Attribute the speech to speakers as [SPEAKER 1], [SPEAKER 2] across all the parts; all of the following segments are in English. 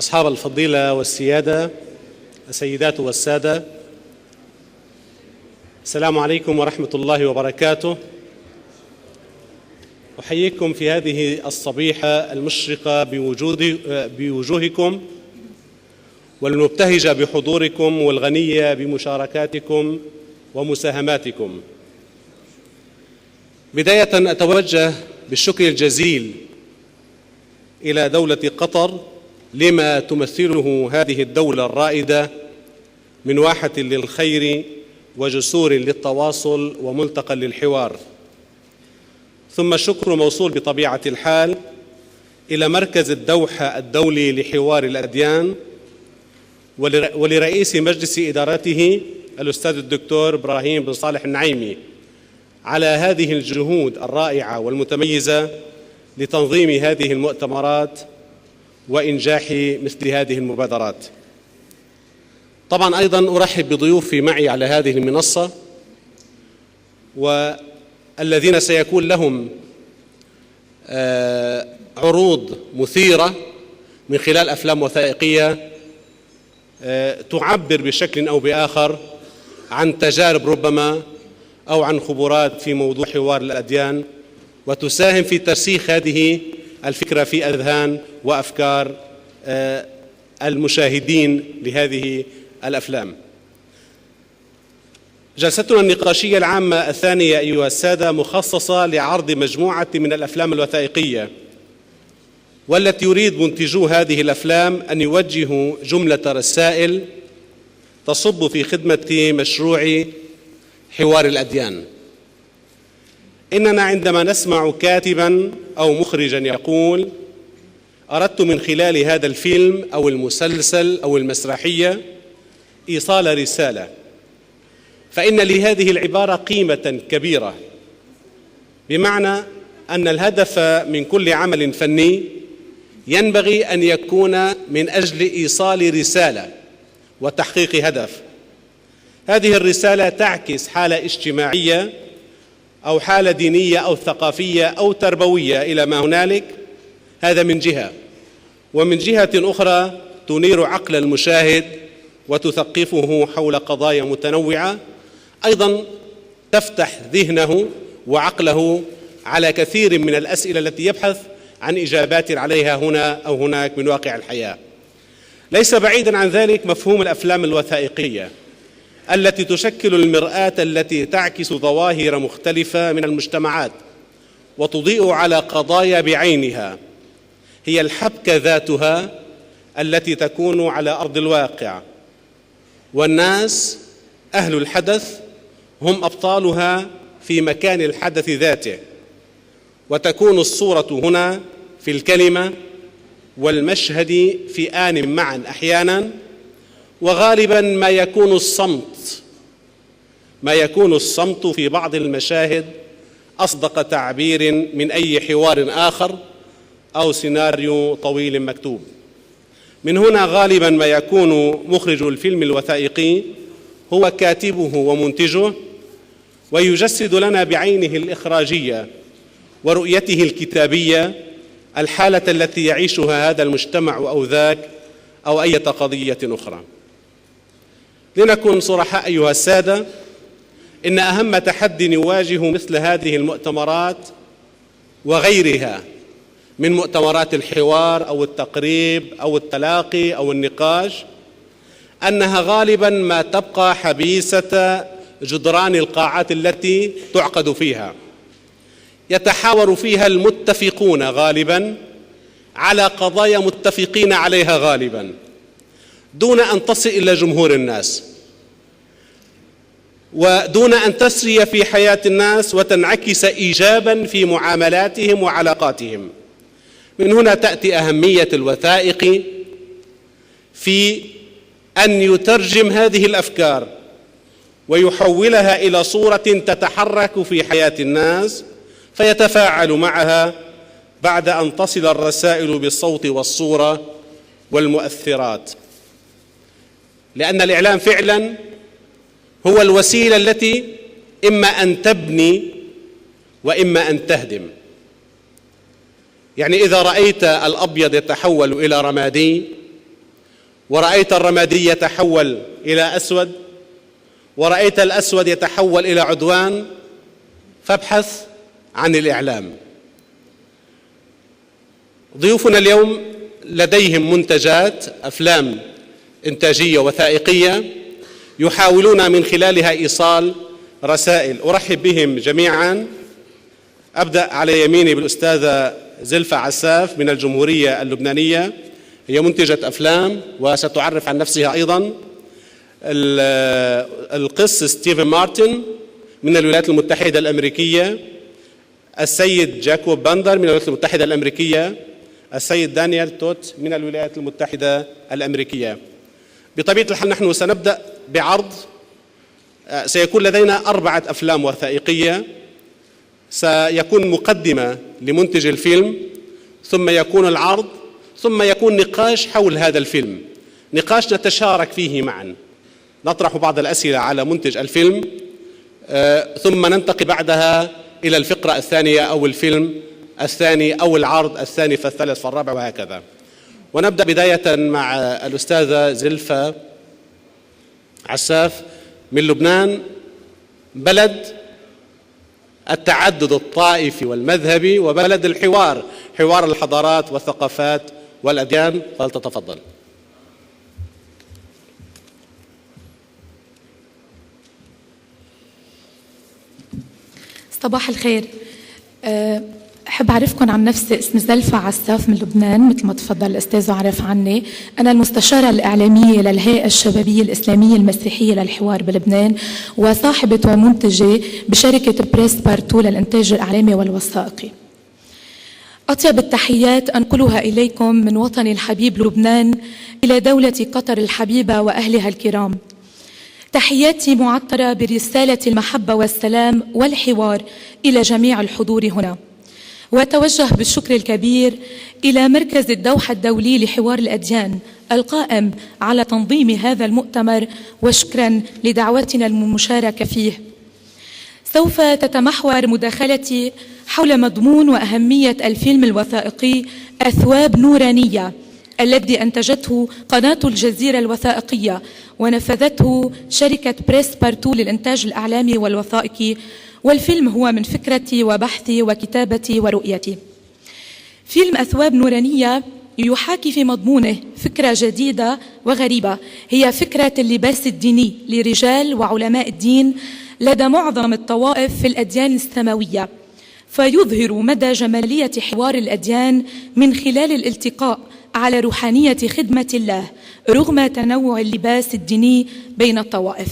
[SPEAKER 1] أصحاب الفضيلة والسيادة، السيدات والسادة، السلام عليكم ورحمة الله وبركاته. أحييكم في هذه الصبيحة المشرقة بوجوهكم والمبتهجة بحضوركم والغنية بمشاركاتكم ومساهماتكم. بداية أتوجه بالشكر الجزيل إلى دولة قطر لما تمثله هذه الدولة الرائدة من واحة للخير وجسور للتواصل وملتقى للحوار. ثم الشكر موصول بطبيعة الحال إلى مركز الدوحة الدولي لحوار الأديان ولرئيس مجلس إدارته الأستاذ الدكتور إبراهيم بن صالح النعيمي على هذه الجهود الرائعة والمتميزة لتنظيم هذه المؤتمرات وإنجاح مثل هذه المبادرات. طبعا أيضا أرحب بضيوفي معي على هذه المنصة والذين سيكون لهم عروض مثيرة من خلال أفلام وثائقية تعبر بشكل أو بآخر عن تجارب ربما أو عن خبرات في موضوع حوار الأديان، وتساهم في ترسيخ هذه الفكرة في أذهان وأفكار المشاهدين لهذه الأفلام. جلستنا النقاشية العامة الثانية أيها السادة مخصصة لعرض مجموعة من الأفلام الوثائقية، والتي يريد منتجو هذه الأفلام أن يوجهوا جملة رسائل تصب في خدمة مشروع حوار الأديان. إننا عندما نسمع كاتباً أو مخرجاً يقول أردت من خلال هذا الفيلم أو المسلسل أو المسرحية إيصال رسالة، فإن لهذه العبارة قيمة كبيرة، بمعنى أن الهدف من كل عمل فني ينبغي أن يكون من أجل إيصال رسالة وتحقيق هدف. هذه الرسالة تعكس حالة اجتماعية أو حالة دينية أو ثقافية أو تربوية إلى ما هنالك، هذا من جهة، ومن جهة أخرى تنير عقل المشاهد وتثقفه حول قضايا متنوعة، أيضا تفتح ذهنه وعقله على كثير من الأسئلة التي يبحث عن إجابات عليها هنا أو هناك من واقع الحياة. ليس بعيدا عن ذلك مفهوم الأفلام الوثائقية التي تشكل المرآة التي تعكس ظواهر مختلفة من المجتمعات وتضيء على قضايا بعينها، هي الحبكة ذاتها التي تكون على أرض الواقع، والناس أهل الحدث هم أبطالها في مكان الحدث ذاته، وتكون الصورة هنا في الكلمة والمشهد في آن معا أحيانا، وغالبا ما يكون الصمت في بعض المشاهد أصدق تعبير من أي حوار آخر أو سيناريو طويل مكتوب. من هنا غالبا ما يكون مخرج الفيلم الوثائقي هو كاتبه ومنتجه، ويجسد لنا بعينه الإخراجية ورؤيته الكتابية الحالة التي يعيشها هذا المجتمع أو ذاك أو أي قضية أخرى. لنكن صرحاء أيها السادة، إن أهم تحدي يواجه مثل هذه المؤتمرات وغيرها من مؤتمرات الحوار أو التقريب أو التلاقي أو النقاش أنها غالبا ما تبقى حبيسة جدران القاعات التي تعقد فيها، يتحاور فيها المتفقون غالبا على قضايا متفقين عليها غالبا دون أن تصل إلى جمهور الناس، ودون أن تسري في حياة الناس وتنعكس إيجابا في معاملاتهم وعلاقاتهم. من هنا تأتي أهمية الوثائق في أن يترجم هذه الأفكار ويحولها إلى صورة تتحرك في حياة الناس فيتفاعل معها بعد أن تصل الرسائل بالصوت والصورة والمؤثرات. لأن الإعلام فعلا هو الوسيلة التي إما أن تبني وإما أن تهدم. يعني إذا رأيت الأبيض يتحول إلى رمادي ورأيت الرمادي يتحول إلى أسود، ورأيت الأسود يتحول إلى عدوان، فابحث عن الإعلام. ضيوفنا اليوم لديهم منتجات أفلام إنتاجية وثائقية يحاولون من خلالها إيصال رسائل. أرحب بهم جميعا. أبدأ على يميني بالأستاذة زلفة عساف من الجمهورية اللبنانية، هي منتجة أفلام وستعرف عن نفسها أيضا. القس ستيفن مارتن من الولايات المتحدة الأمريكية، السيد جاكوب باندر من الولايات المتحدة الأمريكية، السيد دانيال توت من الولايات المتحدة الأمريكية. بطبيعة الحال نحن سنبدأ بعرض، سيكون لدينا 4 أفلام وثائقية، سيكون مقدمة لمنتج الفيلم، ثم يكون العرض، ثم يكون نقاش حول هذا الفيلم، نقاش نتشارك فيه معا، نطرح بعض الأسئلة على منتج الفيلم، ثم ننتقل بعدها إلى الفقرة الثانية أو الفيلم الثاني أو العرض الثاني فالثالث فالرابع وهكذا. ونبدأ بداية مع الأستاذة زلفة عساف من لبنان، بلد التعدد الطائفي والمذهبي وبلد الحوار، حوار الحضارات والثقافات والأديان، فلتتفضل.
[SPEAKER 2] صباح الخير. أحب أعرفكم عن نفسي، اسمي زلفة عساف من لبنان مثل ما تفضل الأستاذ وعرف عني. أنا المستشارة الإعلامية للهيئة الشبابية الإسلامية المسيحية للحوار بلبنان، وصاحبة ومنتجة بشركة بريس بارتو للإنتاج الإعلامي والوثائقي. أطيب التحيات أنقلها إليكم من وطني الحبيب لبنان إلى دولة قطر الحبيبة وأهلها الكرام. تحياتي معطرة برسالة المحبة والسلام والحوار إلى جميع الحضور هنا، وأتوجه بالشكر الكبير إلى مركز الدوحة الدولي لحوار الأديان القائم على تنظيم هذا المؤتمر، وشكرا لدعوتنا المشاركة فيه. سوف تتمحور مداخلتي حول مضمون وأهمية الفيلم الوثائقي أثواب نورانية الذي أنتجته قناة الجزيرة الوثائقية ونفذته شركة بريس بارتو للإنتاج الإعلامي والوثائقي، والفيلم هو من فكرتي وبحثي وكتابتي ورؤيتي. فيلم أثواب نورانية يحاكي في مضمونه فكرة جديدة وغريبة، هي فكرة اللباس الديني لرجال وعلماء الدين لدى معظم الطوائف في الأديان السماوية، فيظهر مدى جمالية حوار الأديان من خلال الالتقاء على روحانية خدمة الله رغم تنوع اللباس الديني بين الطوائف.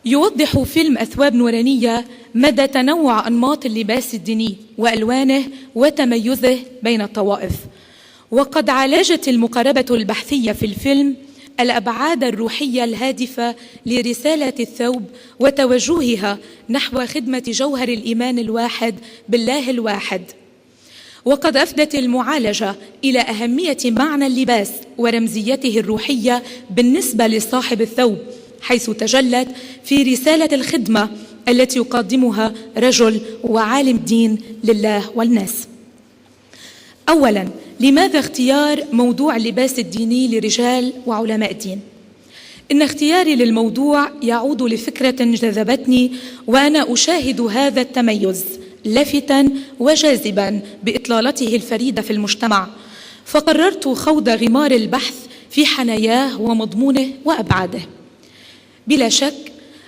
[SPEAKER 2] يوضح فيلم أثواب نورانية مدى تنوع أنماط اللباس الديني وألوانه وتميزه بين الطوائف، وقد عالجت المقاربة البحثية في الفيلم الأبعاد الروحية الهادفة لرسالة الثوب وتوجهها نحو خدمة جوهر الإيمان الواحد بالله الواحد. وقد أفدت المعالجة إلى أهمية معنى اللباس ورمزيته الروحية بالنسبة لصاحب الثوب، حيث تجلت في رسالة الخدمة التي يقدمها رجل وعالم دين لله والناس. أولاً، لماذا اختيار موضوع اللباس الديني لرجال وعلماء الدين؟ إن اختياري للموضوع يعود لفكرة جذبتني وأنا أشاهد هذا التميز لافتا وجاذبا بإطلالته الفريدة في المجتمع، فقررت خوض غمار البحث في حناياه ومضمونه وأبعاده. بلا شك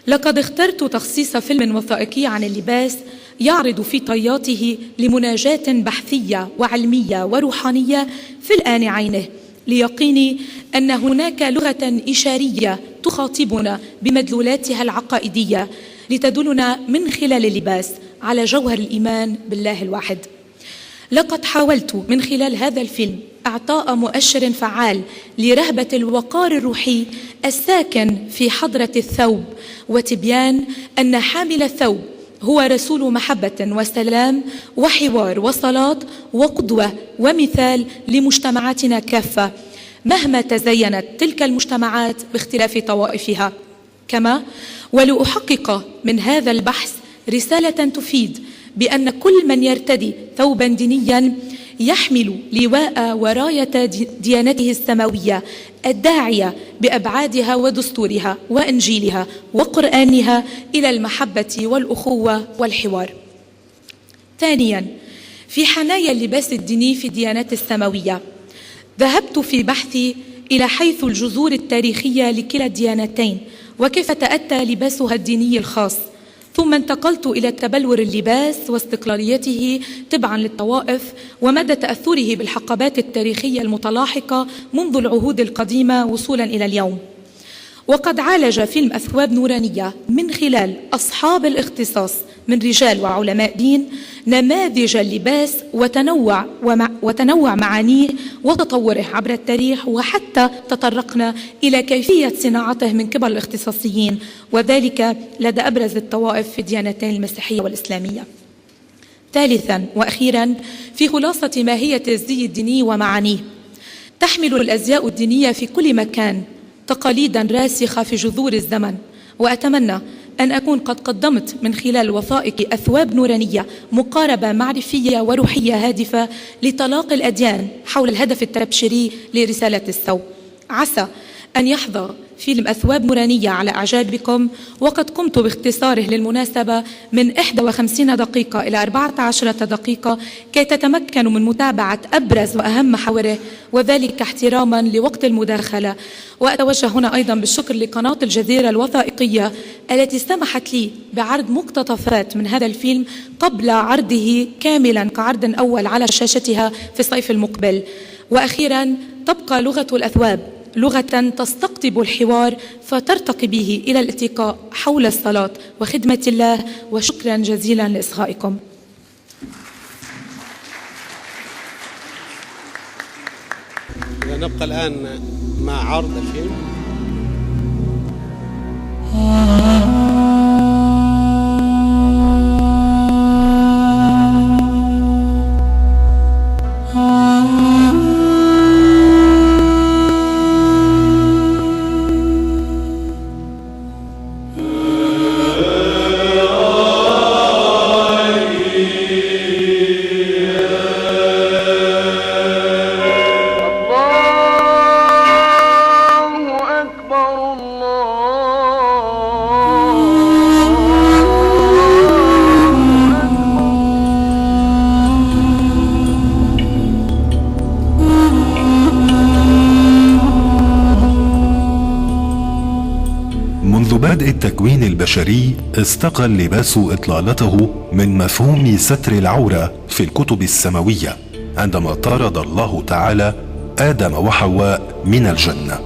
[SPEAKER 2] لقد اخترت تخصيص فيلم وثائقي عن اللباس يعرض في طياته لمناجاة بحثية وعلمية وروحانية في الآن عينه، ليقيني أن هناك لغة إشارية تخاطبنا بمدلولاتها العقائدية لتدلنا من خلال اللباس على جوهر الإيمان بالله الواحد. لقد حاولت من خلال هذا الفيلم إعطاء مؤشر فعال لرهبة الوقار الروحي الساكن في حضرة الثوب، وتبيان أن حامل الثوب هو رسول محبة وسلام وحوار وصلاة وقدوة ومثال لمجتمعاتنا كافة مهما تزينت تلك المجتمعات باختلاف طوائفها. كما ولأحقق من هذا البحث رسالة تفيد بأن كل من يرتدي ثوبا دينيا يحمل لواء وراية ديانته السماوية الداعية بأبعادها ودستورها وإنجيلها وقرآنها إلى المحبة والأخوة والحوار. ثانياً، في حنايا اللباس الديني في الديانات السماوية، ذهبت في بحثي إلى حيث الجذور التاريخية لكلا الديانتين وكيف تأتى لباسها الديني الخاص، ثم انتقلت إلى تبلور اللباس واستقلاليته تبعاً للطوائف ومدى تأثره بالحقبات التاريخية المتلاحقة منذ العهود القديمة وصولاً إلى اليوم. وقد عالج فيلم أثواب نورانية من خلال أصحاب الاختصاص من رجال وعلماء دين نماذج اللباس وتنوع معانيه وتطوره عبر التاريخ، وحتى تطرقنا إلى كيفية صناعته من قبل الاختصاصيين، وذلك لدى أبرز الطوائف في الديانتين المسيحية والإسلامية. ثالثاً وأخيراً، في خلاصة ماهية الزي الديني ومعانيه، تحمل الأزياء الدينية في كل مكان تقاليداً راسخة في جذور الزمن، وأتمنى أن أكون قد قدمت من خلال وثائق أثواب نورانية مقاربة معرفية وروحية هادفة لتلاقي الأديان حول الهدف التبشيري لرسالة الثوب. عسى أن يحظى فيلم أثواب نورانية على إعجابكم، وقد قمت باختصاره للمناسبة من 51 دقيقة إلى 14 دقيقة كي تتمكنوا من متابعة أبرز وأهم محاوره، وذلك احتراما لوقت المداخلة. وأتوجه هنا أيضا بالشكر لقناة الجزيرة الوثائقية التي سمحت لي بعرض مقتطفات من هذا الفيلم قبل عرضه كاملا كعرض أول على شاشتها في الصيف المقبل. وأخيرا، تبقى لغة الأثواب لغة تستقطب الحوار فترتقي به إلى الاتقاء حول الصلاة وخدمة الله. وشكرا جزيلا لإصغائكم.
[SPEAKER 1] نبقى الآن مع عرض الفيلم.
[SPEAKER 3] بدء التكوين البشري استقى اللباس إطلالته من مفهوم ستر العورة في الكتب السماوية عندما طرد الله تعالى آدم وحواء من الجنة.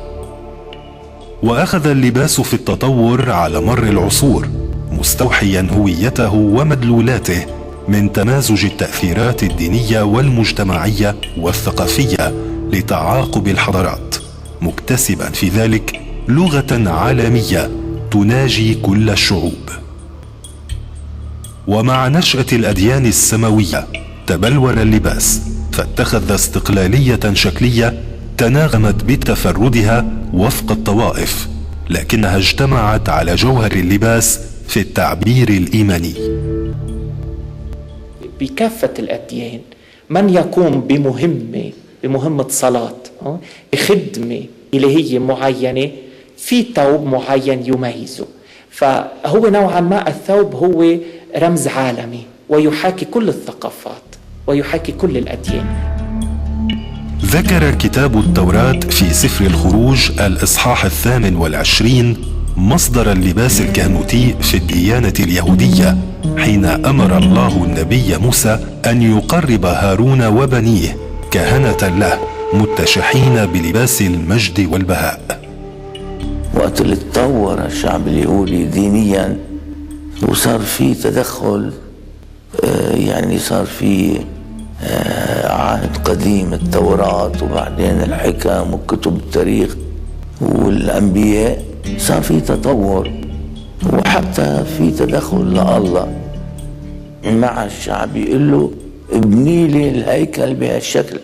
[SPEAKER 3] وأخذ اللباس في التطور على مر العصور مستوحيا هويته ومدلولاته من تمازج التأثيرات الدينية والمجتمعية والثقافية لتعاقب الحضارات، مكتسبا في ذلك لغة عالمية تناجي كل الشعوب. ومع نشأة الأديان السماوية تبلور اللباس فاتخذ استقلالية شكلية تناغمت بتفردها وفق الطوائف، لكنها اجتمعت على جوهر اللباس في التعبير الإيماني.
[SPEAKER 4] بكافة الأديان من يقوم بمهمة صلاة، بخدمة إلهية معينة في ثوب معين يميزه، فهو نوعا ما الثوب هو رمز عالمي ويحاكي كل الثقافات ويحاكي كل الأديان.
[SPEAKER 3] ذكر كتاب التوراة في سفر الخروج الإصحاح 28 مصدر اللباس الكهنوتي في الديانة اليهودية، حين أمر الله النبي موسى أن يقرب هارون وبنيه كهنة له متشحين بلباس المجد والبهاء.
[SPEAKER 5] وقت اللي تطور الشعب اليهودي دينيا وصار في تدخل، يعني صار في عهد قديم التوراة وبعدين الحكم وكتب التاريخ والأنبياء، صار في تطور وحتى في تدخل لله مع الشعب، يقول له ابني لي الهيكل بهالشكل،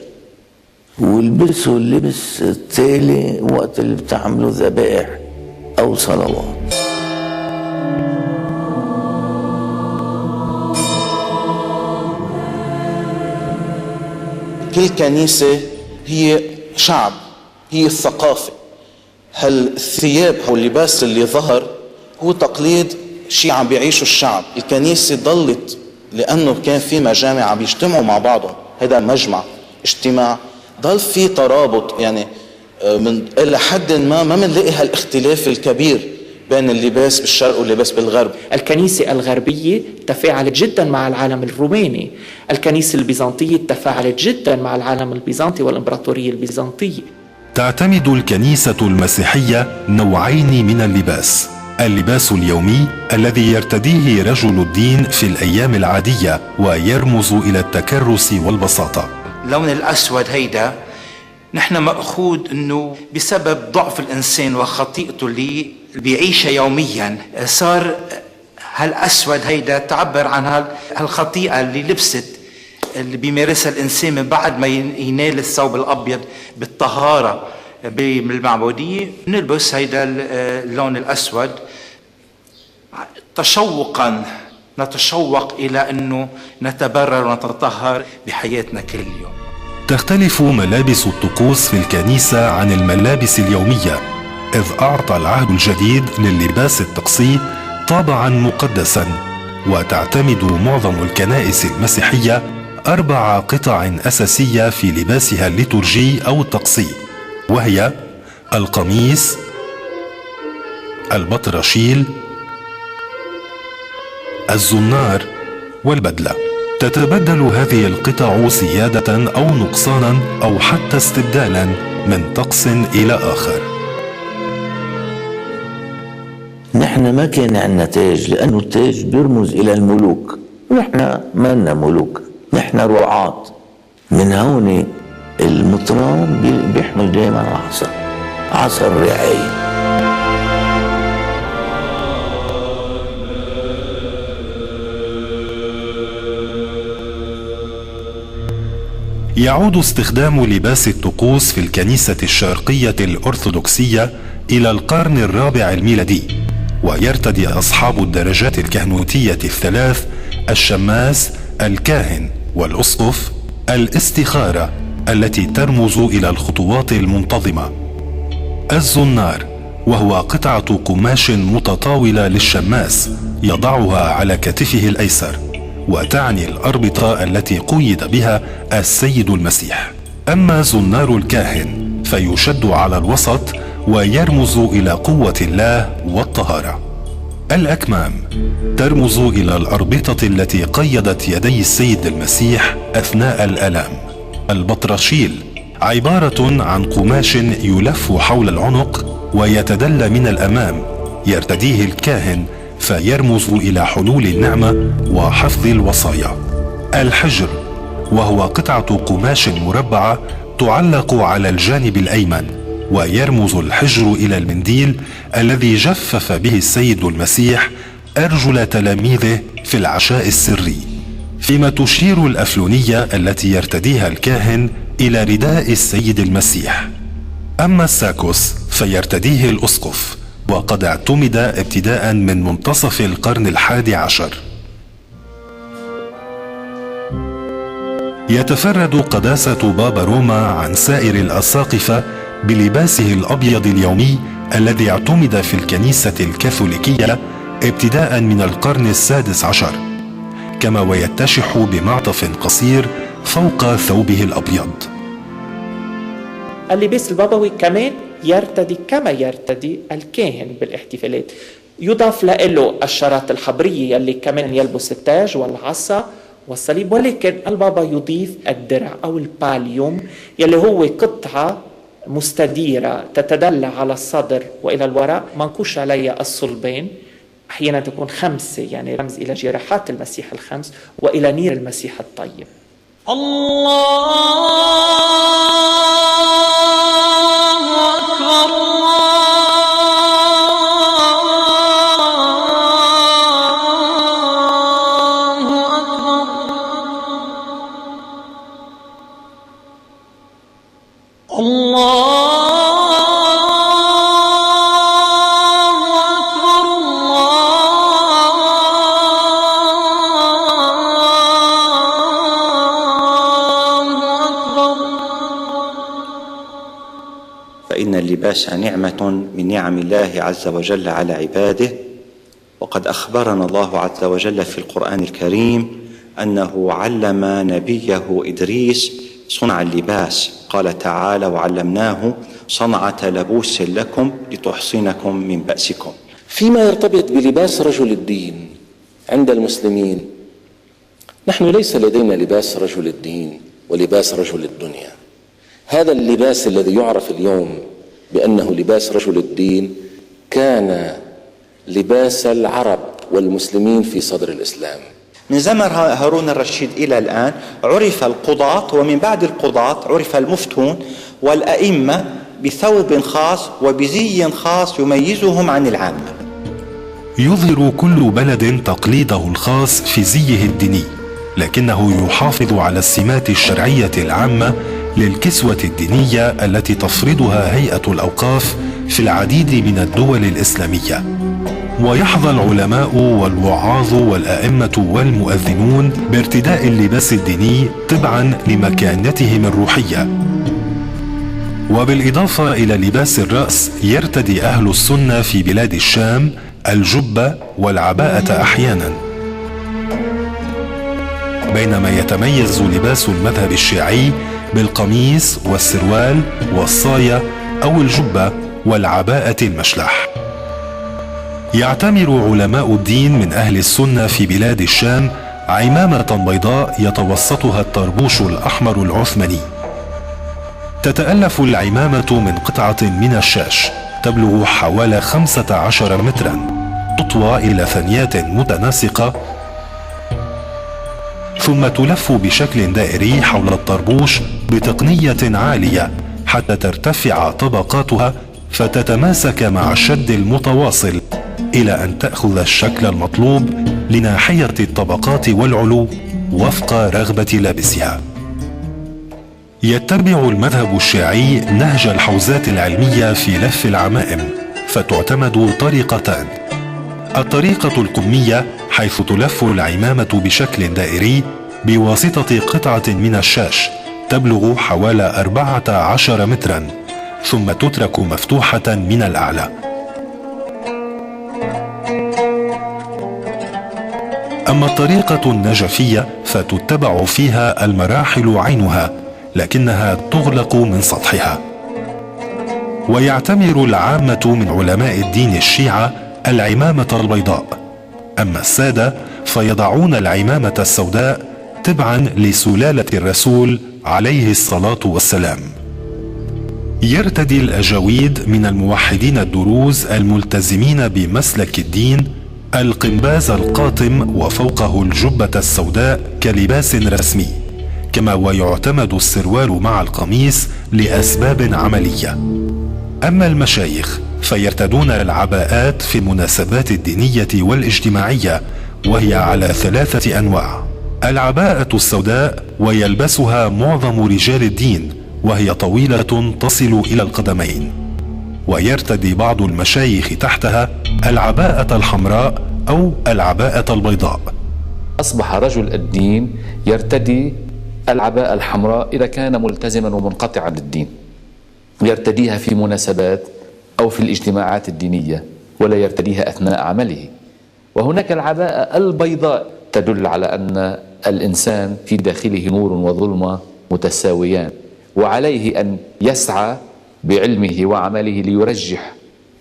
[SPEAKER 5] والبسوا اللبس التالي وقت اللي بتعملوا ذبائح أو صلوات.
[SPEAKER 6] كل كنيسة هي شعب، هي الثقافة. هالثياب أو اللباس اللي ظهر هو تقليد شيء عم بيعيشه الشعب. الكنيسة ضلت لأنه كان في مجامع عم بيجتمعوا مع بعضهم، هذا مجمع اجتماع، ضل في ترابط. يعني من إلى حد ما منلاقي هالاختلاف الكبير بين اللباس بالشرق واللباس بالغرب.
[SPEAKER 4] الكنيسة الغربية تفاعلت جدا مع العالم الروماني، الكنيسة البيزنطية تفاعلت جدا مع العالم البيزنطي والإمبراطورية البيزنطية.
[SPEAKER 3] تعتمد الكنيسة المسيحية نوعين من اللباس: اللباس اليومي الذي يرتديه رجل الدين في الأيام العادية ويرمز إلى التكرس والبساطة.
[SPEAKER 7] اللون الأسود هيدا نحن مأخوذ أنه بسبب ضعف الإنسان وخطيئته اللي بيعيشها يوميا، صار هالأسود هيدا تعبر عن هالخطيئة اللي لبست اللي بيمارسها الإنسان من بعد ما ينال الثوب الأبيض بالطهارة بالمعبودية. نلبس هيدا اللون الأسود تشوقا، نتشوق إلى أنه نتبرر ونتطهر بحياتنا كل يوم.
[SPEAKER 3] تختلف ملابس الطقوس في الكنيسة عن الملابس اليومية، إذ أعطى العهد الجديد لللباس الطقسي طابعا مقدسا، وتعتمد معظم الكنائس المسيحية 4 قطع أساسية في لباسها الليتورجي أو الطقسي، وهي القميص، البطرشيل، الزنار، والبدلة. تتبدل هذه القطع سيادة أو نقصانا أو حتى استبدالا من طقس إلى آخر.
[SPEAKER 5] نحن ما كان عندنا تاج، لأنه التاج بيرمز إلى الملوك، ونحن ما لنا ملوك، نحن رعاة. من هون المطران بيحمل دائما عصا الرعاية.
[SPEAKER 3] يعود استخدام لباس الطقوس في الكنيسة الشرقية الأرثوذكسية إلى القرن الرابع الميلادي، ويرتدي أصحاب الدرجات الكهنوتية الثلاث الشماس، الكاهن، والأسقف الاستخارة التي ترمز إلى الخطوات المنتظمة. الزنار وهو قطعة قماش متطاولة للشماس يضعها على كتفه الأيسر، وتعني الأربطة التي قيد بها السيد المسيح. أما زنار الكاهن فيشد على الوسط ويرمز إلى قوة الله والطهارة. الأكمام ترمز إلى الأربطة التي قيدت يدي السيد المسيح أثناء الآلام. البطرشيل عبارة عن قماش يلف حول العنق ويتدلى من الأمام، يرتديه الكاهن فيرمز إلى حلول النعمة وحفظ الوصايا. الحجر وهو قطعة قماش مربعة تعلق على الجانب الأيمن، ويرمز الحجر إلى المنديل الذي جفف به السيد المسيح أرجل تلاميذه في العشاء السري، فيما تشير الأفلونية التي يرتديها الكاهن إلى رداء السيد المسيح. أما الساكوس فيرتديه الأسقف، وقد اعتمد ابتداء من منتصف القرن 11. يتفرد قداسة بابا روما عن سائر الأساقفة بلباسه الأبيض اليومي الذي اعتمد في الكنيسة الكاثوليكية ابتداء من القرن 16، كما ويتشح بمعطف قصير فوق ثوبه الأبيض.
[SPEAKER 4] اللباس البابوي كمان يرتدي كما يرتدي الكاهن بالاحتفالات، يضاف له الشارات الحبرية اللي كمان يلبس التاج والعصا والصليب، ولكن البابا يضيف الدرع أو الباليوم يلي هو قطعة مستديرة تتدلى على الصدر وإلى الوراء، منقوش عليها الصلبين، أحيانا تكون 5، يعني رمز إلى جراحات المسيح ال5 وإلى نير المسيح الطيب.
[SPEAKER 8] إن اللباس نعمة من نعم الله عز وجل على عباده، وقد أخبرنا الله عز وجل في القرآن الكريم أنه علم نبيه إدريس صنع اللباس، قال تعالى: وعلمناه صنعة لبوس لكم لتحصنكم من بأسكم.
[SPEAKER 9] فيما يرتبط بلباس رجل الدين عند المسلمين، نحن ليس لدينا لباس رجل الدين ولباس رجل الدنيا. هذا اللباس الذي يعرف اليوم بأنه لباس رجل الدين كان لباس العرب والمسلمين في صدر الإسلام.
[SPEAKER 8] من زمن هارون الرشيد إلى الآن عرف القضاة، ومن بعد القضاة عرف المفتون والأئمة بثوب خاص وبزي خاص يميزهم عن العامة.
[SPEAKER 3] يظهر كل بلد تقليده الخاص في زيه الديني، لكنه يحافظ على السمات الشرعية العامة للكسوة الدينية التي تفرضها هيئة الأوقاف في العديد من الدول الإسلامية. ويحظى العلماء والوعاظ والأئمة والمؤذنون بارتداء اللباس الديني تبعا لمكانتهم الروحية. وبالإضافة إلى لباس الرأس، يرتدي أهل السنة في بلاد الشام الجبة والعباءة أحيانا، بينما يتميز لباس المذهب الشيعي بالقميص والسروال والصاية أو الجبة والعباءة المشلح. يعتمر علماء الدين من أهل السنة في بلاد الشام عمامة بيضاء يتوسطها الطربوش الأحمر العثماني. تتألف العمامة من قطعة من الشاش تبلغ حوالي 15 مترا، تطوى إلى ثنيات متناسقة، ثم تلف بشكل دائري حول الطربوش بتقنية عالية حتى ترتفع طبقاتها فتتماسك مع الشد المتواصل إلى أن تأخذ الشكل المطلوب لناحية الطبقات والعلو وفق رغبة لابسها. يتبع المذهب الشيعي نهج الحوزات العلمية في لف العمائم، فتعتمد طريقتان: الطريقة القمية حيث تلف العمامة بشكل دائري بواسطة قطعة من الشاش تبلغ حوالي 14 مترا، ثم تترك مفتوحة من الأعلى. أما الطريقة النجفية فتتبع فيها المراحل عينها، لكنها تغلق من سطحها. ويعتمر العامة من علماء الدين الشيعة العمامة البيضاء، أما السادة فيضعون العمامة السوداء تبعا لسلالة الرسول عليه الصلاة والسلام. يرتدي الأجاويد من الموحدين الدروز الملتزمين بمسلك الدين القنباز القاطم وفوقه الجبة السوداء كلباس رسمي، كما ويعتمد السروال مع القميص لأسباب عملية. أما المشايخ فيرتدون العباءات في المناسبات الدينية والاجتماعية، وهي على 3 أنواع: العباءة السوداء ويلبسها معظم رجال الدين وهي طويلة تصل إلى القدمين، ويرتدي بعض المشايخ تحتها العباءة الحمراء أو العباءة البيضاء.
[SPEAKER 10] أصبح رجل الدين يرتدي العباءة الحمراء إذا كان ملتزما ومنقطعا للدين، يرتديها في مناسبات أو في الاجتماعات الدينية، ولا يرتديها أثناء عمله. وهناك العباءة البيضاء تدل على أن الإنسان في داخله نور وظلمة متساويان، وعليه أن يسعى بعلمه وعمله ليرجح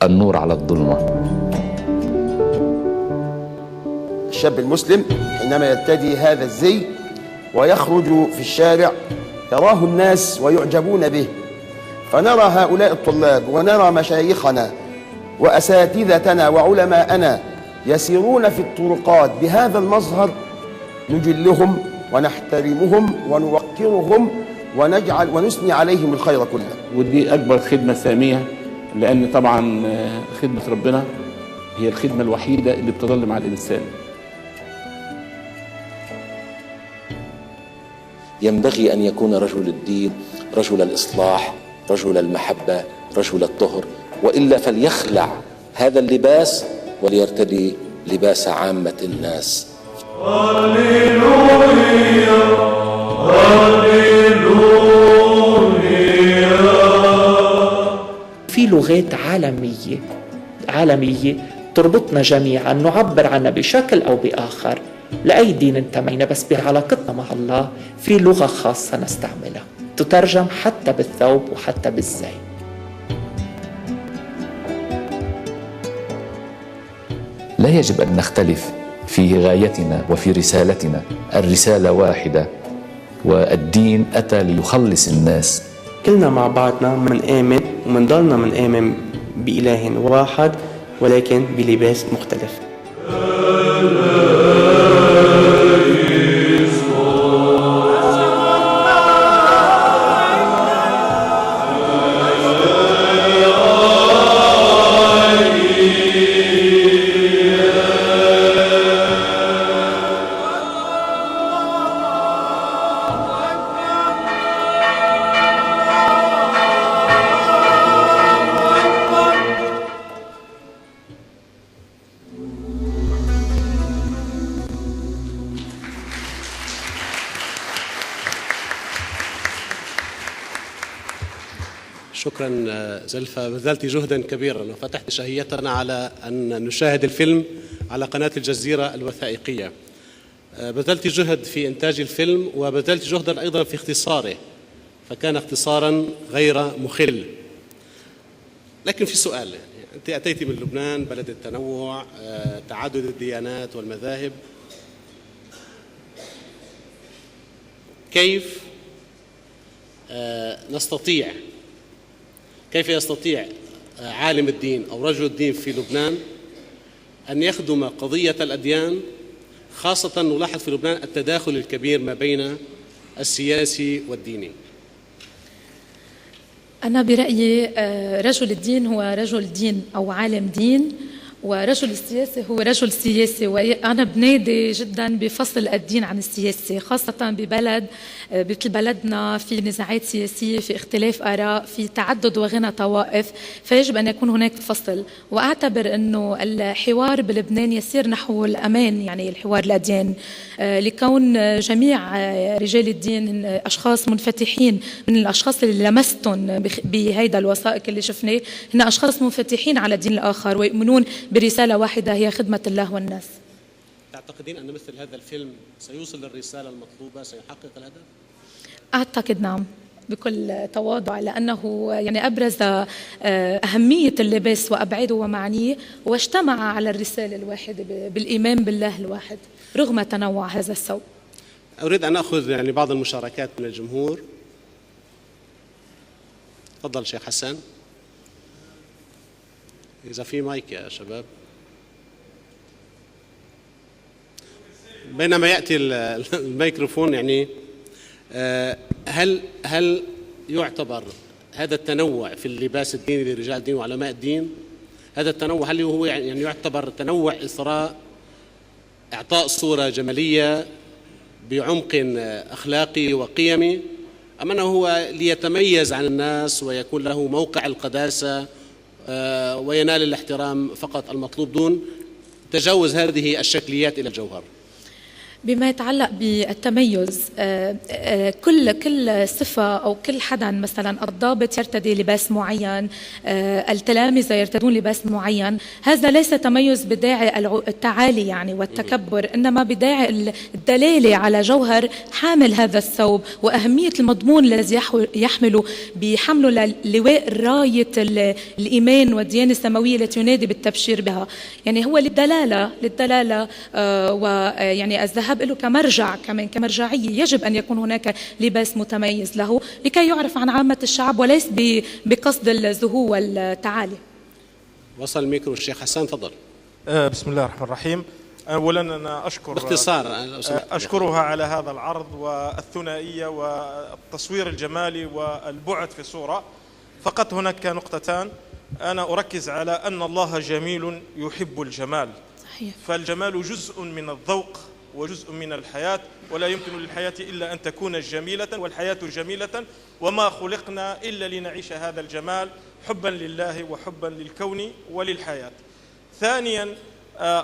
[SPEAKER 10] النور على الظلمة.
[SPEAKER 11] الشاب المسلم حينما يرتدي هذا الزي ويخرج في الشارع يراه الناس ويعجبون به، فنرى هؤلاء الطلاب ونرى مشايخنا وأساتذتنا وعلماءنا يسيرون في الطرقات بهذا المظهر، نجلهم ونحترمهم ونوقرهم ونجعل ونثني عليهم الخير كله.
[SPEAKER 12] ودي أكبر خدمة سامية، لأن طبعا خدمة ربنا هي الخدمة الوحيدة اللي بتظل مع الإنسان.
[SPEAKER 9] ينبغي أن يكون رجل الدين رجل الإصلاح، رجل المحبة، رجل الطهر، وإلا فليخلع هذا اللباس وليرتدي لباس عامة الناس.
[SPEAKER 4] في لغات عالمية تربطنا جميعا، نعبر عنها بشكل أو بآخر لأي دين انتمينا، بس بعلاقتنا مع الله في لغة خاصة نستعملها تترجم حتى بالثوب وحتى بالزي.
[SPEAKER 10] لا يجب أن نختلف في غايتنا وفي رسالتنا، الرسالة واحدة والدين أتى ليخلص الناس.
[SPEAKER 13] كلنا مع بعضنا منآمن ومنضلنا منآمن بإله واحد ولكن بلباس مختلف.
[SPEAKER 1] شكرا زلفة، بذلت جهدا كبيرا وفتحت شهيتنا على أن نشاهد الفيلم على قناة الجزيرة الوثائقية. بذلت جهد في إنتاج الفيلم وبذلت جهدا أيضا في اختصاره، فكان اختصارا غير مخل. لكن في سؤال، أنت أتيت من لبنان بلد التنوع، تعدد الديانات والمذاهب، كيف يستطيع عالم الدين أو رجل الدين في لبنان أن يخدم قضية الأديان، خاصة نلاحظ في لبنان التداخل الكبير ما بين السياسي والديني؟
[SPEAKER 2] أنا برأيي رجل الدين هو رجل دين أو عالم دين، ورجل السياسة هو رجل سياسي. وأنا بنادي جدا بفصل الدين عن السياسة، خاصة مثل بلدنا في نزاعات سياسية، في اختلاف آراء، في تعدد وغنى طوائف، فيجب أن يكون هناك فصل. وأعتبر أنه الحوار بلبنان يسير نحو الأمان، يعني الحوار الأديان، لكون جميع رجال الدين أشخاص منفتحين. من الأشخاص اللي لمستهم بهيدا الوثائق اللي شفناه هن أشخاص منفتحين على الدين الآخر ويؤمنون برسالة واحدة هي خدمة الله والناس.
[SPEAKER 1] تعتقدين أن مثل هذا الفيلم سيوصل للرسالة المطلوبة، سيحقق الهدف؟
[SPEAKER 2] أعتقد نعم، بكل تواضع، لأنه يعني أبرز أهمية اللباس وأبعاده ومعانيه، واجتمع على الرسالة الواحدة بالإيمان بالله الواحد رغم تنوع هذا الثوب.
[SPEAKER 1] أريد أن أخذ بعض المشاركات من الجمهور. تفضل شيخ حسن، إذا في مايك يا شباب. بينما يأتي الميكروفون، هل يعتبر هذا التنوع في اللباس الديني لرجال الدين وعلماء الدين، هذا التنوع هل هو يعتبر تنوع إثراء إعطاء صورة جمالية بعمق أخلاقي وقيمي، أم أنه هو ليتميز عن الناس ويكون له موقع القداسة وينال الاحترام فقط المطلوب دون تجاوز هذه الشكليات إلى الجوهر؟
[SPEAKER 2] بما يتعلق بالتميز، كل صفة أو كل حدا، مثلا الضابط يرتدي لباس معين، التلامذة يرتدون لباس معين، هذا ليس تميز بداعي التعالي يعني والتكبر، إنما بداعي الدلالة على جوهر حامل هذا الثوب وأهمية المضمون الذي يحمله بحمله لواء راية الإيمان والديانة السماوية التي ينادي بالتبشير بها. يعني هو للدلالة ويعني الذهاب له كمرجع، كمان كمرجعية. يجب أن يكون هناك لباس متميز له لكي يعرف عن عامة الشعب وليس بقصد الزهو والتعالي.
[SPEAKER 1] وصل الميكرو الشيخ حسان، تفضل.
[SPEAKER 14] بسم الله الرحمن الرحيم. أولا أنا أشكرها على هذا العرض والثنائية والتصوير الجمالي والبعد في الصورة. فقط هناك نقطتان أنا أركز على أن الله جميل يحب الجمال. صحيح. فالجمال جزء من الذوق وجزء من الحياة، ولا يمكن للحياة إلا أن تكون جميلة، والحياة جميلة، وما خلقنا إلا لنعيش هذا الجمال حبا لله وحبا للكون وللحياة. ثانيا،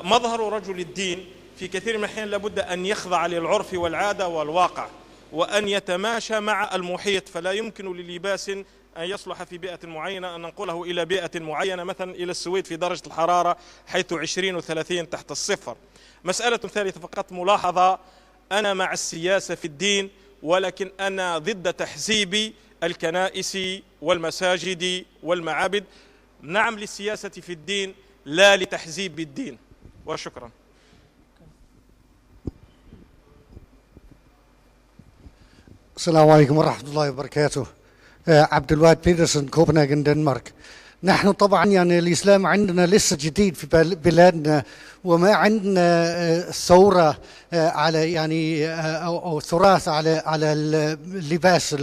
[SPEAKER 14] مظهر رجل الدين في كثير من الأحيان لابد أن يخضع للعرف والعادة والواقع، وأن يتماشى مع المحيط، فلا يمكن للباس أن يصلح في بيئة معينة أن ننقله إلى بيئة معينة، مثلا إلى السويد في درجة الحرارة حيث 20 و30 تحت الصفر. مسألة ثالثة فقط ملاحظة، أنا مع السياسة في الدين، ولكن أنا ضد تحزيب الكنائس والمساجد والمعابد. نعم للسياسة في الدين، لا لتحزيب الدين. وشكرا.
[SPEAKER 15] السلام عليكم ورحمة الله وبركاته. عبد الوهاب بيترسون، كوبنهاجن، دنمارك. نحن طبعا يعني الإسلام عندنا لسه جديد في بلادنا، وما عندنا ثورة على يعني أو تراث على اللباس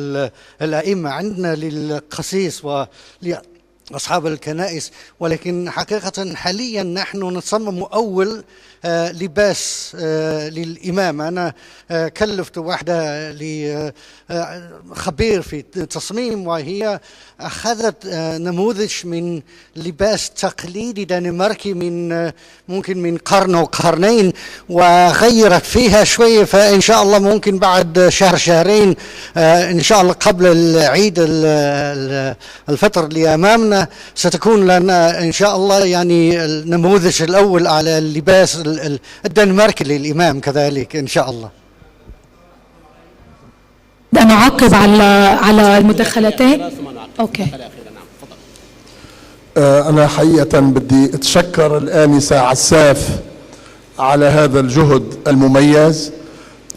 [SPEAKER 15] الأئمة. عندنا للقسيس ولأصحاب الكنائس، ولكن حقيقة حاليا نحن نصمم أول لباس للإمام. أنا كلفت واحدة خبير في التصميم، وهي أخذت نموذج من لباس تقليدي دنماركي ممكن من قرن أو قرنين، وغيرت فيها شوية. فإن شاء الله ممكن بعد شهرين إن شاء الله قبل العيد الفطر اللي أمامنا ستكون لنا إن شاء الله يعني النموذج الأول على اللباس الدنماركي للإمام كذلك إن شاء الله.
[SPEAKER 2] أنا أعقب على المداخلتين. أوكي.
[SPEAKER 16] أنا حقيقة بدي أتشكر الآنسة عساف على هذا الجهد المميز،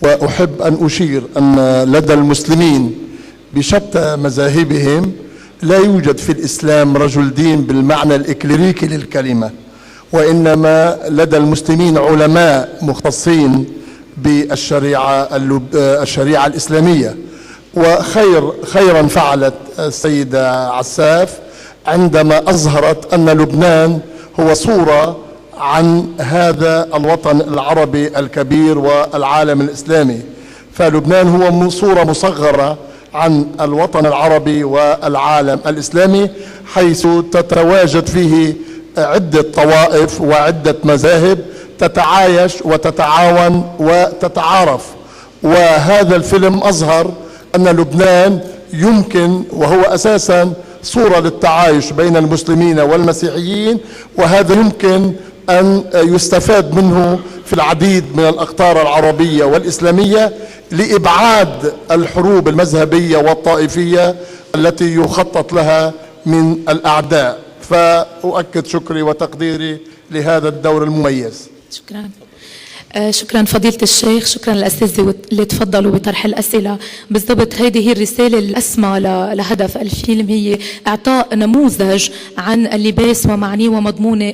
[SPEAKER 16] وأحب أن أشير أن لدى المسلمين بشتى مذاهبهم لا يوجد في الإسلام رجل دين بالمعنى الإكليريكي للكلمة، وإنما لدى المسلمين علماء مختصين بالشريعة الإسلامية. خيرا فعلت السيدة عساف عندما أظهرت أن لبنان هو صورة عن هذا الوطن العربي الكبير والعالم الإسلامي. فلبنان هو صورة مصغرة عن الوطن العربي والعالم الإسلامي، حيث تتواجد فيه عدة طوائف وعدة مذاهب تتعايش وتتعاون وتتعارف. وهذا الفيلم أظهر أن لبنان يمكن، وهو أساسا صورة للتعايش بين المسلمين والمسيحيين، وهذا يمكن أن يستفاد منه في العديد من الأقطار العربية والإسلامية لإبعاد الحروب المذهبية والطائفية التي يخطط لها من الأعداء. فأؤكد شكري وتقديري لهذا الدور المميز.
[SPEAKER 2] شكرا. شكرا فضيلة الشيخ، شكرا للأساتذة اللي تفضلوا بطرح الأسئلة. بالضبط هذه هي الرسالة الأسمى لهدف الفيلم، هي إعطاء نموذج عن اللباس ومعنيه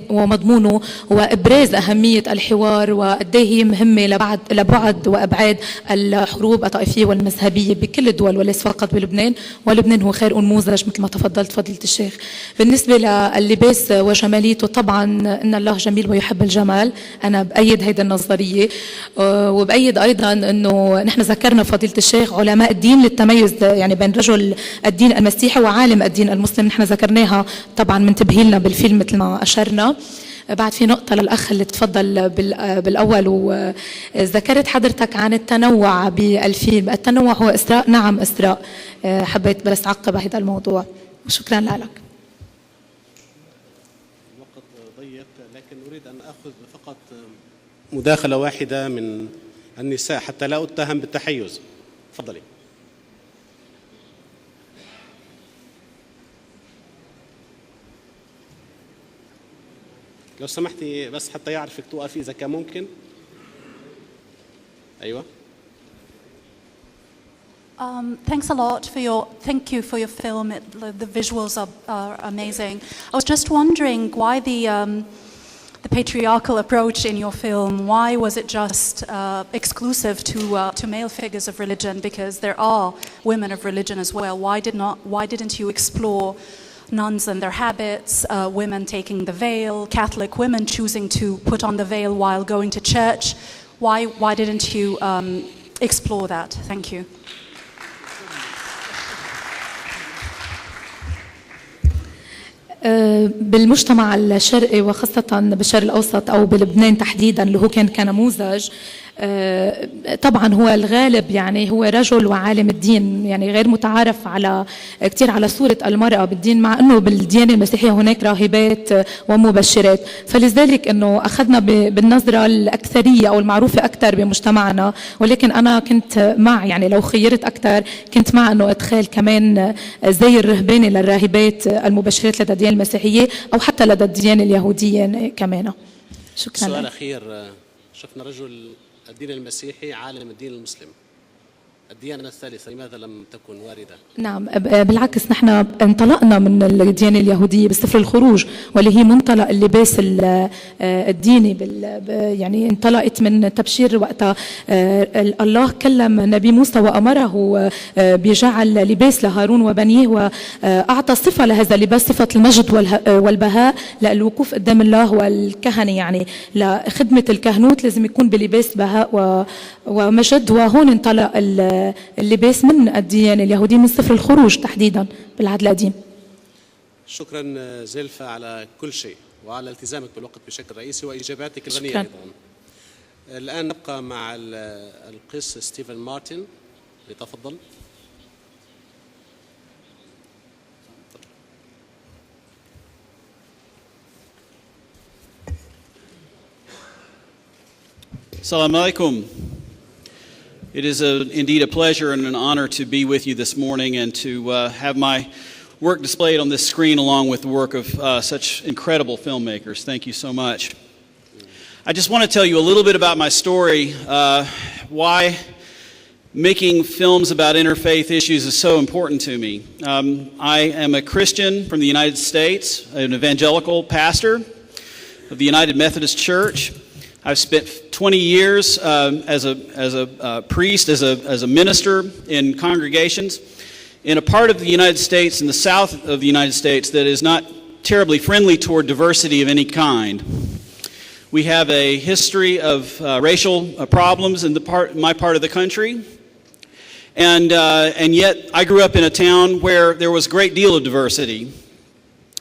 [SPEAKER 2] ومضمونه، وإبراز أهمية الحوار وقد هي مهمة لبعد وأبعاد الحروب الطائفية والمذهبية بكل الدول وليس فقط بلبنان، ولبنان هو خير نموذج مثل ما تفضلت فضيلة الشيخ. بالنسبة للباس وجماليته، طبعا إن الله جميل ويحب الجمال، أنا بأيد هيدا النظرية، وبأيد أيضا أنه نحن ذكرنا فضيلة الشيخ علماء الدين للتميز يعني بين رجل الدين المسيحي وعالم الدين المسلم، نحن ذكرناها طبعا منتبه لنا بالفيلم مثل ما أشرنا. بعد في نقطة للأخ اللي تفضل بالأول، وذكرت حضرتك عن التنوع بالفيلم. التنوع هو إسراء؟ نعم إسراء. حبيت بس أعقب هذا الموضوع، وشكرا لك.
[SPEAKER 1] الوقت ضيق، لكن أريد أن أخذ فقط مداخلة واحدة من النساء حتى لا أتهم بالتحيز. تفضلي. لو سمحتي بس حتى يعرفك توقفي إذا كان ممكن. أيوة.
[SPEAKER 17] Thanks a lot thank you for your film. The visuals are amazing. I was just wondering why the patriarchal approach in your film. Why was it just exclusive to male figures of religion? Because there are women of religion as well. Why didn't you explore nuns and their habits, women taking the veil, Catholic women choosing to put on the veil while going to church? Why didn't you explore that? Thank you.
[SPEAKER 2] بالمجتمع الشرقي وخاصة بالشرق الأوسط أو بلبنان تحديدا اللي هو كان كنموذج، طبعا هو الغالب يعني هو رجل وعالم الدين، يعني غير متعارف على كثير على صورة المرأة بالدين، مع أنه بالديانة المسيحية هناك راهبات ومبشرات. فلذلك أنه أخذنا بالنظرة الأكثرية أو المعروفة أكثر بمجتمعنا. ولكن أنا كنت مع، يعني لو خيرت أكثر كنت مع أنه أدخال كمان زي الرهبانة للراهبات المبشرات لدى الديانة المسيحية أو حتى لدى الديانة اليهودية كمان. شكرا.
[SPEAKER 1] سؤال أخير، شفنا رجل الدين المسيحي عالم الدين المسلم، الديانة الثالثة لماذا لم تكن واردة؟
[SPEAKER 2] نعم، بالعكس نحن انطلقنا من الديانة اليهودية بسفر الخروج، واللي هي منطلق اللباس الديني، يعني انطلقت من تبشير وقتها الله كلم نبي موسى وأمره بجعل لباس لهارون وبنيه، وأعطى صفة لهذا اللباس، صفة المجد والبهاء للوقوف قدام الله. والكهنة يعني لخدمة الكهنوت لازم يكون بلباس بهاء ومجد. وهون انطلق اللباس من الديانة اليهودية من سفر الخروج تحديدا بالعهد القديم.
[SPEAKER 1] شكرا زلفة على كل شيء وعلى التزامك بالوقت بشكل رئيسي وإجاباتك الغنية
[SPEAKER 2] شكرا.
[SPEAKER 1] أيضا. الآن نبقى مع القس ستيفن مارتن، لتفضل.
[SPEAKER 18] Assalamu alaikum. It is indeed a pleasure and an honor to be with you this morning and to have my work displayed on this screen along with the work of such incredible filmmakers. Thank you so much. I just want to tell you a little bit about my story, why making films about interfaith issues is so important to me. I am a Christian from the United States, an evangelical pastor of the United Methodist Church. I've spent 20 years as a priest, as a minister in congregations in a part of the United States, in the south of the United States, that is not terribly friendly toward diversity of any kind. We have a history of racial problems in my part of the country, and yet I grew up in a town where there was a great deal of diversity,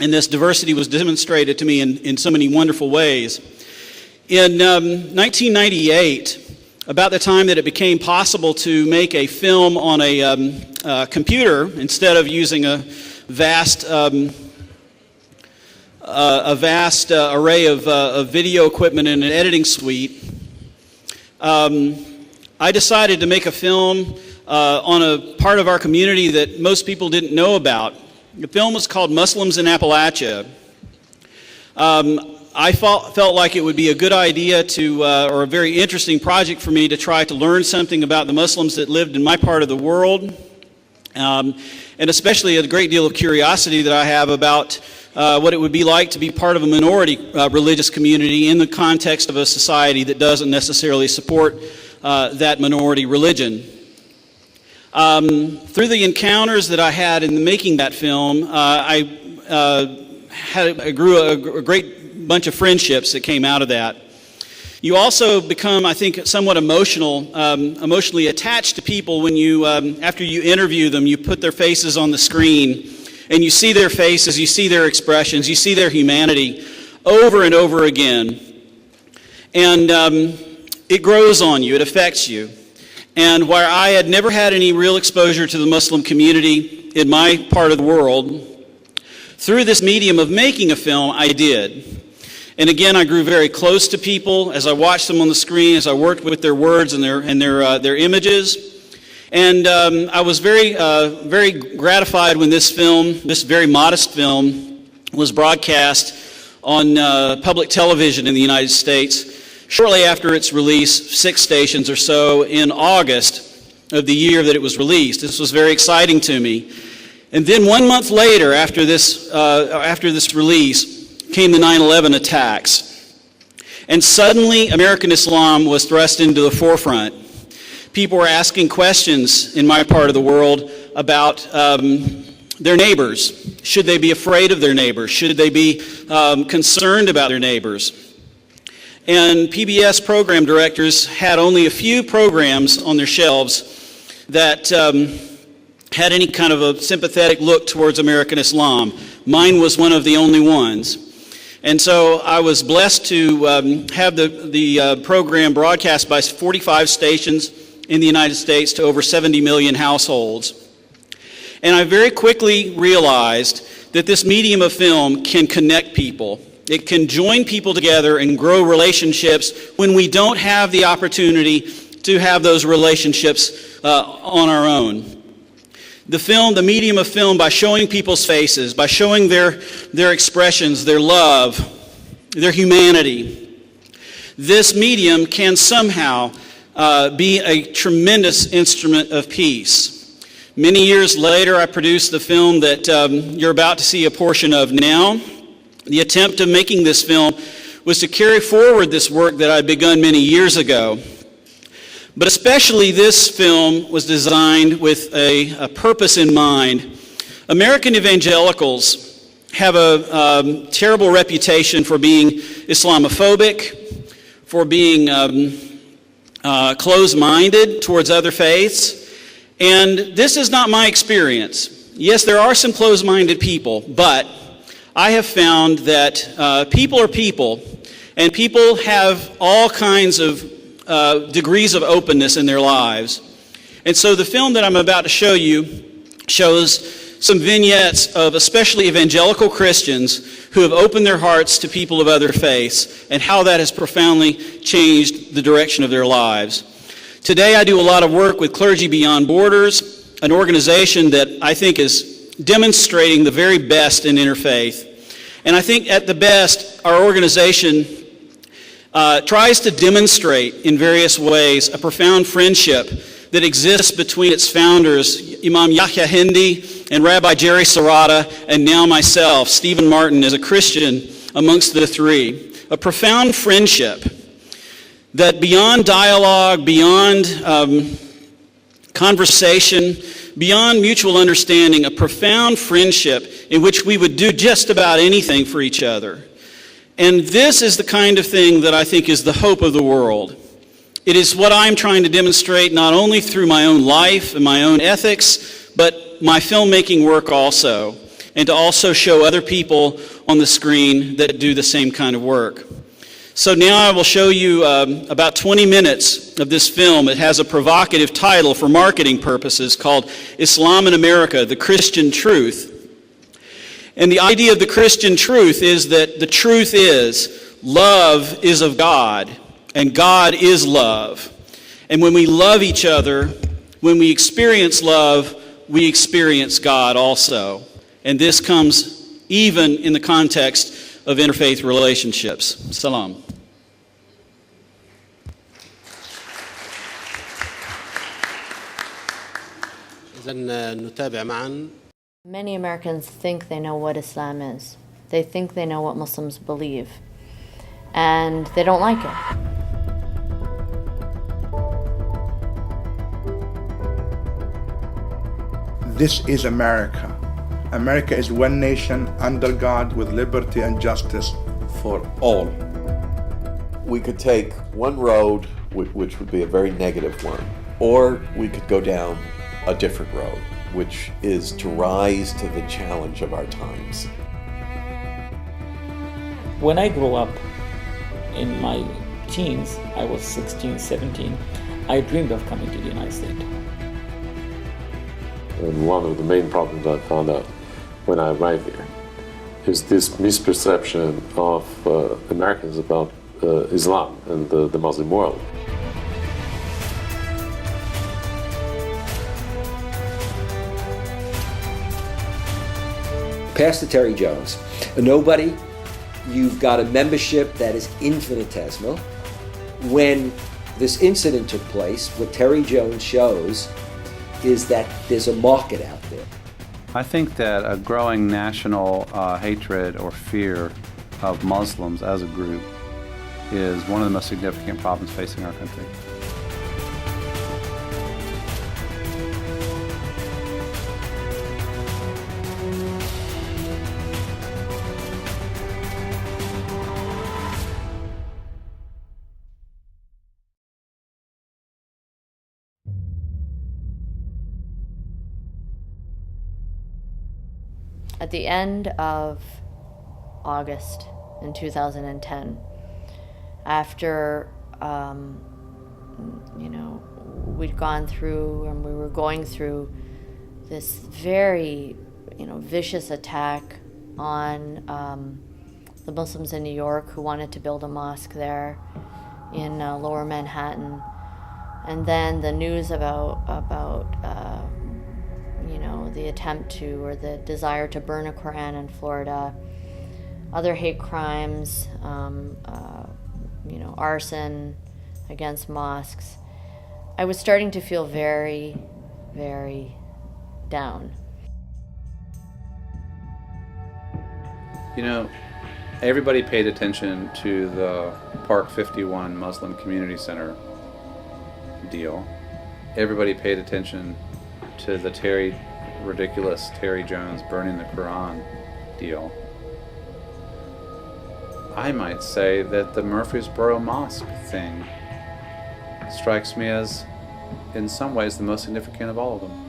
[SPEAKER 18] and this diversity was demonstrated to me in so many wonderful ways. In 1998, about the time that it became possible to make a film on a computer instead of using a vast array of video equipment in an editing suite, I decided to make a film on a part of our community that most people didn't know about. The film was called Muslims in Appalachia. I felt like it would be a good idea or a very interesting project for me to try to learn something about the Muslims that lived in my part of the world, and especially a great deal of curiosity that I have about what it would be like to be part of a minority religious community in the context of a society that doesn't necessarily support that minority religion. Through the encounters that I had in making that film, I grew a great bunch of friendships that came out of that. You also become, I think, somewhat emotionally attached to people when you, after you interview them, you put their faces on the screen, and you see their faces, you see their expressions, you see their humanity over and over again. And it grows on you, it affects you. And where I had never had any real exposure to the Muslim community in my part of the world, through this medium of making a film, I did. And again, I grew very close to people as I watched them on the screen, as I worked with their words and their images. And I was very gratified when this film, this very modest film, was broadcast on public television in the United States shortly after its release, 6 stations or so, in August of the year that it was released. This was very exciting to me. And then 1 month later, after this release, came the 9/11 attacks. And suddenly, American Islam was thrust into the forefront. People were asking questions in my part of the world about their neighbors. Should they be afraid of their neighbors? Should they be concerned about their neighbors? And PBS program directors had only a few programs on their shelves that had any kind of a sympathetic look towards American Islam. Mine was one of the only ones. And so I was blessed to have the program broadcast by 45 stations in the United States to over 70 million households. And I very quickly realized that this medium of film can connect people. It can join people together and grow relationships when we don't have the opportunity to have those relationships on our own. The medium of film, by showing people's faces, by showing their expressions, their love, their humanity, this medium can somehow be a tremendous instrument of peace. Many years later, I produced the film that you're about to see a portion of now. The attempt of making this film was to carry forward this work that I'd begun many years ago. But especially this film was designed with a purpose in mind. American evangelicals have a terrible reputation for being Islamophobic, for being closed-minded towards other faiths. And this is not my experience. Yes, there are some closed-minded people, but I have found that people are people, and people have all kinds of degrees of openness in their lives. And so the film that I'm about to show you shows some vignettes of especially evangelical Christians who have opened their hearts to people of other faiths and how that has profoundly changed the direction of their lives. Today I do a lot of work with Clergy Beyond Borders, an organization that I think is demonstrating the very best in interfaith. And I think at the best, our organization tries to demonstrate in various ways a profound friendship that exists between its founders, Imam Yahya Hindi and Rabbi Jerry Serrata, and now myself, Stephen Martin, as a Christian amongst the three. A profound friendship that beyond dialogue, beyond conversation, beyond mutual understanding, a profound friendship in which we would do just about anything for each other. And this is the kind of thing that I think is the hope of the world. It is what I'm trying to demonstrate not only through my own life and my own ethics, but my filmmaking work also, and to also show other people on the screen that do the same kind of work. So now I will show you about 20 minutes of this film. It has a provocative title for marketing purposes called Islam in America, the Christian Truth. And the idea of the Christian truth is that the truth is love is of God, and God is love. And when we love each other, when we experience love, we experience God also. And this comes even in the context of interfaith relationships. Salam.
[SPEAKER 1] إذن نتابع معا.
[SPEAKER 19] Many Americans think they know what Islam is. They think they know what Muslims believe. And they don't like it.
[SPEAKER 20] This is America. America is one nation under God with liberty and justice for all.
[SPEAKER 21] We could take one road, which would be a very negative one, or we could go down a different road, which is to rise to the challenge of our times.
[SPEAKER 22] When I grew up in my teens, I was 16, 17, I dreamed of coming to the United States.
[SPEAKER 23] And one of the main problems I found out when I arrived here is this misperception of Americans about Islam and the Muslim world.
[SPEAKER 24] Pastor Terry Jones, a nobody. You've got a membership that is infinitesimal. When this incident took place, what Terry Jones shows is that there's a market out there.
[SPEAKER 25] I think that a growing national hatred or fear of Muslims as a group is one of the most significant problems facing our country.
[SPEAKER 19] At the end of August in 2010. After, we'd gone through, and we were going through this very, vicious attack on the Muslims in New York who wanted to build a mosque there in Lower Manhattan. And then the news about the attempt to, or the desire to burn a Quran in Florida, other hate crimes, arson against mosques. I was starting to feel very, very down.
[SPEAKER 25] Everybody paid attention to the Park 51 Muslim Community Center deal. Everybody paid attention to the ridiculous Terry Jones burning the Quran deal. I might say that the Murfreesboro Mosque thing strikes me as, in some ways, the most significant of all of them.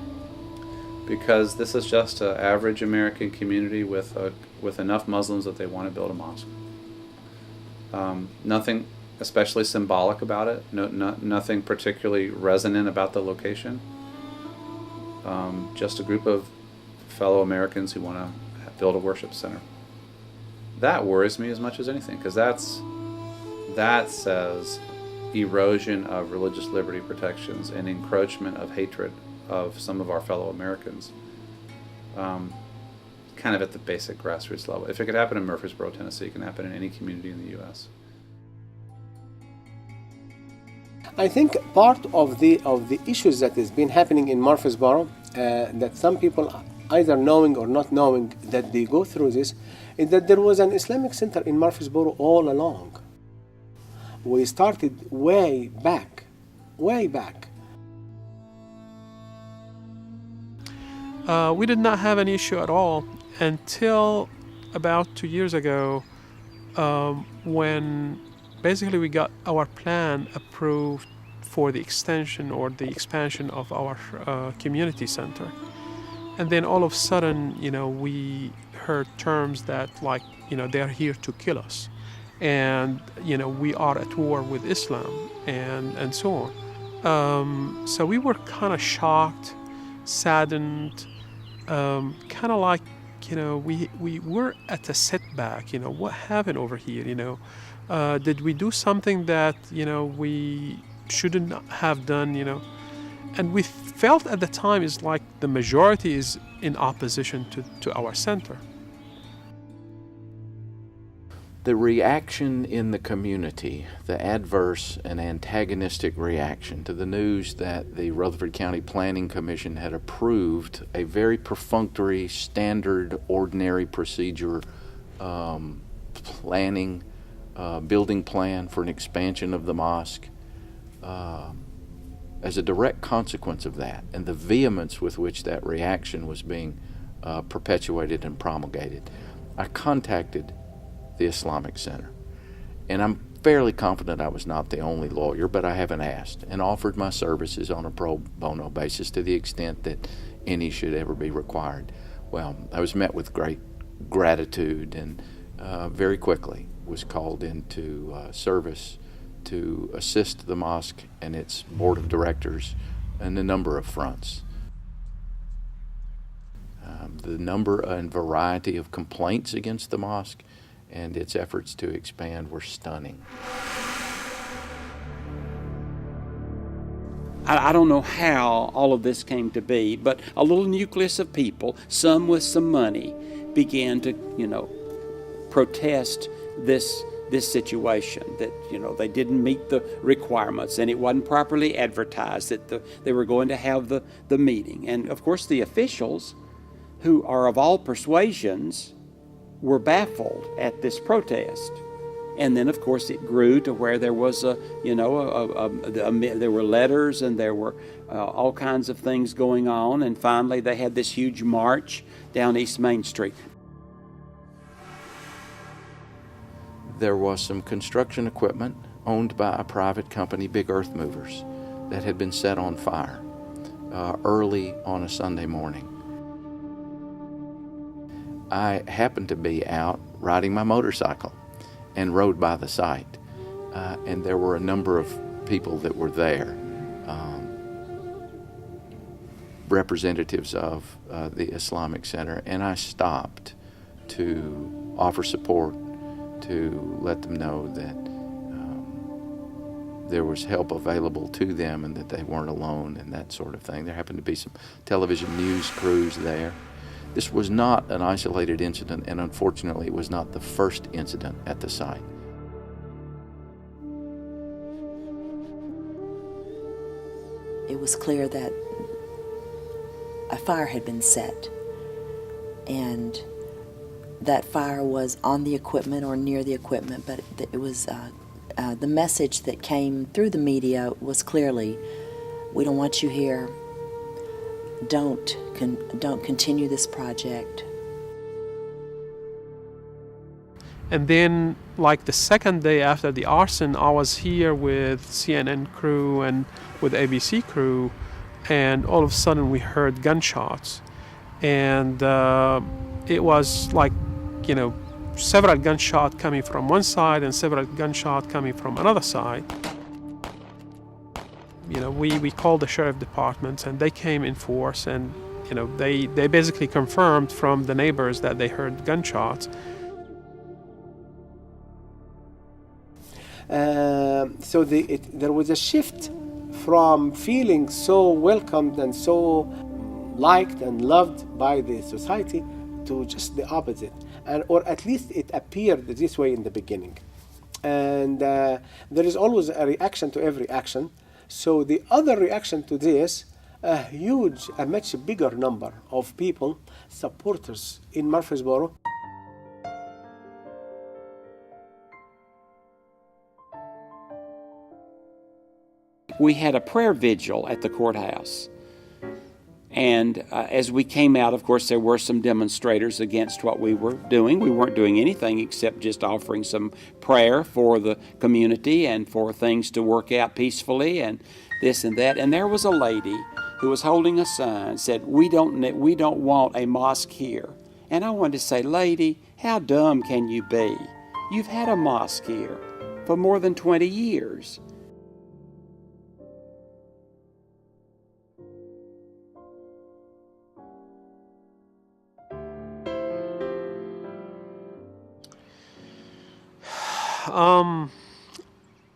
[SPEAKER 25] Because this is just an average American community with enough Muslims that they want to build a mosque. Nothing especially symbolic about it. Nothing particularly resonant about the location. Just a group of fellow Americans who want to build a worship center. That worries me as much as anything, because that says erosion of religious liberty protections and encroachment of hatred of some of our fellow Americans, kind of at the basic grassroots level. If it could happen in Murfreesboro, Tennessee, it can happen in any community in the U.S.
[SPEAKER 3] I think part of the issues that has been happening in Murfreesboro, that some people, either knowing or not knowing that they go through this, is that there was an Islamic center in Murfreesboro all along. We started way back.
[SPEAKER 5] We did not have an issue at all until about 2 years ago, when basically we got our plan approved for the extension or the expansion of our community center. And then all of a sudden, we heard terms that they're here to kill us. And, we are at war with Islam and so on. So we were kind of shocked, saddened, kind of like, we were at a setback. What happened over here? Did we do something that we shouldn't have done? And we felt at the time is like the majority is in opposition to our center.
[SPEAKER 6] The reaction in the community, the adverse and antagonistic reaction to the news that the Rutherford County Planning Commission had approved a very perfunctory, standard, ordinary procedure planning, building plan for an expansion of the mosque, as a direct consequence of that, and the vehemence with which that reaction was being perpetuated and promulgated, I contacted the Islamic Center. And I'm fairly confident I was not the only lawyer, but I haven't asked, and offered my services on a pro bono basis to the extent that any should ever be required. Well, I was met with great gratitude and very quickly was called into service to assist the mosque and its board of directors in a number of fronts. The number and variety of complaints against the mosque and its efforts to expand were stunning.
[SPEAKER 7] I don't know how all of this came to be, but a little nucleus of people, some with some money, began to, protest this situation, that they didn't meet the requirements and it wasn't properly advertised that they were going to have the meeting. And of course the officials, who are of all persuasions, were baffled at this protest. And then of course it grew to where there was there were letters and there were all kinds of things going on, and finally they had this huge march down East Main Street.
[SPEAKER 6] There was some construction equipment owned by a private company, Big Earth Movers, that had been set on fire early on a Sunday morning. I happened to be out riding my motorcycle, and rode by the site. And there were a number of people that were there, representatives of the Islamic Center, and I stopped to offer support, to let them know that there was help available to them and that they weren't alone and that sort of thing. There happened to be some television news crews there. This was not an isolated incident, and unfortunately it was not the first incident at the site.
[SPEAKER 4] It was clear that a fire had been set, and that fire was on the equipment or near the equipment, but it was the message that came through the media was clearly, we don't want you here, don't continue this project.
[SPEAKER 5] And then, like the second day after the arson, I was here with CNN crew and with ABC crew, and all of a sudden we heard gunshots. And it was like, you know, several gunshots coming from one side and several gunshots coming from another side. You know, we called the sheriff departments and they came in force, and, you know, they basically confirmed from the neighbors that they heard gunshots.
[SPEAKER 3] So there was a shift from feeling so welcomed and so liked and loved by the society to just the opposite, or at least it appeared this way in the beginning. And there is always a reaction to every action. So the other reaction to this, a much bigger number of people, supporters in Murfreesboro.
[SPEAKER 7] We had a prayer vigil at the courthouse. And as we came out, of course, there were some demonstrators against what we were doing. We weren't doing anything except just offering some prayer for the community and for things to work out peacefully and this and that. And there was a lady who was holding a sign, said, we don't want a mosque here. And I wanted to say, lady, how dumb can you be? You've had a mosque here for more than 20 years.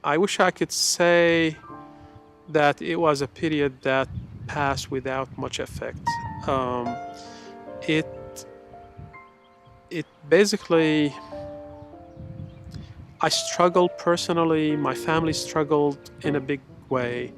[SPEAKER 5] I wish I could say that it was a period that passed without much effect. It basically, I struggled personally, my family struggled in a big way.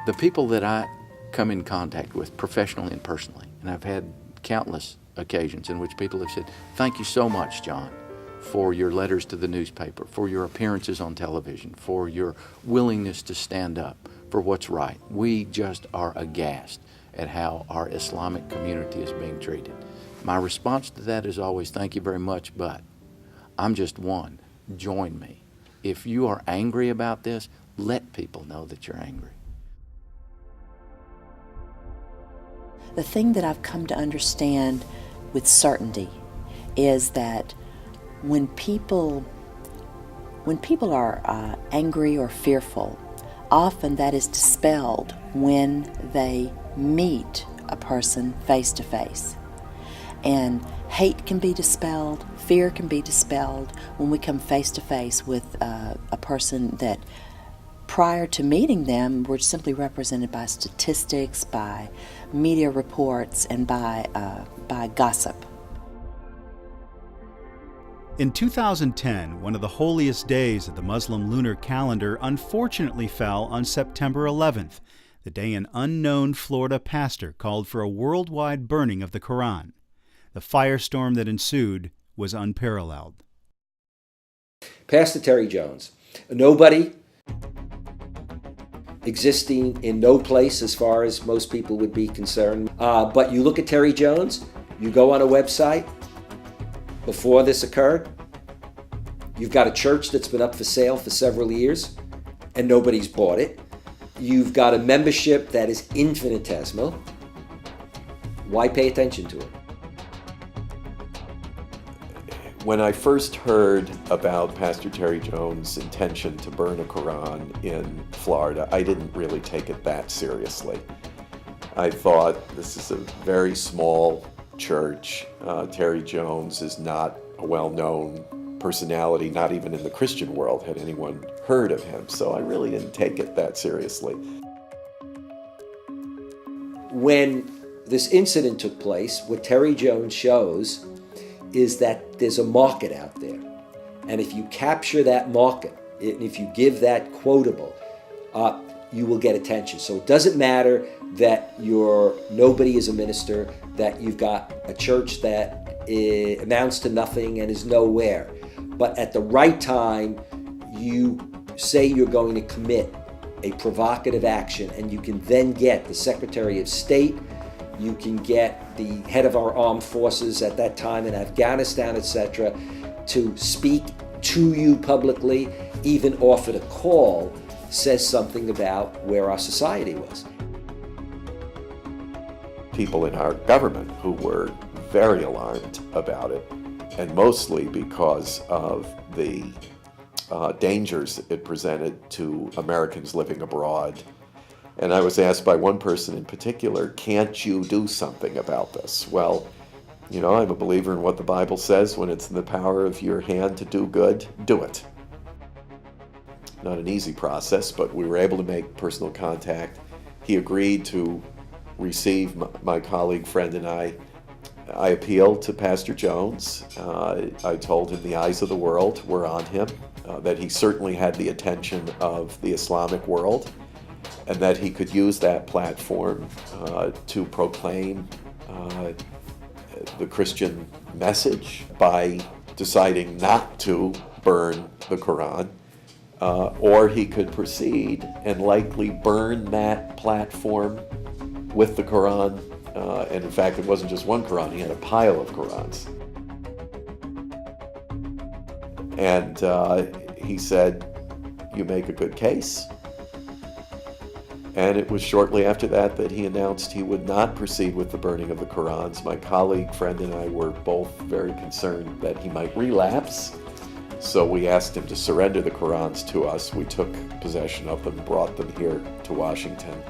[SPEAKER 6] The people that I come in contact with professionally and personally, and I've had countless occasions in which people have said, thank you so much, John, for your letters to the newspaper, for your appearances on television, for your willingness to stand up for what's right. We just are aghast at how our Islamic community is being treated. My response to that is always, thank you very much, but I'm just one. Join me. If you are angry about this, let people know that you're angry.
[SPEAKER 4] The thing that I've come to understand with certainty is that when people are angry or fearful, often that is dispelled when they meet a person face to face. And hate can be dispelled, fear can be dispelled when we come face to face with a person that prior to meeting them were simply represented by statistics, by media reports, and by gossip.
[SPEAKER 8] In 2010, one of the holiest days of the Muslim lunar calendar unfortunately fell on September 11th, the day an unknown Florida pastor called for a worldwide burning of the Quran. The firestorm that ensued was unparalleled.
[SPEAKER 24] Pastor Terry Jones, nobody existing in no place as far as most people would be concerned. But you look at Terry Jones, you go on a website before this occurred, You've got a church that's been up for sale for several years and nobody's bought it. You've got a membership that is infinitesimal. Why pay attention to it?
[SPEAKER 21] When I first heard about Pastor Terry Jones' intention to burn a Quran in Florida, I didn't really take it that seriously. I thought, this is a very small church. Terry Jones is not a well-known personality, not even in the Christian world had anyone heard of him, so I really didn't take it that seriously.
[SPEAKER 24] When this incident took place, what Terry Jones shows is that there's a market out there. And if you capture that market, and if you give that quotable, you will get attention. So it doesn't matter that nobody is a minister, that you've got a church that amounts to nothing and is nowhere. But at the right time, you say you're going to commit a provocative action, and you can then get the Secretary of State, you can get the head of our armed forces at that time in Afghanistan, etc., to speak to you publicly, even offered a call, says something about where our society was.
[SPEAKER 21] People in our government who were very alarmed about it, and mostly because of the dangers it presented to Americans living abroad. And I was asked by one person in particular, can't you do something about this? Well, you know, I'm a believer in what the Bible says. When it's in the power of your hand to do good, do it. Not an easy process, but we were able to make personal contact. He agreed to receive my colleague, friend, and I. I appealed to Pastor Jones. I told him the eyes of the world were on him, that he certainly had the attention of the Islamic world, and that he could use that platform to proclaim the Christian message by deciding not to burn the Quran, or he could proceed and likely burn that platform with the Quran. And in fact, it wasn't just one Quran, he had a pile of Qurans. And he said, you make a good case. And it was shortly after that that he announced he would not proceed with the burning of the Qurans. My colleague, friend, and I were both very concerned that he might relapse. So we asked him to surrender the Qurans to us. We took possession of them, brought them here to Washington,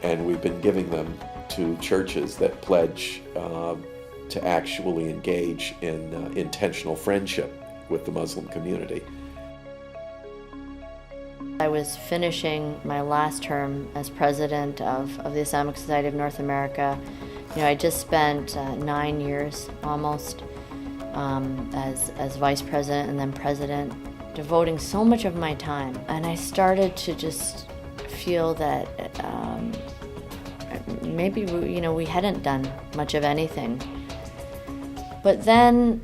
[SPEAKER 21] and we've been giving them to churches that pledge to actually engage in intentional friendship with the Muslim community.
[SPEAKER 19] I was finishing my last term as president of the Islamic Society of North America. You know, I just spent 9 years almost as vice president and then president, devoting so much of my time. And I started to just feel that maybe we hadn't done much of anything. But then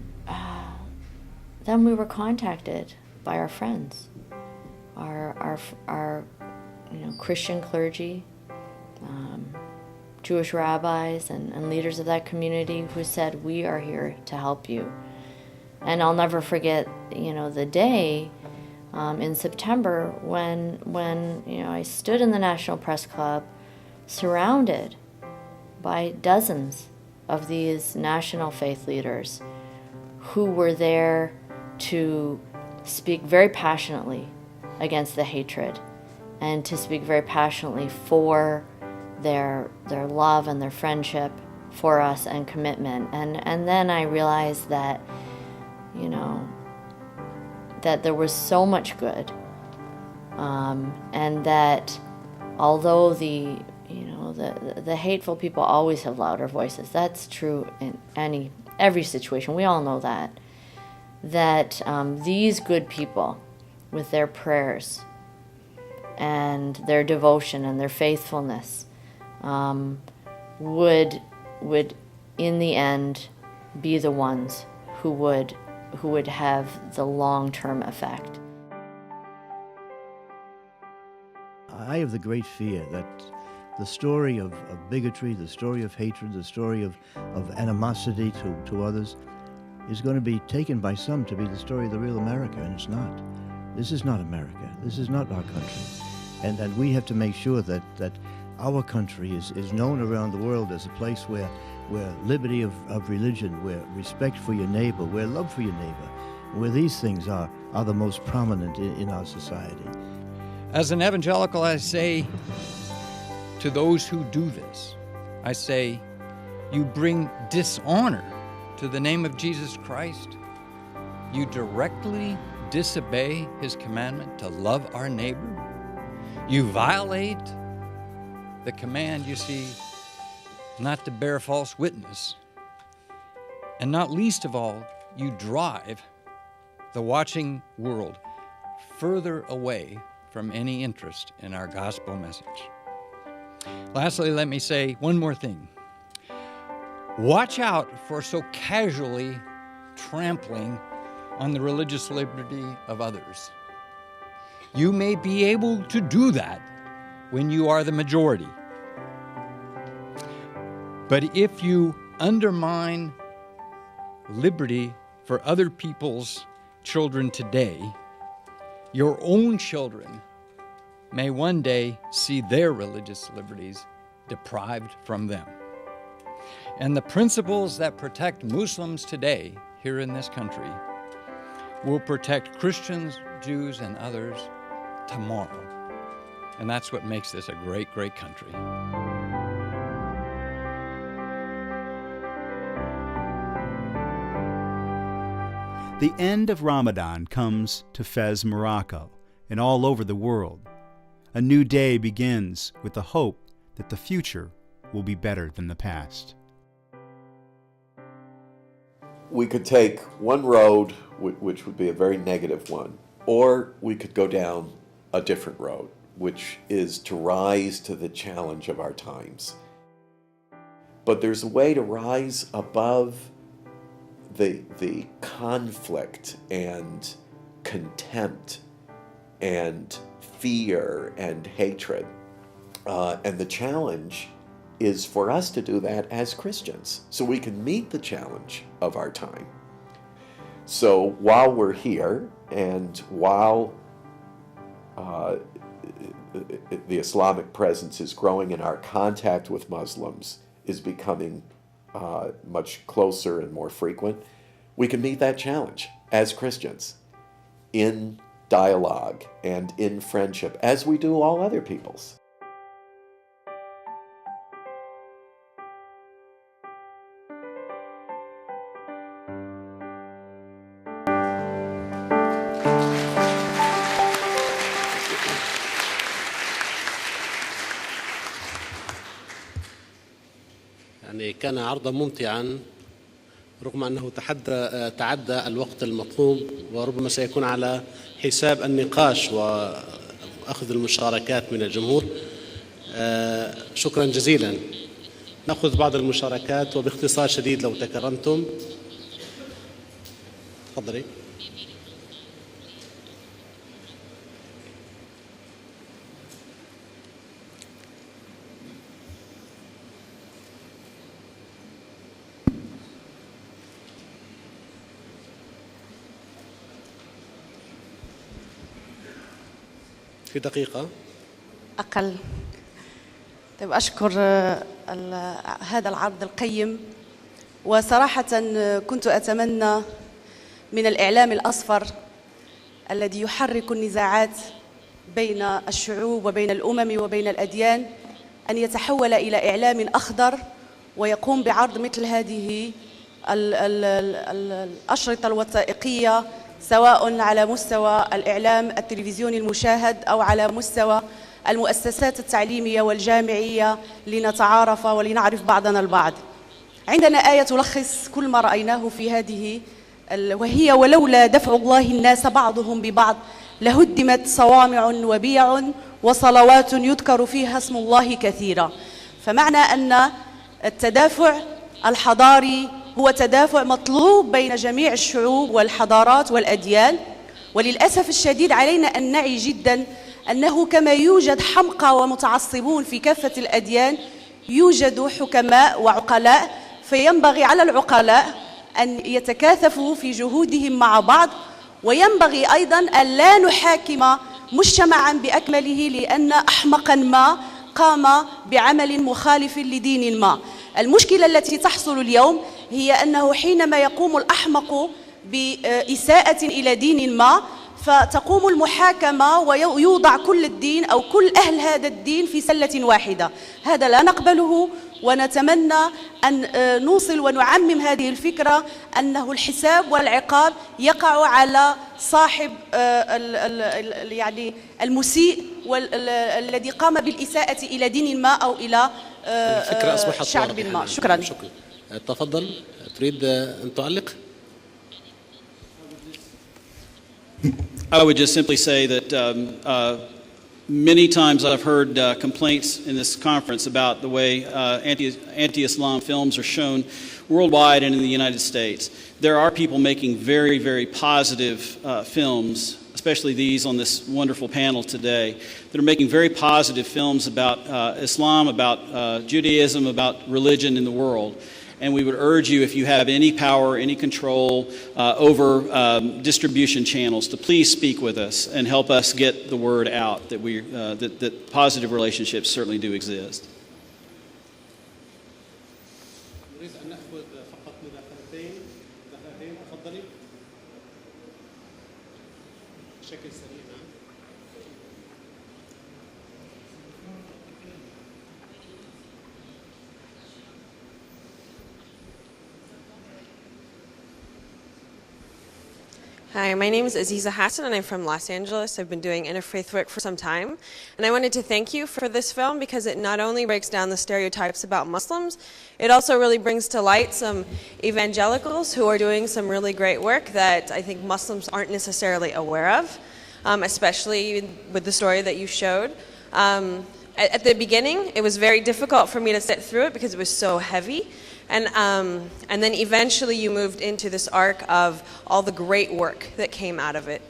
[SPEAKER 19] we were contacted by our friends, our Christian clergy, Jewish rabbis and leaders of that community who said, we are here to help you. And I'll never forget, the day in September when I stood in the National Press Club surrounded by dozens of these national faith leaders who were there to speak very passionately against the hatred and to speak very passionately for their love and their friendship for us and commitment. And then I realized that, that there was so much good, and that although the hateful people always have louder voices, that's true in every situation, we all know that these good people with their prayers and their devotion and their faithfulness would in the end be the ones who would have the long-term effect.
[SPEAKER 9] I have the great fear that the story of bigotry, the story of hatred, the story of animosity to others is going to be taken by some to be the story of the real America, and it's not. This is not America. This is not our country. And we have to make sure that our country is known around the world as a place where liberty of religion, where respect for your neighbor, where love for your neighbor, where these things are the most prominent in our society.
[SPEAKER 10] As an evangelical, I say to those who do this, I say, you bring dishonor to the name of Jesus Christ. You directly disobey his commandment to love our neighbor. You violate the command, you see, not to bear false witness. And not least of all, you drive the watching world further away from any interest in our gospel message. Lastly, let me say one more thing. Watch out for so casually trampling on the religious liberty of others. You may be able to do that when you are the majority. But if you undermine liberty for other people's children today, your own children may one day see their religious liberties deprived from them. And the principles that protect Muslims today here in this country will protect Christians, Jews, and others tomorrow. And that's what makes this a great, great country.
[SPEAKER 8] The end of Ramadan comes to Fez, Morocco, and all over the world. A new day begins with the hope that the future will be better than the past.
[SPEAKER 21] We could take one road, which would be a very negative one, or we could go down a different road, which is to rise to the challenge of our times. But there's a way to rise above the conflict and contempt and fear and hatred. And the challenge is for us to do that as Christians, so we can meet the challenge of our time. So while we're here, and while the Islamic presence is growing and our contact with Muslims is becoming much closer and more frequent, we can meet that challenge as Christians in dialogue and in friendship, as we do all other peoples.
[SPEAKER 1] كان عرضا ممتعا رغم أنه تعدى الوقت المطلوب، وربما سيكون على حساب النقاش وأخذ المشاركات من الجمهور. شكرا جزيلا. نأخذ بعض المشاركات وباختصار شديد لو تكرمتم. تفضلي. في دقيقة
[SPEAKER 11] أقل. طيب أشكر هذا العرض القيم، وصراحة كنت أتمنى من الإعلام الأصفر الذي يحرك النزاعات بين الشعوب وبين الأمم وبين الأديان أن يتحول إلى إعلام أخضر ويقوم بعرض مثل هذه الأشرطة الوثائقية، سواء على مستوى الإعلام التلفزيوني المشاهد أو على مستوى المؤسسات التعليمية والجامعية، لنتعارف ولنعرف بعضنا البعض. عندنا آية تلخص كل ما رأيناه في هذه، وهي ولولا دفع الله الناس بعضهم ببعض لهدمت صوامع وبيع وصلوات يذكر فيها اسم الله كثيرا. فمعنى أن التدافع الحضاري هو تدافع مطلوب بين جميع الشعوب والحضارات والأديان، وللأسف الشديد علينا أن نعي جدا أنه كما يوجد حمقى ومتعصبون في كافة الأديان، يوجد حكماء وعقلاء، فينبغي على العقلاء أن يتكاثفوا في جهودهم مع بعض، وينبغي أيضا أن لا نحاكم مجتمعا بأكمله لأن أحمقا ما قام بعمل مخالف لدين ما. المشكلة التي تحصل اليوم هي أنه حينما يقوم الأحمق بإساءة إلى دين ما فتقوم المحاكمة ويوضع كل الدين أو كل أهل هذا الدين في سلة واحدة. هذا لا نقبله، ونتمنى أن نوصل ونعمم هذه الفكرة أنه الحساب والعقاب يقع على صاحب يعني المسيء والذي قام بالإساءة إلى دين ما أو إلى شعب ما. شكرا.
[SPEAKER 1] تفضل، تريد أن تعلق؟
[SPEAKER 18] I would just simply say that many times I've heard complaints in this conference about the way anti-Islam films are shown worldwide and in the United States. There are people making very, very positive films, especially these on this wonderful panel today, that are making very positive films about Islam, about Judaism, about religion in the world. And we would urge you, if you have any power, any control over distribution channels, to please speak with us and help us get the word out that that positive relationships certainly do exist.
[SPEAKER 12] Hi, my name is Aziza Hassan and I'm from Los Angeles. I've been doing interfaith work for some time. And I wanted to thank you for this film because it not only breaks down the stereotypes about Muslims, it also really brings to light some evangelicals who are doing some really great work that I think Muslims aren't necessarily aware of, especially with the story that you showed. At the beginning, it was very difficult for me to sit through it because it was so heavy. And then eventually you moved into this arc of all the great work that came out of it.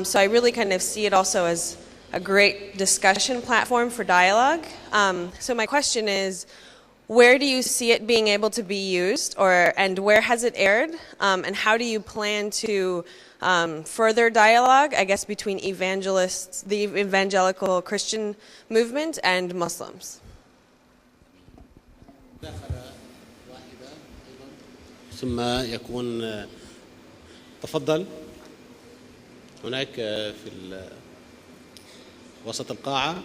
[SPEAKER 12] So I really kind of see it also as a great discussion platform for dialogue. So my question is, where do you see it being able to be used, and where has it aired? And how do you plan to further dialogue, I guess, between evangelists, the evangelical Christian movement, and Muslims?
[SPEAKER 1] ثم يكون تفضل هناك في وسط القاعة.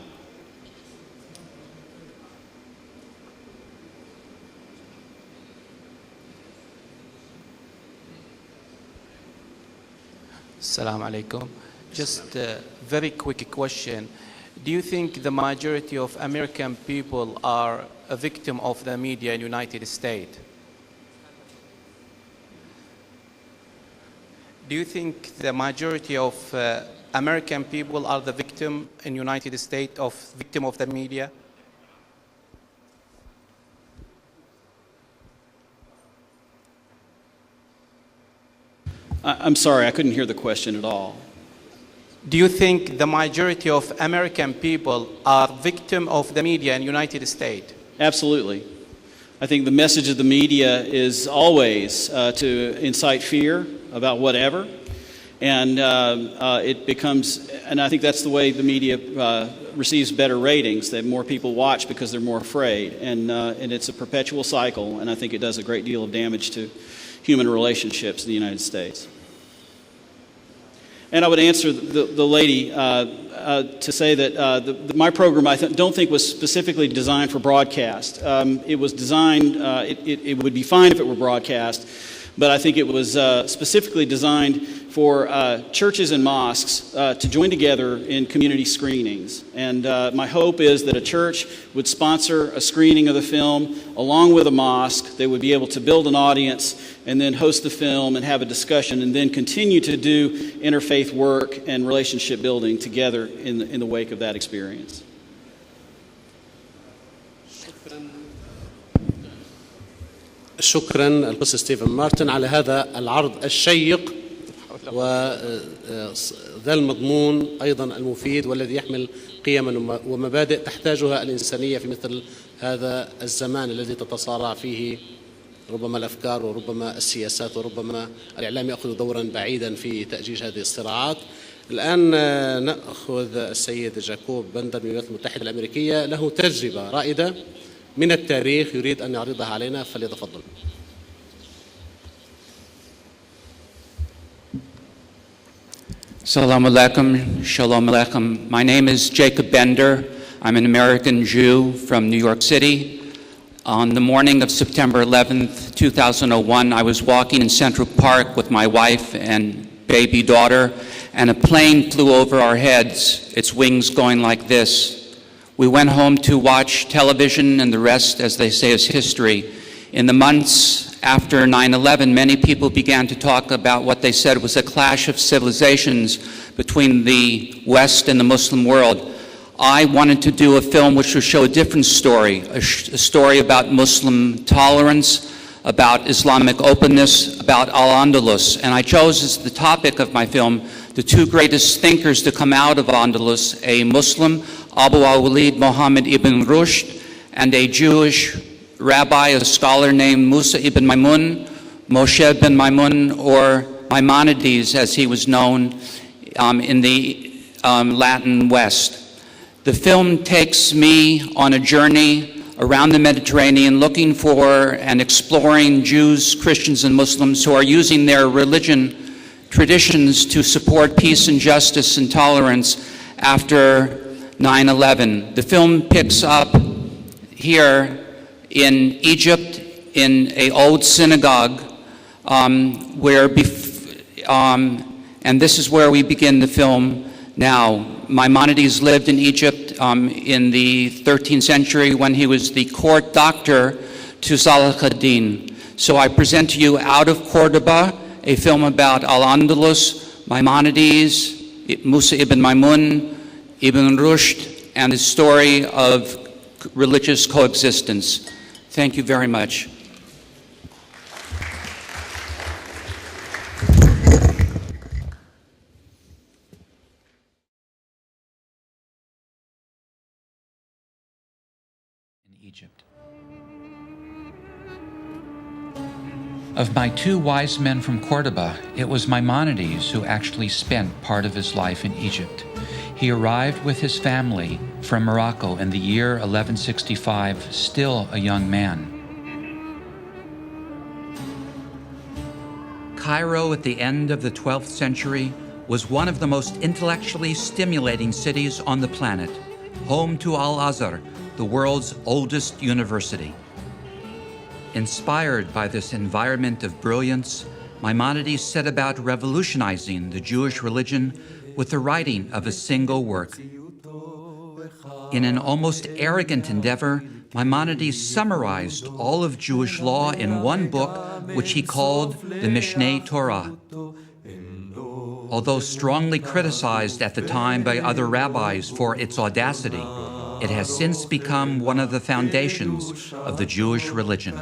[SPEAKER 13] Assalamu alaikum. Just a very quick question. Do you think the majority of American people are a victim of the media in the United States? Do you think the majority of American people are the victim in the United States of the media?
[SPEAKER 18] I'm sorry, I couldn't hear the question at all.
[SPEAKER 13] Do you think the majority of American people are victim of the media in the United States?
[SPEAKER 18] Absolutely. I think the message of the media is always to incite fear about whatever, and it becomes, and I think that's the way the media receives better ratings, that more people watch because they're more afraid, and it's a perpetual cycle, and I think it does a great deal of damage to human relationships in the United States. And I would answer the lady to say that my program don't think was specifically designed for broadcast. It was designed, it would be fine if it were broadcast, but I think it was specifically designed for churches and mosques to join together in community screenings. And my hope is that a church would sponsor a screening of the film along with a mosque. They would be able to build an audience and then host the film and have a discussion and then continue to do interfaith work and relationship building together in the wake of that experience.
[SPEAKER 1] شكرا القس ستيفن مارتن على هذا العرض الشيق وذا المضمون أيضا المفيد والذي يحمل قيما ومبادئ تحتاجها الإنسانية في مثل هذا الزمان الذي تتصارع فيه ربما الأفكار وربما السياسات وربما الإعلام يأخذ دورا بعيدا في تأجيج هذه الصراعات. الآن نأخذ السيد جاكوب بندر من الولايات المتحدة الأمريكية، له تجربة رائدة من التاريخ يريد أن يعرضها علينا، فليتفضل.
[SPEAKER 2] Salam alaikum, shalom alaikum. My name is Jacob Bender. I'm an American Jew from New York City. On the morning of September 11th, 2001, I was walking in Central Park with my wife and baby daughter, and a plane flew over our heads, its wings going like this. We went home to watch television, and the rest, as they say, is history. In the months after 9/11, many people began to talk about what they said was a clash of civilizations between the West and the Muslim world. I wanted to do a film which would show a different story, a story about Muslim tolerance, about Islamic openness, about Al-Andalus. And I chose as the topic of my film the two greatest thinkers to come out of Andalus, a Muslim, Abu al-Walid Muhammad ibn Rushd, and a Jewish rabbi, a scholar named Musa ibn Maimun, Moshe ibn Maimun, or Maimonides as he was known in the Latin West. The film takes me on a journey around the Mediterranean looking for and exploring Jews, Christians, and Muslims who are using their religion traditions to support peace and justice and tolerance after 9/11. The film picks up here in Egypt in an old synagogue and this is where we begin the film now. Maimonides lived in Egypt in the 13th century when he was the court doctor to Salah ad-Din. So I present to you Out of Cordoba, a film about Al-Andalus, Maimonides, Musa ibn Maimun, Ibn Rushd, and the story of religious coexistence. Thank you very much.
[SPEAKER 14] Egypt. Of my two wise men from Cordoba, it was Maimonides who actually spent part of his life in Egypt. He arrived with his family from Morocco in the year 1165, still a young man. Cairo at the end of the 12th century was one of the most intellectually stimulating cities on the planet, home to Al-Azhar, the world's oldest university. Inspired by this environment of brilliance, Maimonides set about revolutionizing the Jewish religion with the writing of a single work. In an almost arrogant endeavor, Maimonides summarized all of Jewish law in one book, which he called the Mishneh Torah. Although strongly criticized at the time by other rabbis for its audacity, it has since become one of the foundations of the Jewish religion.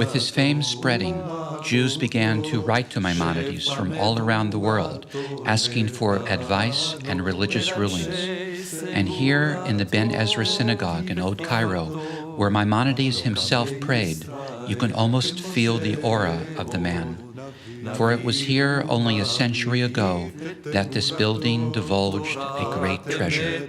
[SPEAKER 14] With his fame spreading, Jews began to write to Maimonides from all around the world, asking for advice and religious rulings. And here in the Ben Ezra Synagogue in Old Cairo, where Maimonides himself prayed, you can almost feel the aura of the man. For it was here only a century ago that this building divulged a great treasure.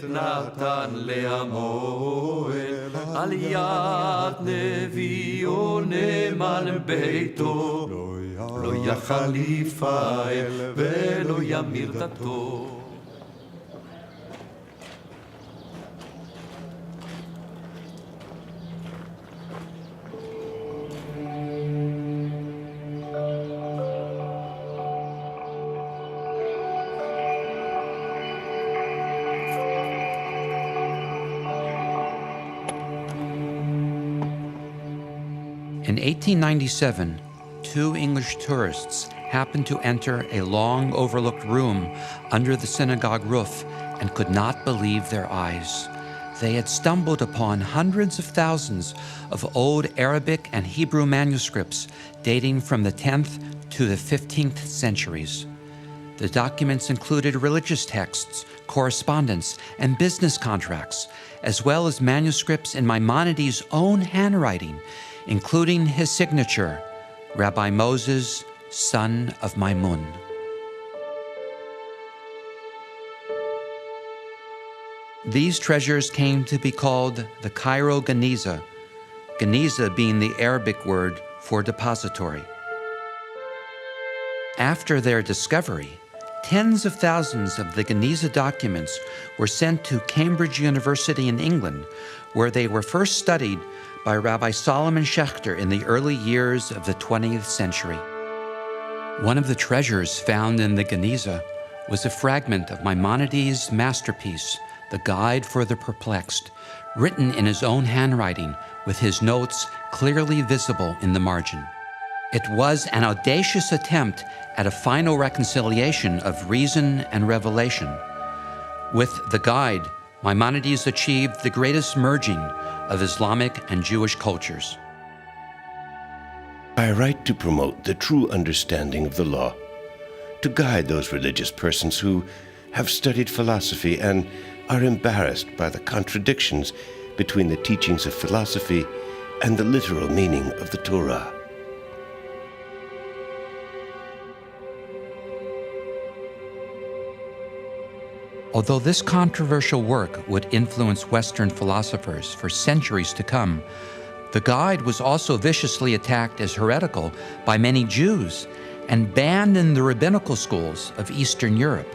[SPEAKER 14] In 1897, two English tourists happened to enter a long overlooked room under the synagogue roof and could not believe their eyes. they had stumbled upon hundreds of thousands of old Arabic and Hebrew manuscripts dating from the 10th to the 15th centuries. The documents included religious texts, correspondence, and business contracts, as well as manuscripts in Maimonides' own handwriting, including his signature, Rabbi Moses, son of Maimun. These treasures came to be called the Cairo Geniza, Geniza being the Arabic word for depository. After their discovery, tens of thousands of the Geniza documents were sent to Cambridge University in England, where they were first studied by Rabbi Solomon Schechter in the early years of the 20th century. One of the treasures found in the Geniza was a fragment of Maimonides' masterpiece, The Guide for the Perplexed, written in his own handwriting with his notes clearly visible in the margin. It was an audacious attempt at a final reconciliation of reason and revelation. With The Guide, Maimonides achieved the greatest merging of Islamic and Jewish cultures.
[SPEAKER 15] I write to promote the true understanding of the law, to guide those religious persons who have studied philosophy and are embarrassed by the contradictions between the teachings of philosophy and the literal meaning of the Torah.
[SPEAKER 14] Although this controversial work would influence Western philosophers for centuries to come, The Guide was also viciously attacked as heretical by many Jews and banned in the rabbinical schools of Eastern Europe.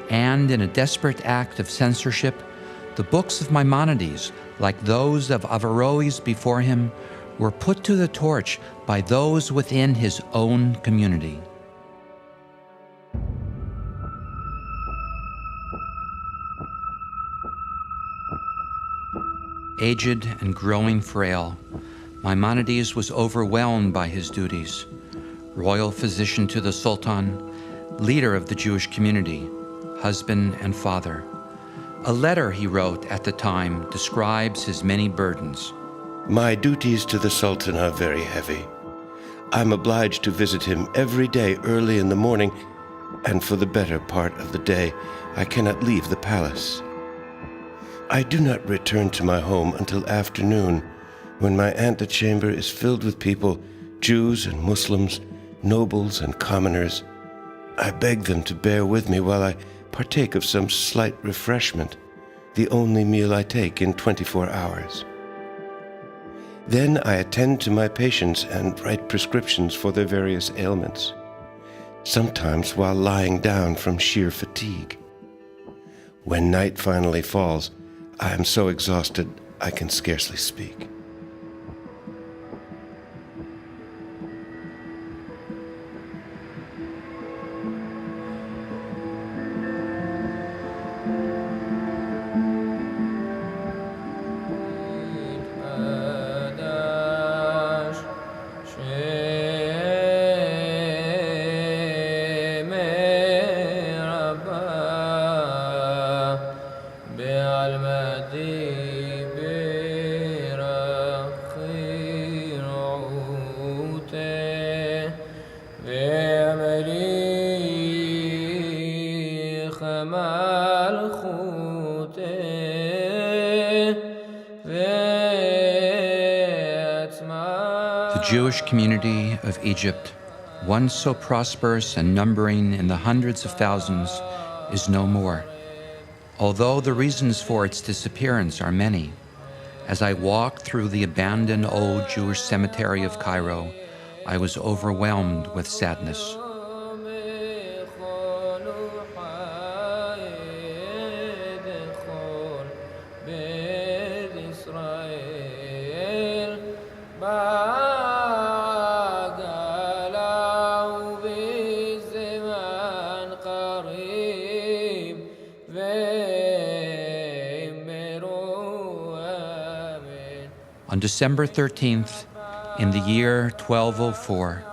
[SPEAKER 14] And in a desperate act of censorship, the books of Maimonides, like those of Averroes before him, were put to the torch by those within his own community. Aged and growing frail, Maimonides was overwhelmed by his duties. Royal physician to the Sultan, leader of the Jewish community, husband and father. A letter he wrote at the time describes his many burdens.
[SPEAKER 15] My duties to the Sultan are very heavy. I'm obliged to visit him every day early in the morning, and for the better part of the day, I cannot leave the palace. I do not return to my home until afternoon, when my antechamber is filled with people, Jews and Muslims, nobles and commoners. I beg them to bear with me while I partake of some slight refreshment, the only meal I take in 24 hours. Then I attend to my patients and write prescriptions for their various ailments, sometimes while lying down from sheer fatigue. When night finally falls, I am so exhausted I can scarcely speak.
[SPEAKER 14] The Jewish community of Egypt, once so prosperous and numbering in the hundreds of thousands, is no more. Although the reasons for its disappearance are many, as I walked through the abandoned old Jewish cemetery of Cairo, I was overwhelmed with sadness. On December 13th, in the year 1204,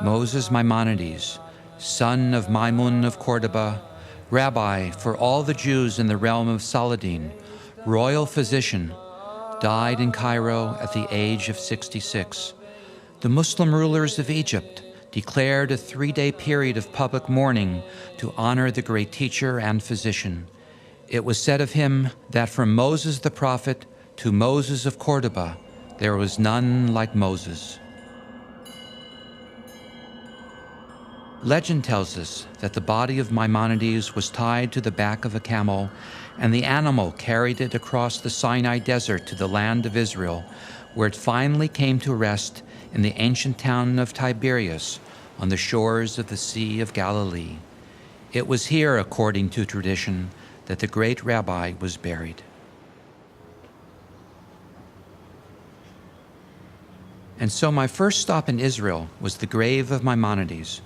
[SPEAKER 14] Moses Maimonides, son of Maimun of Cordoba, rabbi for all the Jews in the realm of Saladin, royal physician, died in Cairo at the age of 66. The Muslim rulers of Egypt declared a 3-day period of public mourning to honor the great teacher and physician. It was said of him that from Moses the prophet to Moses of Cordoba, there was none like Moses. Legend tells us that the body of Maimonides was tied to the back of a camel, and the animal carried it across the Sinai desert to the land of Israel, where it finally came to rest in the ancient town of Tiberias on the shores of the Sea of Galilee. It was here, according to tradition, that the great rabbi was buried. And so my first stop in Israel was the grave of Maimonides.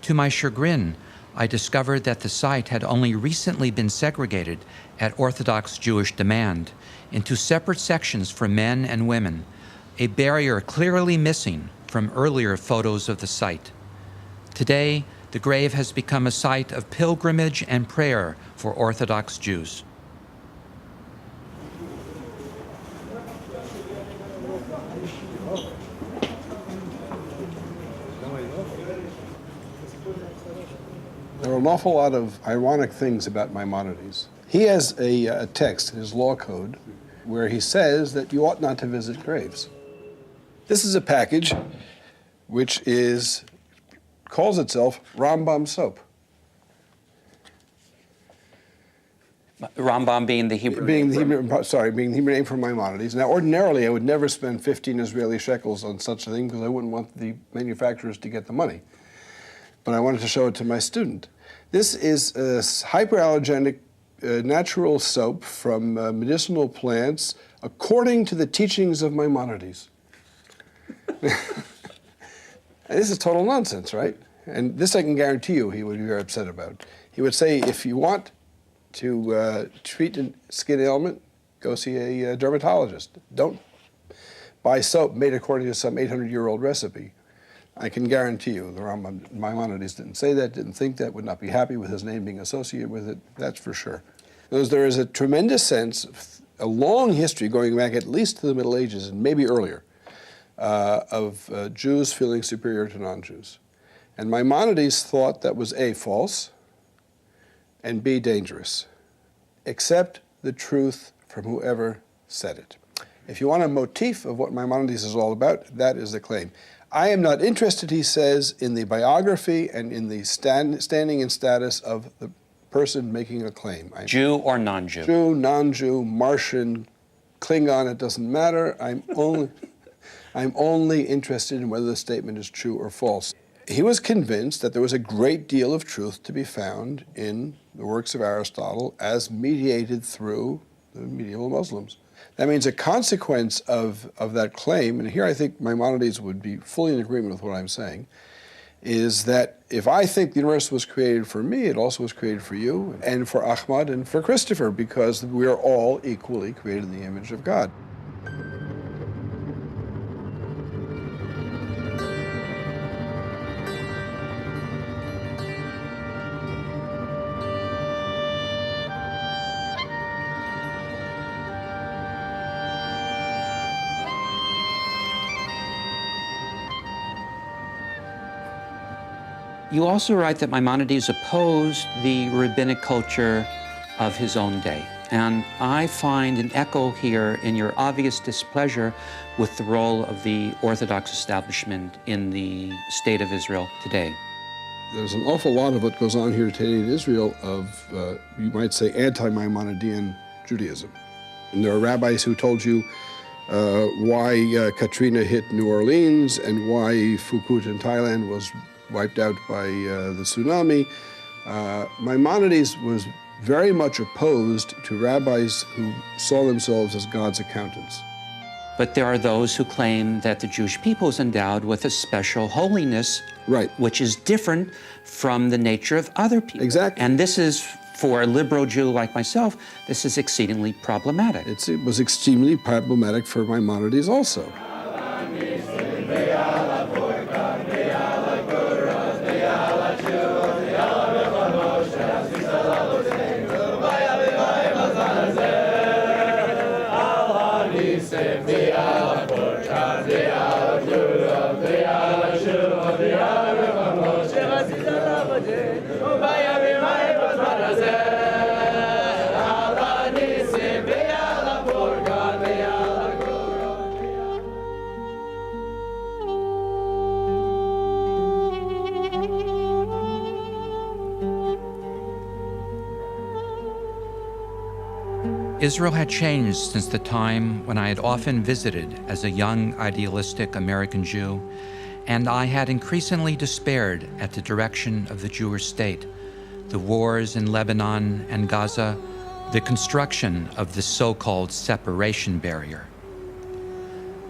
[SPEAKER 14] To my chagrin, I discovered that the site had only recently been segregated at Orthodox Jewish demand into separate sections for men and women, a barrier clearly missing from earlier photos of the site. Today, the grave has become a site of pilgrimage and prayer for Orthodox Jews.
[SPEAKER 16] There are an awful lot of ironic things about Maimonides. He has a text in his law code where he says that you ought not to visit graves. This is a package which calls itself Rambam soap.
[SPEAKER 14] Rambam being the Hebrew
[SPEAKER 16] being the Hebrew name for Maimonides. Now, ordinarily, I would never spend 15 Israeli shekels on such a thing because I wouldn't want the manufacturers to get the money. But I wanted to show it to my student. This is a hyperallergenic natural soap from medicinal plants according to the teachings of Maimonides. And this is total nonsense, right? And this I can guarantee you he would be very upset about. He would say, if you want to treat a skin ailment, go see a dermatologist. Don't buy soap made according to some 800-year-old recipe. I can guarantee you the Rambam Maimonides didn't say that, didn't think that, would not be happy with his name being associated with it, that's for sure. Because there is a tremendous sense, a long history going back at least to the Middle Ages and maybe earlier, of Jews feeling superior to non-Jews. And Maimonides thought that was A, false, and B, dangerous. Accept the truth from whoever said it. If you want a motif of what Maimonides is all about, that is the claim. I am not interested, he says, in the biography and in the standing and status of the person making a claim.
[SPEAKER 14] Jew or non-Jew?
[SPEAKER 16] Jew, non-Jew, Martian, Klingon, it doesn't matter. I'm only interested in whether the statement is true or false. He was convinced that there was a great deal of truth to be found in the works of Aristotle as mediated through the medieval Muslims. That means a consequence of that claim, and here I think Maimonides would be fully in agreement with what I'm saying, is that if I think the universe was created for me, it also was created for you, and for Ahmad, and for Christopher, because we are all equally created in the image of God.
[SPEAKER 14] You also write that Maimonides opposed the rabbinic culture of his own day. And I find an echo here in your obvious displeasure with the role of the Orthodox establishment in the state of Israel today.
[SPEAKER 16] There's an awful lot of what goes on here today in Israel of, you might say, anti-Maimonidean Judaism. And there are rabbis who told you why Katrina hit New Orleans and why Phuket in Thailand was wiped out by the tsunami. Maimonides was very much opposed to rabbis who saw themselves as God's accountants.
[SPEAKER 14] But there are those who claim that the Jewish people is endowed with a special holiness,
[SPEAKER 16] right,
[SPEAKER 14] which is different from the nature of other people.
[SPEAKER 16] Exactly.
[SPEAKER 14] And this is, for a liberal Jew like myself, this is exceedingly problematic.
[SPEAKER 16] It was extremely problematic for Maimonides also.
[SPEAKER 14] Israel had changed since the time when I had often visited as a young, idealistic American Jew, and I had increasingly despaired at the direction of the Jewish state, the wars in Lebanon and Gaza, the construction of the so-called separation barrier.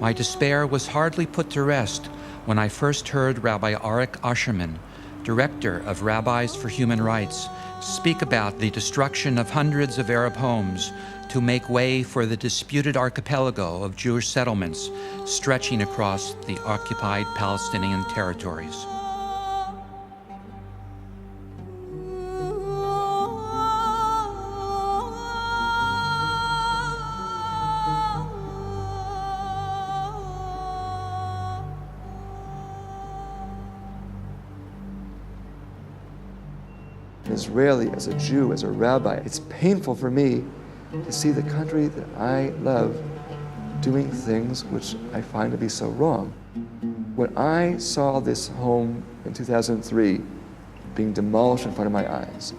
[SPEAKER 14] My despair was hardly put to rest when I first heard Rabbi Arik Asherman, director of Rabbis for Human Rights, speak about the destruction of hundreds of Arab homes to make way for the disputed archipelago of Jewish settlements stretching across the occupied Palestinian territories.
[SPEAKER 17] An Israeli, as a Jew, as a rabbi, it's painful for me to see the country that I love doing things which I find to be so wrong. When I saw this home in 2003 being demolished in front of my eyes,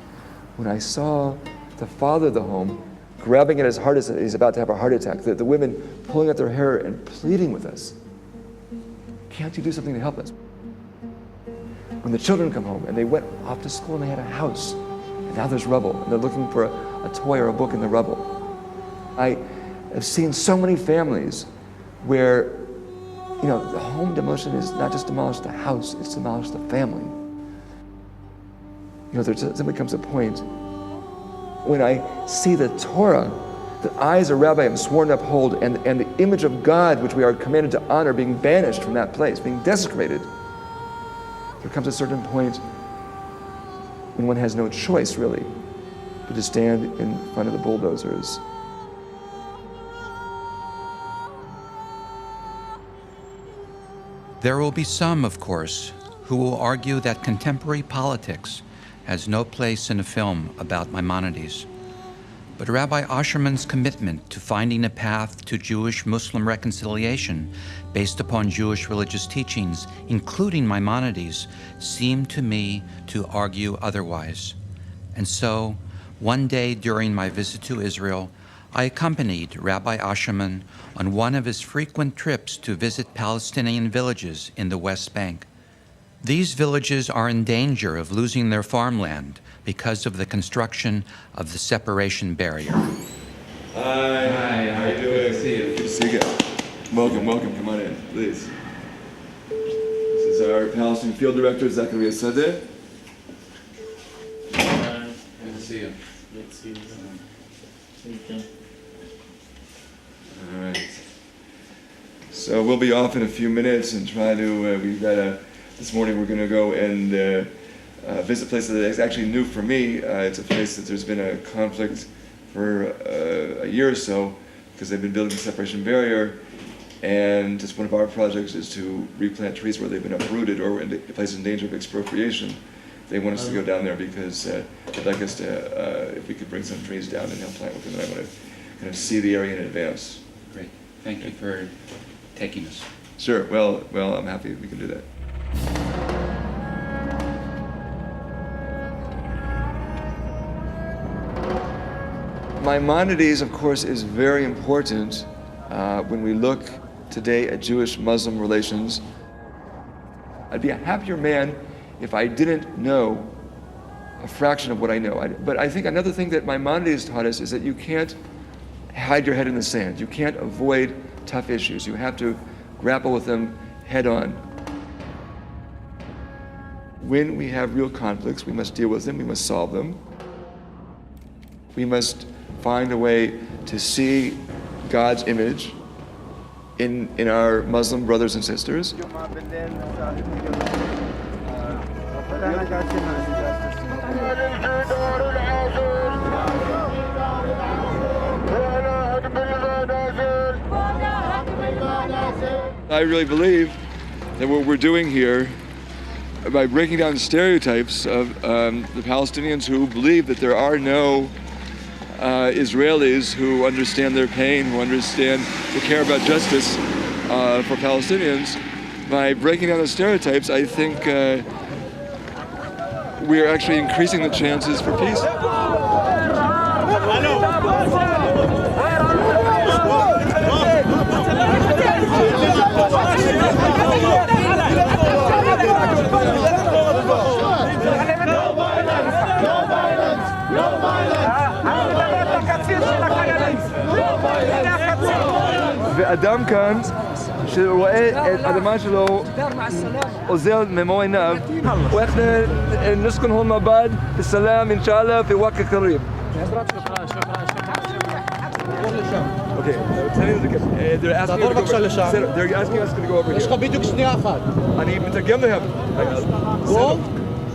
[SPEAKER 17] when I saw the father of the home grabbing at his heart as he's about to have a heart attack, the women pulling out their hair and pleading with us, can't you do something to help us? When the children come home and they went off to school and they had a house, and now there's rubble, and they're looking for a toy or a book in the rubble. I have seen so many families where, you know, the home demolition is not just demolish the house, it's demolish the family. You know, there simply comes a point when I see the Torah that I as a rabbi am sworn to uphold, and the image of God which we are commanded to honor being banished from that place, being desecrated. There comes a certain point when one has no choice, really, but to stand in front of the bulldozers.
[SPEAKER 14] There will be some, of course, who will argue that contemporary politics has no place in a film about Maimonides. But Rabbi Asherman's commitment to finding a path to Jewish-Muslim reconciliation based upon Jewish religious teachings, including Maimonides, seemed to me to argue otherwise. And so, one day during my visit to Israel, I accompanied Rabbi Asherman on one of his frequent trips to visit Palestinian villages in the West Bank. These villages are in danger of losing their farmland because of the construction of the separation barrier.
[SPEAKER 20] Hi, how are you doing? Good to see you. Good to see you guys. Welcome, come on in, please. This is our Palestinian Field Director, Zachariah Sadeh.
[SPEAKER 22] Good to see you. Good to see you.
[SPEAKER 20] All right. So we'll be off in a few minutes and try to, this morning we're going to go and visit a place that is actually new for me. It's a place that there's been a conflict for a year or so because they've been building a separation barrier, and just one of our projects is to replant trees where they've been uprooted or in places in danger of expropriation. They want us to go down there because they'd like us to, if we could bring some trees down and help plant with them, and I want to kind of see the area in advance.
[SPEAKER 14] Great. Thank you for taking us.
[SPEAKER 20] Sure. Well, I'm happy we can do that. Maimonides, of course, is very important when we look today at Jewish-Muslim relations. I'd be a happier man if I didn't know a fraction of what I know. But I think another thing that Maimonides taught us is that you can't hide your head in the sand. You can't avoid tough issues. You have to grapple with them head on. When we have real conflicts, we must deal with them, we must solve them. We must find a way to see God's image in our Muslim brothers and sisters. I really believe that what we're doing here by breaking down stereotypes of the Palestinians who believe that there are no Israelis who understand their pain, who care about justice for Palestinians. By breaking down the stereotypes, I think we are actually increasing the chances for peace.
[SPEAKER 17] ואדם כאן שרואה את האדמה שלו עוזר ממו עיניו ואנחנו נسكن هون مع بعض بالسلام إن شاء الله في وقت قريب. Okay, they're asking us to go over here. יש לך בדיוק שנייה אחת. אני מתרגם להם. Go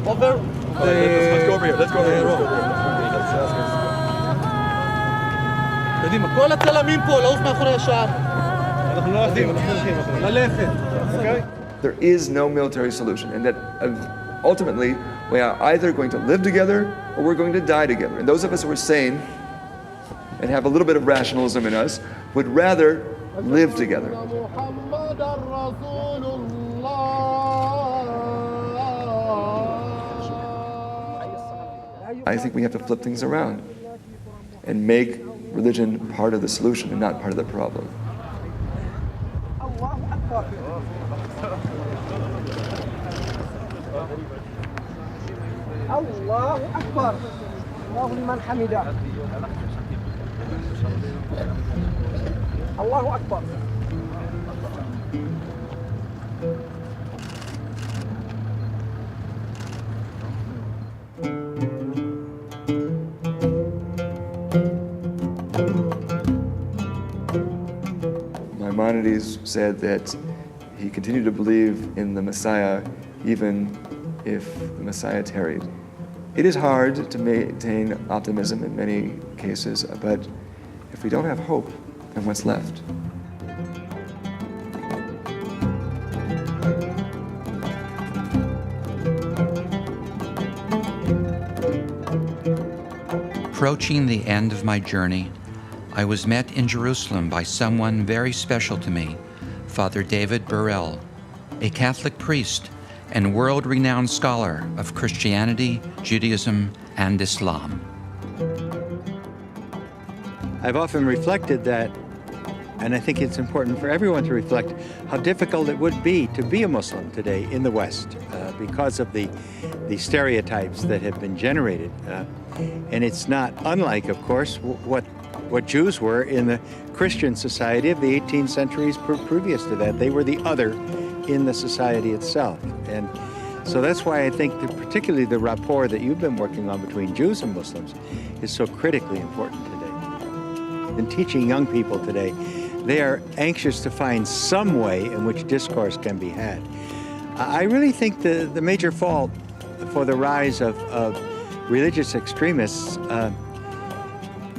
[SPEAKER 17] over. Let's go over here. Let's go over here. קדימה, כל הצלמים פה, לעוף מאחורי השער. אנחנו לא יודעים, אנחנו הולכים, ללכת. There is no military solution, and that ultimately we are either going to live together or we're going to die together. And those of us who are sane and have a little bit of rationalism in us would rather live together. I think we have to flip things around and make religion part of the solution and not part of the problem.
[SPEAKER 3] Allahu Akbar. Allahu liman hamidah. Allahu Akbar.
[SPEAKER 17] Maimonides said that he continued to believe in the Messiah even if the Messiah tarried. It is hard to maintain optimism in many cases, but if we don't have hope, then what's left?
[SPEAKER 14] Approaching the end of my journey, I was met in Jerusalem by someone very special to me, Father David Burrell, a Catholic priest and world-renowned scholar of Christianity, Judaism, and Islam.
[SPEAKER 8] I've often reflected that, and I think it's important for everyone to reflect how difficult it would be to be a Muslim today in the West because of the stereotypes that have been generated. And it's not unlike, of course, what Jews were in the Christian society of the 18th centuries previous to that. They were the other in the society itself. And so that's why I think that particularly the rapport that you've been working on between Jews and Muslims is so critically important today. In teaching young people today, they are anxious to find some way in which discourse can be had. I really think the major fault for the rise of religious extremists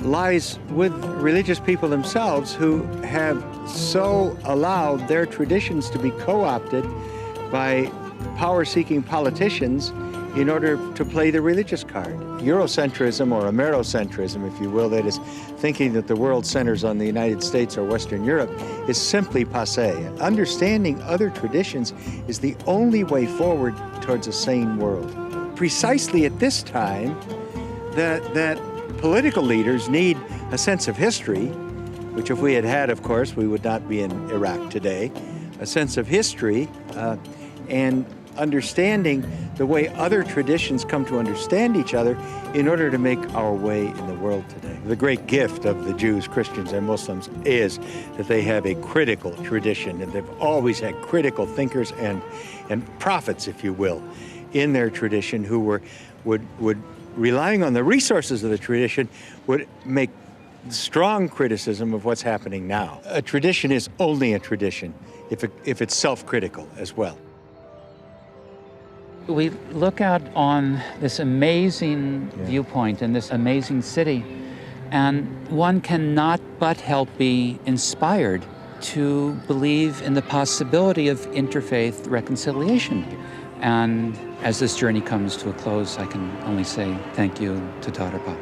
[SPEAKER 8] lies with religious people themselves who have so allowed their traditions to be co-opted by power-seeking politicians in order to play the religious card. Eurocentrism or Amerocentrism, if you will, that is thinking that the world centers on the United States or Western Europe, is simply passé. Understanding other traditions is the only way forward towards a sane world. Precisely at this time, that political leaders need a sense of history, which if we had had, of course, we would not be in Iraq today, a sense of history and understanding the way other traditions come to understand each other in order to make our way in the world today. The great gift of the Jews, Christians, and Muslims is that they have a critical tradition, and they've always had critical thinkers and prophets, if you will, in their tradition who would relying on the resources of the tradition, would make strong criticism of what's happening now. A tradition is only a tradition if it's self-critical as well.
[SPEAKER 2] We look out on this amazing viewpoint in this amazing city, and one cannot but help be inspired to believe in the possibility of interfaith reconciliation.
[SPEAKER 14] And as this journey comes to a close, I can only say thank you to Taraba.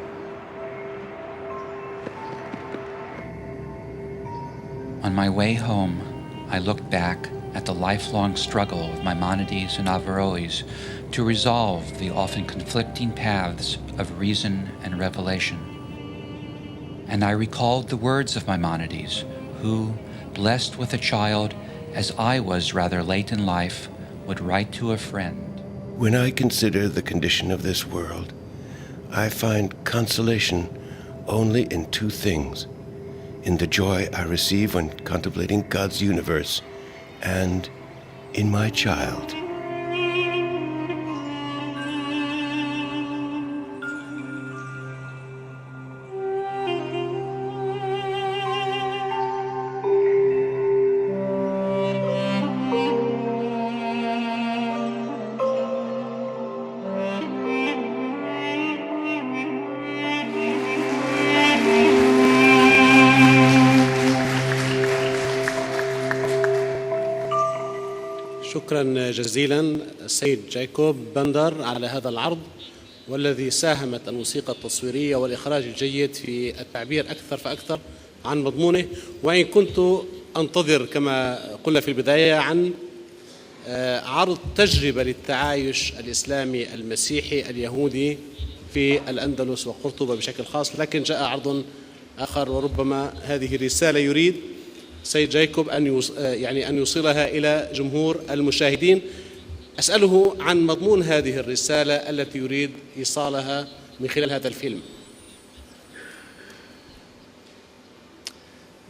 [SPEAKER 14] On my way home, I looked back at the lifelong struggle of Maimonides and Averroes to resolve the often conflicting paths of reason and revelation. And I recalled the words of Maimonides, who, blessed with a child as I was rather late in life, would write to a friend.
[SPEAKER 15] When I consider the condition of this world, I find consolation only in two things: in the joy I receive when contemplating God's universe, and in my child.
[SPEAKER 1] شكرا جزيلا السيد جايكوب بندر على هذا العرض، والذي ساهمت الموسيقى التصويرية والإخراج الجيد في التعبير أكثر فأكثر عن مضمونه. وإن كنت أنتظر كما قلنا في البداية عن عرض تجربة للتعايش الإسلامي المسيحي اليهودي في الأندلس وقرطبة بشكل خاص، لكن جاء عرض آخر وربما هذه الرسالة يريد سيد جايكوب أن يوصلها إلى جمهور المشاهدين. أسأله عن مضمون هذه الرسالة التي يريد إيصالها من خلال هذا الفيلم.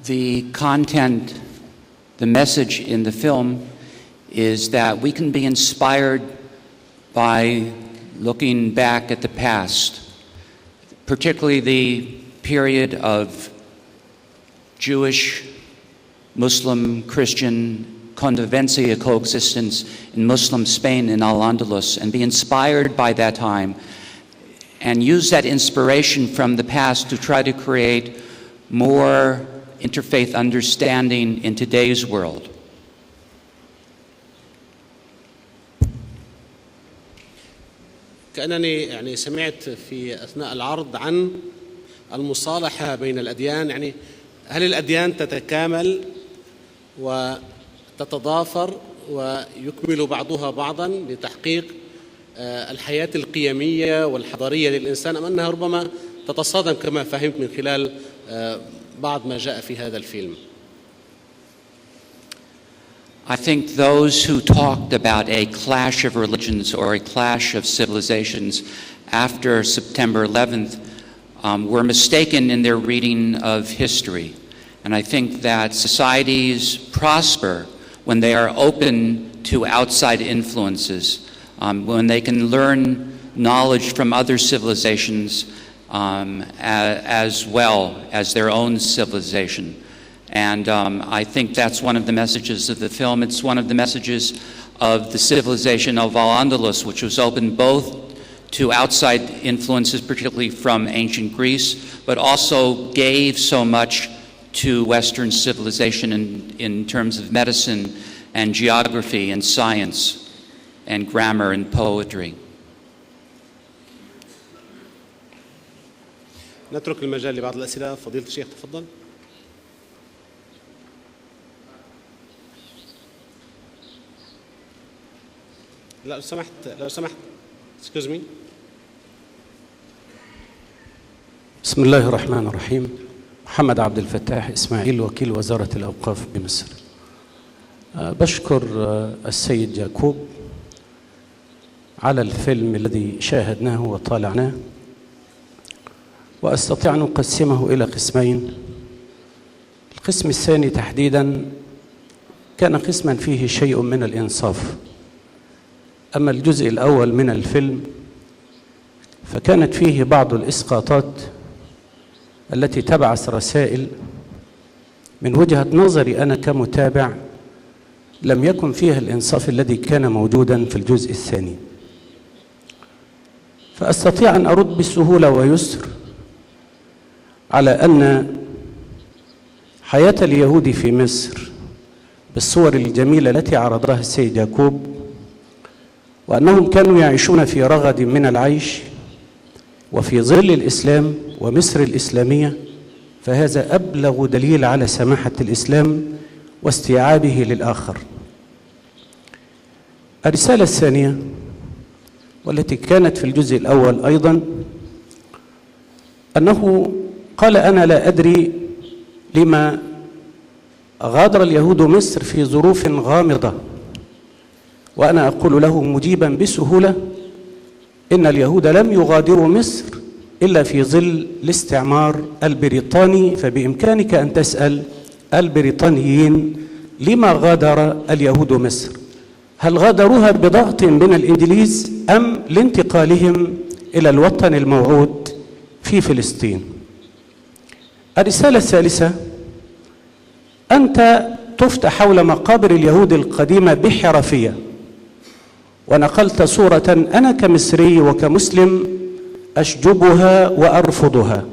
[SPEAKER 2] The content, the message in the film is that we can be inspired by looking back at the past, particularly the period of Jewish, Muslim, Christian convivencia, coexistence in Muslim Spain and Al-Andalus, and be inspired by that time and use that inspiration from the past to try to create more interfaith understanding in today's world.
[SPEAKER 1] كأنني سمعت في أثناء العرض عن المصالحة بين الأديان، هل الأديان تتكامل وتتضافر ويكمل بعضها بعضا لتحقيق الحياة القيمية والحضارية للإنسان، أم أنها ربما تتصادم كما فهمت من خلال بعض ما جاء في هذا الفيلم؟
[SPEAKER 2] I think those who talked about a clash of religions or a clash of civilizations after September 11th were mistaken in their reading of history. And I think that societies prosper when they are open to outside influences, when they can learn knowledge from other civilizations as well as their own civilization. And I think that's one of the messages of the film. It's one of the messages of the civilization of Al-Andalus, which was open both to outside influences, particularly from ancient Greece, but also gave so much to Western civilization in terms of medicine and geography and science and grammar and poetry.
[SPEAKER 1] نترك المجال لبعض الأسئلة. فضيلة الشيخ تفضل. لا لو سمحت excuse me.
[SPEAKER 5] بسم الله الرحمن الرحيم. محمد عبد الفتاح إسماعيل، وكيل وزارة الأوقاف بمصر. بشكر السيد جاكوب على الفيلم الذي شاهدناه وطالعناه، وأستطيع أن أقسمه إلى قسمين. القسم الثاني تحديدا كان قسما فيه شيء من الإنصاف. أما الجزء الأول من الفيلم فكانت فيه بعض الإسقاطات التي تبعث رسائل من وجهة نظري أنا كمتابع لم يكن فيها الإنصاف الذي كان موجودا في الجزء الثاني. فأستطيع أن أرد بسهولة ويسر على أن حياة اليهود في مصر بالصور الجميلة التي عرضها السيد يعقوب وأنهم كانوا يعيشون في رغد من العيش وفي ظل الإسلام ومصر الإسلامية، فهذا أبلغ دليل على سماحة الإسلام واستيعابه للآخر. الرسالة الثانية والتي كانت في الجزء الأول أيضا أنه قال: أنا لا أدري لما غادر اليهود مصر في ظروف غامضة، وأنا أقول له مجيبا بسهولة: إن اليهود لم يغادروا مصر إلا في ظل الاستعمار البريطاني، فبإمكانك أن تسأل البريطانيين لما غادر اليهود مصر؟ هل غادروها بضغط من الإنجليز أم لانتقالهم إلى الوطن الموعود في فلسطين؟ الرسالة الثالثة: أنت طفت حول مقابر اليهود القديمة بحرفية، ونقلت صورة أنا كمصري وكمسلم أشجبها وأرفضها،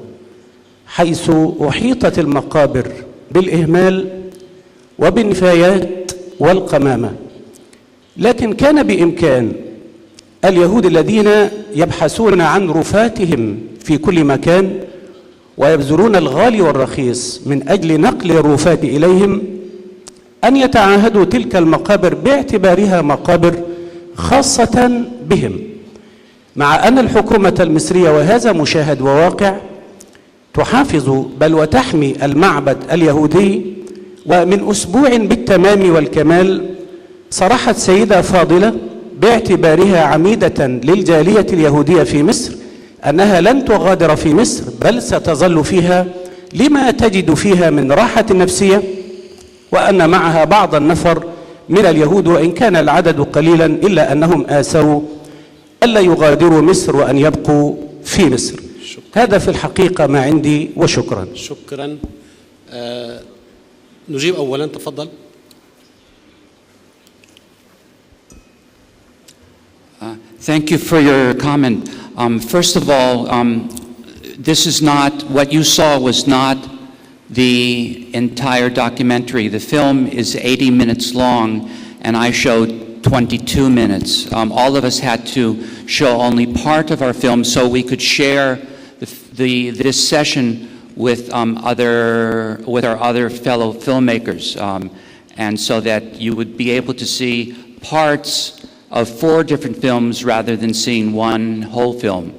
[SPEAKER 5] حيث أحيطت المقابر بالإهمال وبالنفايات والقمامة. لكن كان بإمكان اليهود الذين يبحثون عن رفاتهم في كل مكان ويبذلون الغالي والرخيص من أجل نقل الرفات إليهم أن يتعاهدوا تلك المقابر باعتبارها مقابر خاصة بهم، مع أن الحكومة المصرية، وهذا مشاهد وواقع، تحافظ بل وتحمي المعبد اليهودي. ومن أسبوع بالتمام والكمال صرحت سيدة فاضلة باعتبارها عميدة للجالية اليهودية في مصر أنها لن تغادر في مصر، بل ستظل فيها لما تجد فيها من راحة نفسية، وأن معها بعض النفر من اليهود وإن كان العدد قليلا إلا أنهم آسوا ألا يغادروا مصر وأن يبقوا في مصر. هذا في الحقيقة ما عندي، وشكرا.
[SPEAKER 1] شكرا. نجيب أولا، تفضل.
[SPEAKER 2] Thank you for your comment. First of all, this is not, what you saw was not the entire documentary. The film is 80 minutes long, and I showed 22 minutes. All of us had to show only part of our film so we could share this session with our other fellow filmmakers, and so that you would be able to see parts of 4 different films rather than seeing one whole film.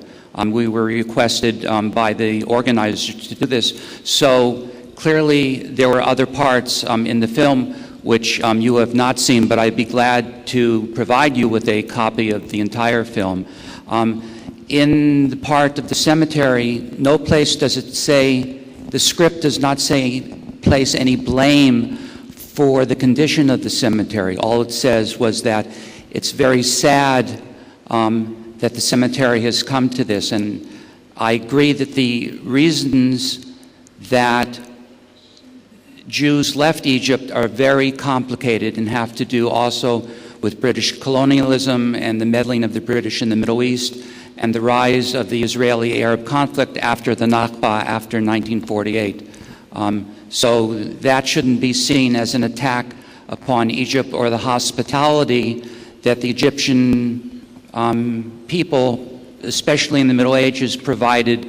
[SPEAKER 2] We were requested by the organizers to do this. So clearly there were other parts in the film which you have not seen, but I'd be glad to provide you with a copy of the entire film. In the part of the cemetery, no place does it say, the script does not say, place any blame for the condition of the cemetery. All it says was that it's very sad that the cemetery has come to this, and I agree that the reasons that Jews left Egypt are very complicated and have to do also with British colonialism and the meddling of the British in the Middle East and the rise of the Israeli-Arab conflict after the Nakba after 1948. So that shouldn't be seen as an attack upon Egypt or the hospitality that the Egyptian people, especially in the Middle Ages, provided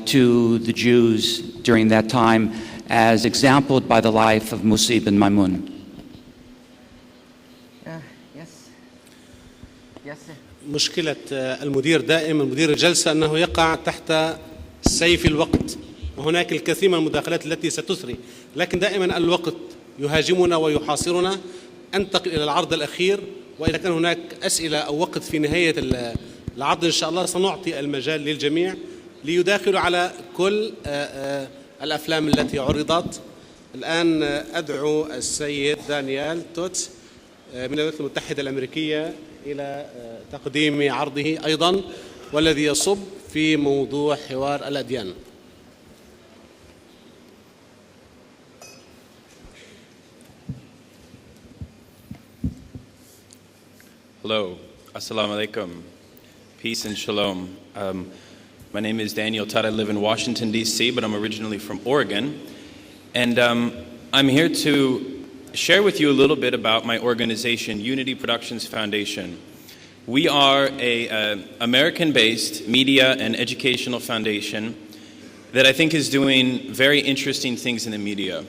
[SPEAKER 2] to the Jews during that time, as exemplified by the life of Musa ibn Maimun.
[SPEAKER 1] مشكلة المدير دائما، مدير الجلسة، أنه يقع تحت سيف الوقت، وهناك الكثير من المداخلات التي ستثري، لكن دائما الوقت يهاجمنا ويحاصرنا. أنتقل إلى العرض الأخير، وإذا كان هناك أسئلة أو وقت في نهاية العرض إن شاء الله سنعطي المجال للجميع ليداخلوا على كل الأفلام التي عرضت. الآن أدعو السيد دانيال توتس من الولايات المتحدة الأمريكية إلى تقديم عرضه أيضا، والذي يصب في موضوع حوار الأديان.
[SPEAKER 4] Hello, assalamu alaikum, peace and shalom. My name is Daniel Todd. I live in Washington, D.C., but I'm originally from Oregon. And I'm here to share with you a little bit about my organization, Unity Productions Foundation. We are an American-based media and educational foundation that I think is doing very interesting things in the media.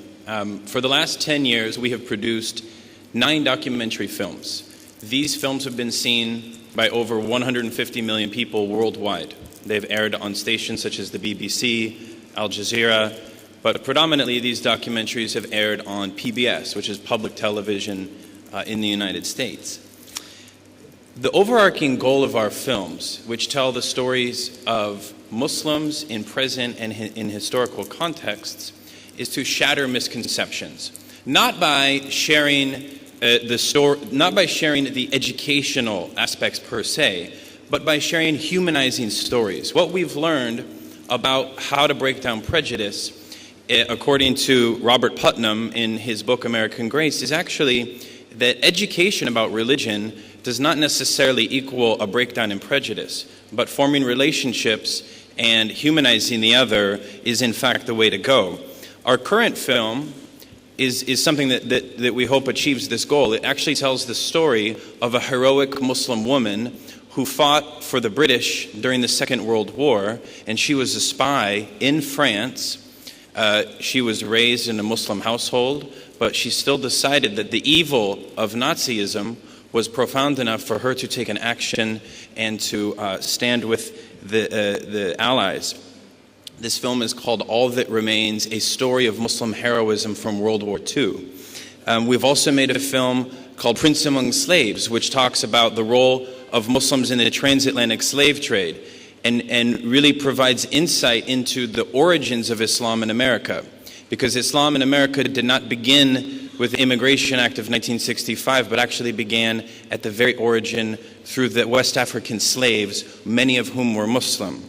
[SPEAKER 4] For the last 10 years, we have produced 9 documentary films. These films have been seen by over 150 million people worldwide. They've aired on stations such as the BBC, Al Jazeera, but predominantly these documentaries have aired on PBS, which is public television in the United States. The overarching goal of our films, which tell the stories of Muslims in present and in historical contexts, is to shatter misconceptions, not by sharing the educational aspects per se, but by sharing humanizing stories. What we've learned about how to break down prejudice, according to Robert Putnam in his book American Grace, is actually that education about religion does not necessarily equal a breakdown in prejudice, but forming relationships and humanizing the other is in fact the way to go. Our current film is something that we hope achieves this goal. It actually tells the story of a heroic Muslim woman who fought for the British during the Second World War, and she was a spy in France. She was raised in a Muslim household, but she still decided that the evil of Nazism was profound enough for her to take an action and to stand with the Allies. This film is called All That Remains, a story of Muslim heroism from World War II. We've also made a film called Prince Among Slaves, which talks about the role of Muslims in the transatlantic slave trade and really provides insight into the origins of Islam in America. Because Islam in America did not begin with the Immigration Act of 1965, but actually began at the very origin through the West African slaves, many of whom were Muslim.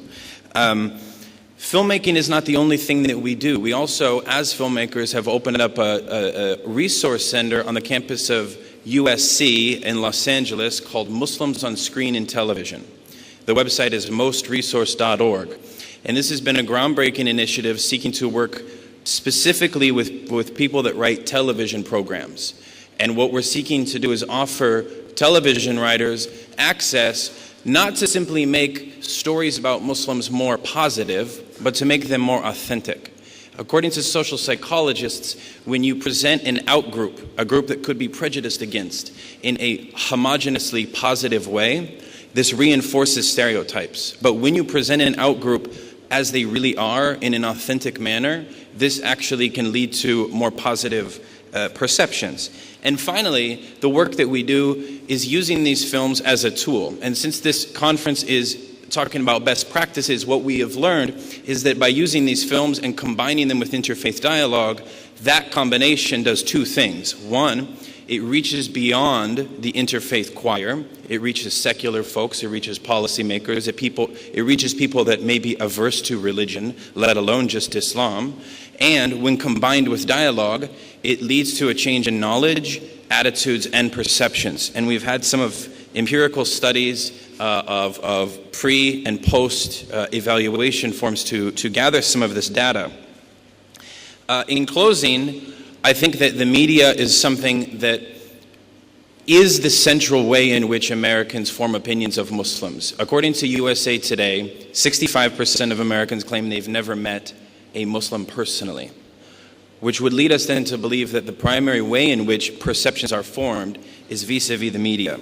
[SPEAKER 4] Filmmaking is not the only thing that we do. We also, as filmmakers, have opened up a resource center on the campus of USC in Los Angeles called Muslims on Screen and Television. The website is mostresource.org. And this has been a groundbreaking initiative seeking to work specifically with people that write television programs. And what we're seeking to do is offer television writers access not to simply make stories about Muslims more positive, but to make them more authentic. According to social psychologists, when you present an outgroup, a group that could be prejudiced against, in a homogeneously positive way, this reinforces stereotypes. But when you present an outgroup as they really are in an authentic manner, this actually can lead to more positive perceptions. And finally, the work that we do is using these films as a tool. And since this conference is talking about best practices, what we have learned is that by using these films and combining them with interfaith dialogue, that combination does two things. One, it reaches beyond the interfaith choir. It reaches secular folks, it reaches policymakers, it reaches people that may be averse to religion, let alone just Islam. And when combined with dialogue, it leads to a change in knowledge, attitudes, and perceptions. And we've had some of empirical studies of pre and post evaluation forms to gather some of this data. In closing, I think that the media is something that is the central way in which Americans form opinions of Muslims. According to USA Today, 65% of Americans claim they've never met a Muslim personally, which would lead us then to believe that the primary way in which perceptions are formed is vis-a-vis the media.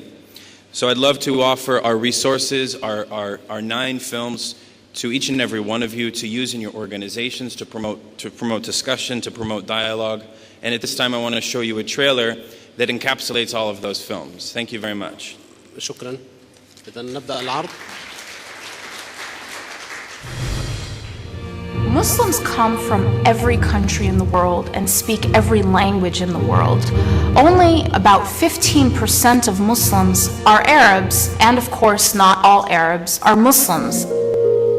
[SPEAKER 4] So I'd love to offer our resources, our 9 films to each and every one of you to use in your organizations to promote discussion, to promote dialogue. And at this time, I want to show you a trailer that encapsulates all of those films. Thank you very much.
[SPEAKER 1] شكرا. إذا نبدأ العرض.
[SPEAKER 6] Muslims come from every country in the world and speak every language in the world. Only about 15% of Muslims are Arabs, and of course not all Arabs are Muslims.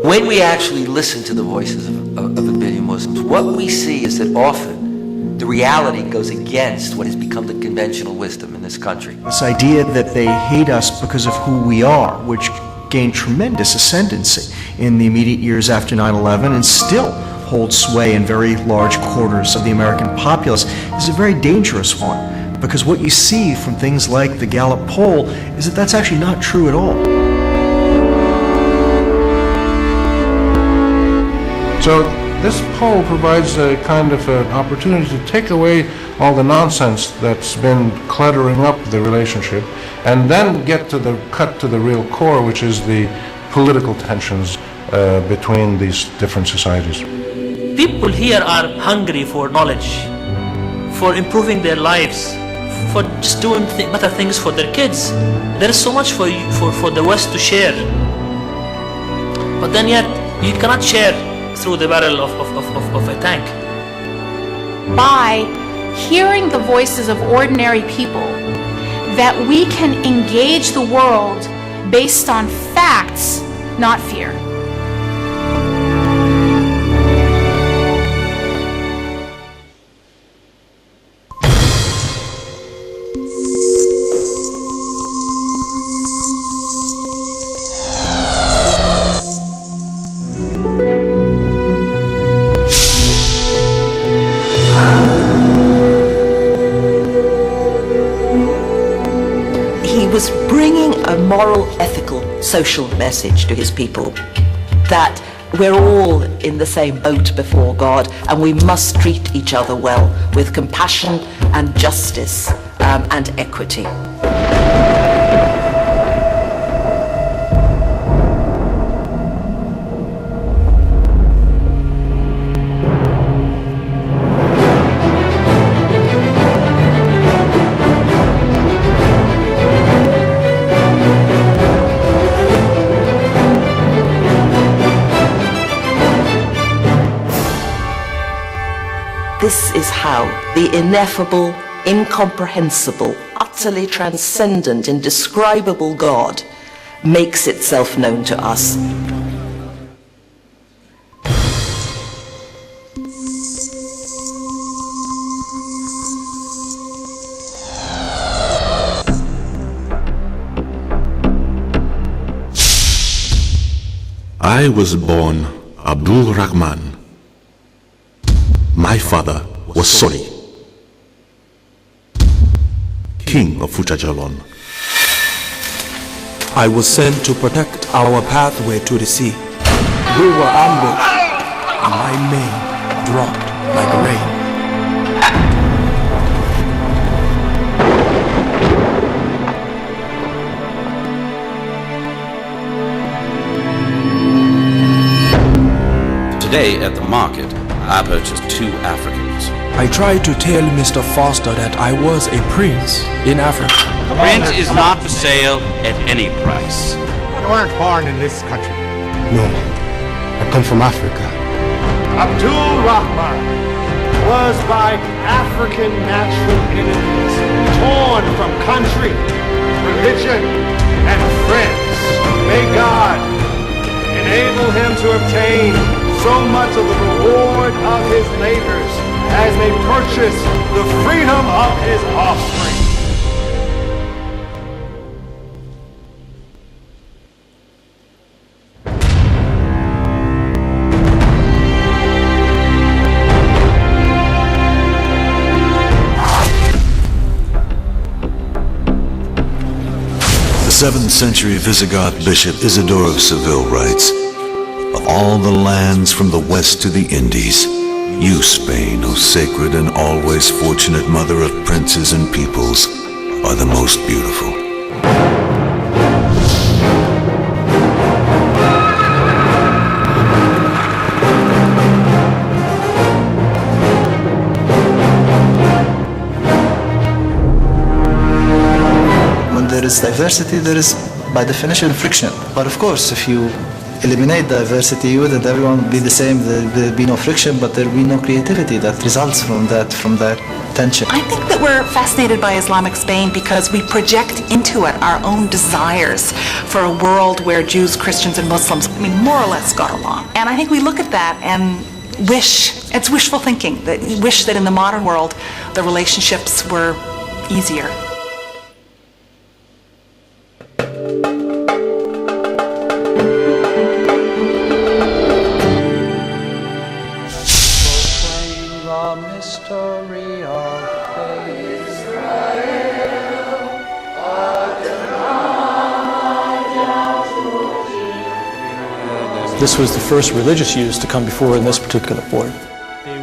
[SPEAKER 7] When we actually listen to the voices of a billion Muslims, what we see is that often the reality goes against what has become the conventional wisdom in this country.
[SPEAKER 23] This idea that they hate us because of who we are, which gained tremendous ascendancy in the immediate years after 9/11 and still holds sway in very large quarters of the American populace, is a very dangerous one. Because what you see from things like the Gallup poll is that that's actually not true at all.
[SPEAKER 9] So this poll provides a kind of an opportunity to take away all the nonsense that's been cluttering up the relationship and then get to the cut to the real core, which is the political tensions between these different societies.
[SPEAKER 10] People here are hungry for knowledge, for improving their lives, for just doing better things for their kids. There is so much for the West to share. But then yet, you cannot share through the barrel of a tank.
[SPEAKER 6] By hearing the voices of ordinary people, that we can engage the world based on facts, not fear.
[SPEAKER 19] Moral, ethical, social message to his people that we're all in the same boat before God and we must treat each other well with compassion and justice and equity. This is how the ineffable, incomprehensible, utterly transcendent, indescribable God makes itself known to us.
[SPEAKER 24] I was born Abdul Rahman. My father was Soli, king of Fujajalon.
[SPEAKER 25] I was sent to protect our pathway to the sea. We were ambushed, and my mane dropped like rain.
[SPEAKER 26] Today at the market, I purchased 2 Africans.
[SPEAKER 25] I tried to tell Mr. Foster that I was a prince in Africa.
[SPEAKER 27] Rent is not for sale at any price.
[SPEAKER 28] You weren't born in this country.
[SPEAKER 25] No, I come from Africa.
[SPEAKER 28] Abdul Rahman was by African natural enemies torn from country, religion, and friends. May God enable him to obtain so much of the reward of his labors as they purchase the freedom of his offspring.
[SPEAKER 29] The 7th century Visigoth Bishop Isidore of Seville writes, "Of all the lands from the west to the Indies, you, Spain, O sacred and always fortunate mother of princes and peoples, are the most beautiful."
[SPEAKER 30] When there is diversity, there is, by definition, friction. But of course, if you eliminate diversity, you wouldn't everyone be the same, there'd be no friction, but there'd be no creativity that results from that tension.
[SPEAKER 31] I think that we're fascinated by Islamic Spain because we project into it our own desires for a world where Jews, Christians, and Muslims, more or less got along. And I think we look at that and it's wishful thinking, that we wish that in the modern world the relationships were easier.
[SPEAKER 32] Mystery of faith.
[SPEAKER 3] This was the first religious youths to come before in this particular board.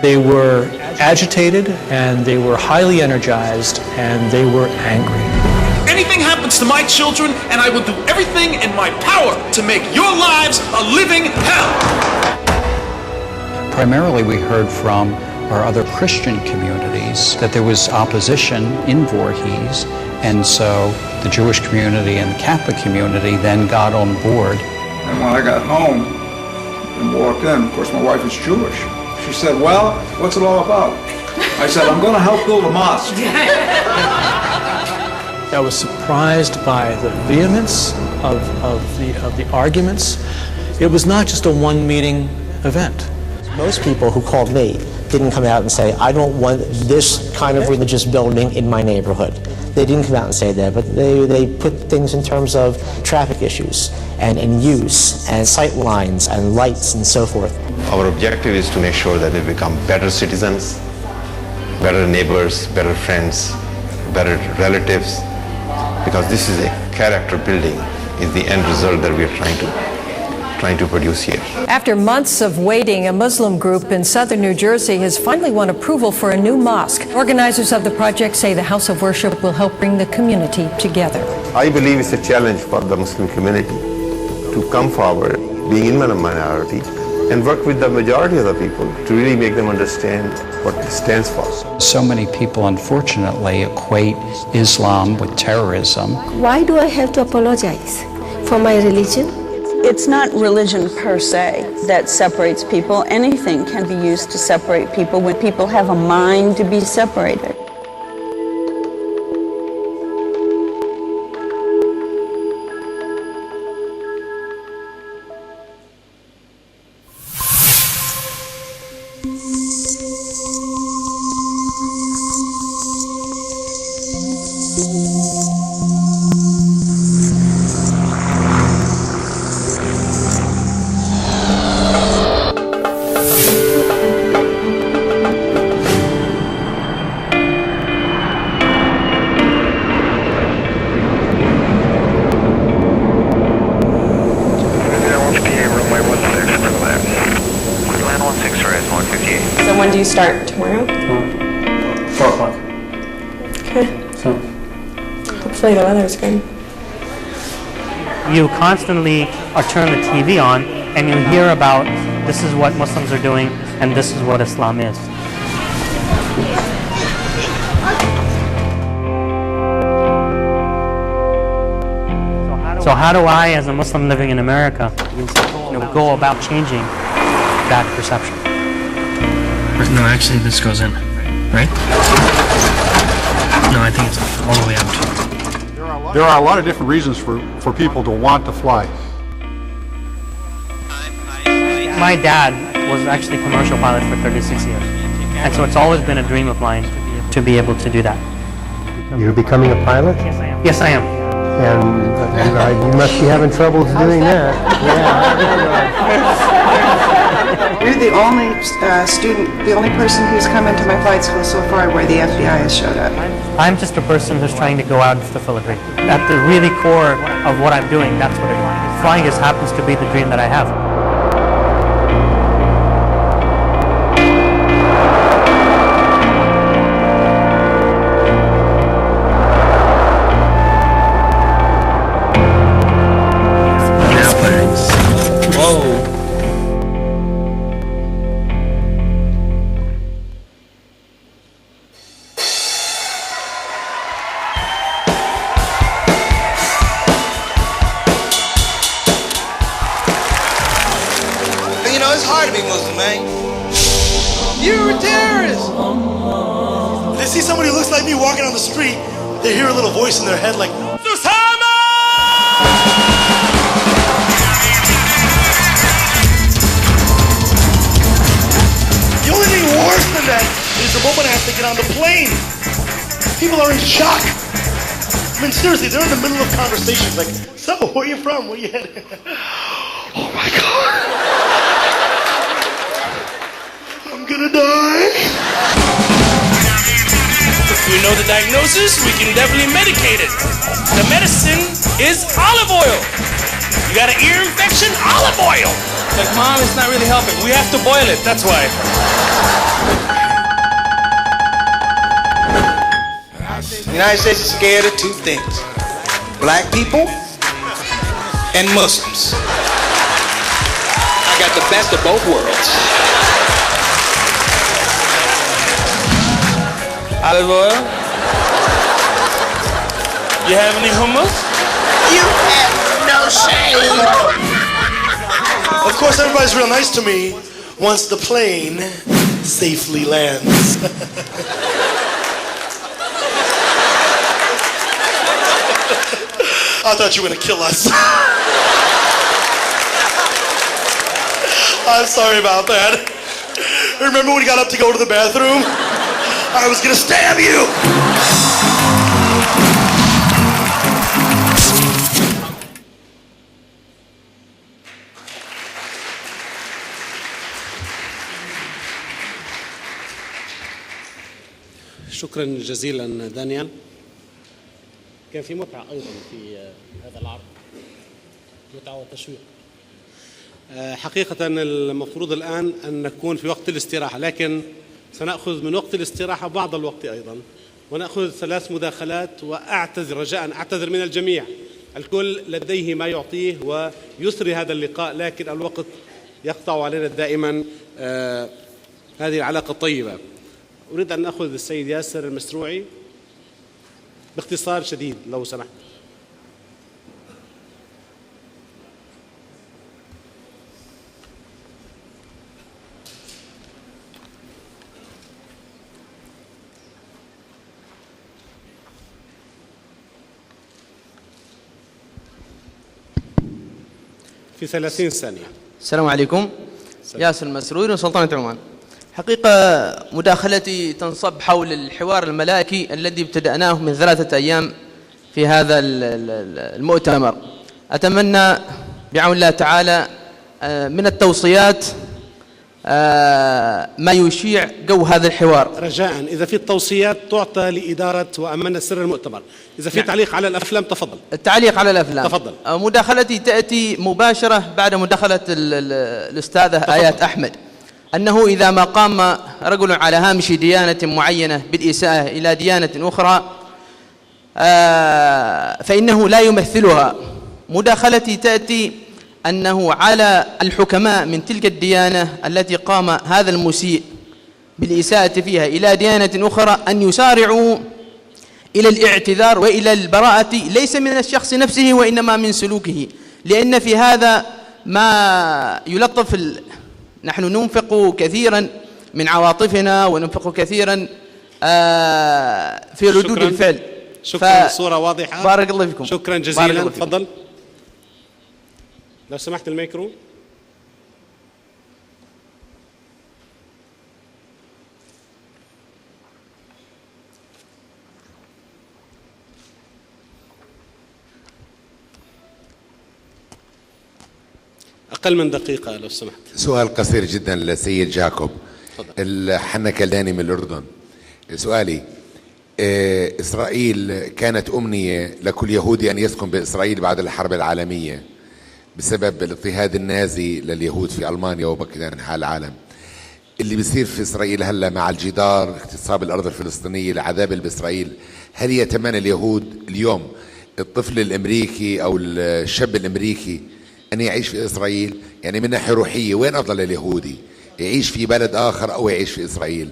[SPEAKER 3] They were agitated, and they were highly energized, and they were angry.
[SPEAKER 8] Anything happens to my children, and I will do everything in my power to make your lives a living hell.
[SPEAKER 14] Primarily, we heard from our other Christian communities that there was opposition in Voorhees, and so the Jewish community and the Catholic community then got on board.
[SPEAKER 11] And when I got home and walked in, of course my wife is Jewish. She said, well, what's it all about? I said, I'm going to help build a mosque.
[SPEAKER 3] I was surprised by the vehemence of the arguments. It was not just a one-meeting event.
[SPEAKER 12] Most people who called me didn't come out and say, I don't want this kind of religious building in my neighborhood. They didn't come out and say that, but they put things in terms of traffic issues and use and sight lines and lights and so forth.
[SPEAKER 13] Our objective is to make sure that we become better citizens, better neighbors, better friends, better relatives, because this is a character building, is the end result that we are trying to produce here.
[SPEAKER 16] After months of waiting, a Muslim group in southern New Jersey has finally won approval for a new mosque. Organizers of the project say the house of worship will help bring the community together.
[SPEAKER 13] I believe it's a challenge for the Muslim community to come forward, being in a minority, and work with the majority of the people to really make them understand what it stands for.
[SPEAKER 14] So many people, unfortunately, equate Islam with terrorism.
[SPEAKER 17] Why do I have to apologize for my religion?
[SPEAKER 18] It's not religion per se that separates people. Anything can be used to separate people when people have a mind to be separated.
[SPEAKER 20] When do you start? Tomorrow?
[SPEAKER 21] 4 o'clock.
[SPEAKER 20] Okay.
[SPEAKER 21] So.
[SPEAKER 20] Hopefully the weather's good.
[SPEAKER 22] You constantly turn the TV on and you hear about this is what Muslims are doing and this is what Islam is. So how do I, as a Muslim living in America, go about changing that perception?
[SPEAKER 10] No, actually this goes in, right? No, I think it's all the way up.
[SPEAKER 32] There are a lot of different reasons for people to want to fly.
[SPEAKER 22] My dad was actually a commercial pilot for 36 years. And so it's always been a dream of mine to be able to do that.
[SPEAKER 33] You're becoming a pilot?
[SPEAKER 22] Yes, I am.
[SPEAKER 33] And you must be having trouble doing that. Yeah.
[SPEAKER 34] You're the only student, the only person who's come into my flight school so far where the FBI has showed up.
[SPEAKER 22] I'm just a person who's trying to go out and fulfill a dream. At the really core of what I'm doing, that's what I do. Flying just happens to be the dream that I have.
[SPEAKER 35] It's hard to be Muslim, man. You're a terrorist.
[SPEAKER 36] They see somebody who looks like me walking on the street, they hear a little voice in their head like, Susama! The only thing worse than that is the moment I have to get on the plane. People are in shock. I mean, seriously, they're in the middle of conversations like, so, where are you from? Where are you headed? Oh my God. I'm gonna die.
[SPEAKER 35] If we know the diagnosis, we can definitely medicate it. The medicine is olive oil. You got an ear infection? Olive oil.
[SPEAKER 8] like, Mom, it's not really helping. We have to boil it, that's why.
[SPEAKER 35] The United States is scared of two things: black people and Muslims. I got the best of both worlds. Olive oil? You have any hummus?
[SPEAKER 36] You have no shame. Of course, everybody's real nice to me once the plane safely lands. I thought you were gonna kill us. I'm sorry about that. Remember when we got up to go to the bathroom? I was gonna stab you.
[SPEAKER 1] شكرا جزيلا دانيال. كان في متعة أيضا في هذا العرض، متعة وتشويق. حقيقة المفروض الآن أن نكون في وقت الاستراحة، لكن سنأخذ من وقت الاستراحة بعض الوقت أيضا، ونأخذ 3 مداخلات. وأعتذر رجاء، أعتذر من الجميع، الكل لديه ما يعطيه ويسري هذا اللقاء، لكن الوقت يقطع علينا دائما هذه العلاقة الطيبة. أريد أن أخذ السيد ياسر المسروعي باختصار شديد لو سمحت. في 30 ثانية.
[SPEAKER 2] السلام عليكم. ياسر المسروعي وسلطنة عمان. حقيقة مداخلتي تنصب حول الحوار الملائكي الذي ابتدأناه من 3 أيام في هذا المؤتمر. أتمنى بعون الله تعالى من التوصيات ما يشيع جو هذا الحوار.
[SPEAKER 1] رجاء إذا في التوصيات تعطى لإدارة وأمانة سر المؤتمر. إذا في تعليق على الأفلام تفضل.
[SPEAKER 2] التعليق على الأفلام
[SPEAKER 1] تفضل.
[SPEAKER 2] مداخلتي تأتي مباشرة بعد مداخلة الأستاذة آيات أحمد، أنه إذا ما قام رجل على هامش ديانة معينة بالإساءة إلى ديانة أخرى فإنه لا يمثلها. مداخلتي تأتي أنه على الحكماء من تلك الديانة التي قام هذا المسيء بالإساءة فيها إلى ديانة أخرى أن يسارعوا إلى الاعتذار وإلى البراءة، ليس من الشخص نفسه وإنما من سلوكه، لأن في هذا ما يلطف نحن ننفق كثيرا من عواطفنا وننفق كثيرا في ردود الفعل.
[SPEAKER 1] شكرا. الصورة واضحة.
[SPEAKER 2] بارك الله فيكم.
[SPEAKER 1] شكرا جزيلا. تفضل لو سمحت الميكرو. أقل من دقيقة لو سمحت.
[SPEAKER 4] سؤال قصير جدا للسيد جاكوب الحنا كلداني من الأردن. سؤالي: إسرائيل كانت أمنية لكل يهودي أن يسكن بإسرائيل بعد الحرب العالمية بسبب الاضطهاد النازي لليهود في ألمانيا وباقي أنحاء العالم. اللي بيصير في إسرائيل هلا مع الجدار، اغتصاب الأرض الفلسطينية، العذاب بإسرائيل، هل يتمنى اليهود اليوم الطفل الأمريكي أو الشاب الأمريكي أن يعيش في إسرائيل؟ يعني من ناحية روحية وين أفضل اليهودي، يعيش في بلد آخر أو يعيش في إسرائيل؟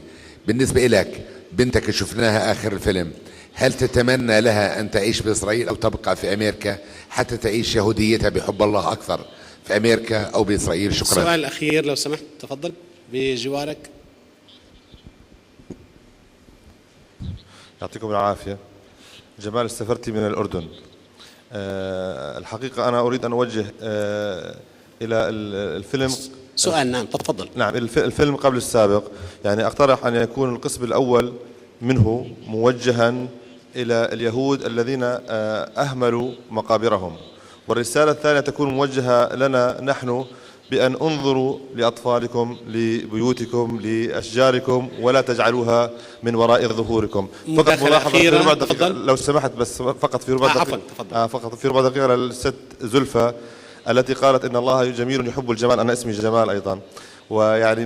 [SPEAKER 4] بالنسبة لك بنتك شفناها آخر الفيلم، هل تتمنى لها أن تعيش بإسرائيل أو تبقى في أمريكا حتى تعيش يهوديتها بحب الله أكثر في أمريكا أو بإسرائيل؟ شكرا.
[SPEAKER 1] السؤال الأخير لو سمحت تفضل بجوارك.
[SPEAKER 5] يعطيكم العافية. جمال السفرتي من الأردن. الحقيقة أنا أريد أن أوجه إلى الفيلم
[SPEAKER 1] سؤال. نعم تفضل.
[SPEAKER 5] نعم، الفيلم قبل السابق، يعني أقترح أن يكون القسم الأول منه موجها إلى اليهود الذين أهملوا مقابرهم، والرسالة الثانية تكون موجهة لنا نحن بأن انظروا لأطفالكم، لبيوتكم، لأشجاركم، ولا تجعلوها من وراء ظهوركم. فقط ملاحظة لو سمحت، بس فقط في ربع دقيقة. فقط في ربع دقيقة للست زلفى. التي قالت إن الله جميل يحب الجمال. أنا اسمي جمال أيضا. ويعني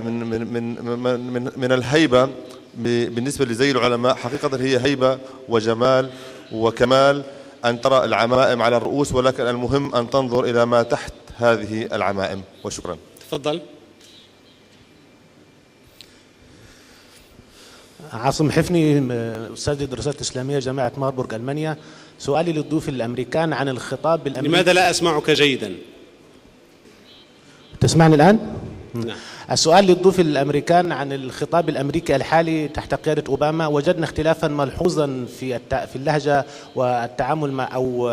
[SPEAKER 5] من الهيبة بالنسبة لزي العلماء حقيقة هي هيبة وجمال وكمال أن ترى العمائم على الرؤوس، ولكن المهم أن تنظر إلى ما تحت هذه العمائم. وشكرا.
[SPEAKER 1] تفضل.
[SPEAKER 3] عاصم حفني، أستاذ الدراسات الإسلامية جامعة ماربورغ ألمانيا. سؤالي للضيوف الأمريكان عن الخطاب الأمريكي.
[SPEAKER 1] لماذا لا أسمعك جيدا؟
[SPEAKER 3] تسمعني الآن؟
[SPEAKER 1] نعم.
[SPEAKER 3] السؤال للضيوف الأمريكان عن الخطاب الأمريكي الحالي تحت قيادة أوباما. وجدنا اختلافا ملحوظا في اللهجة والتعامل مع أو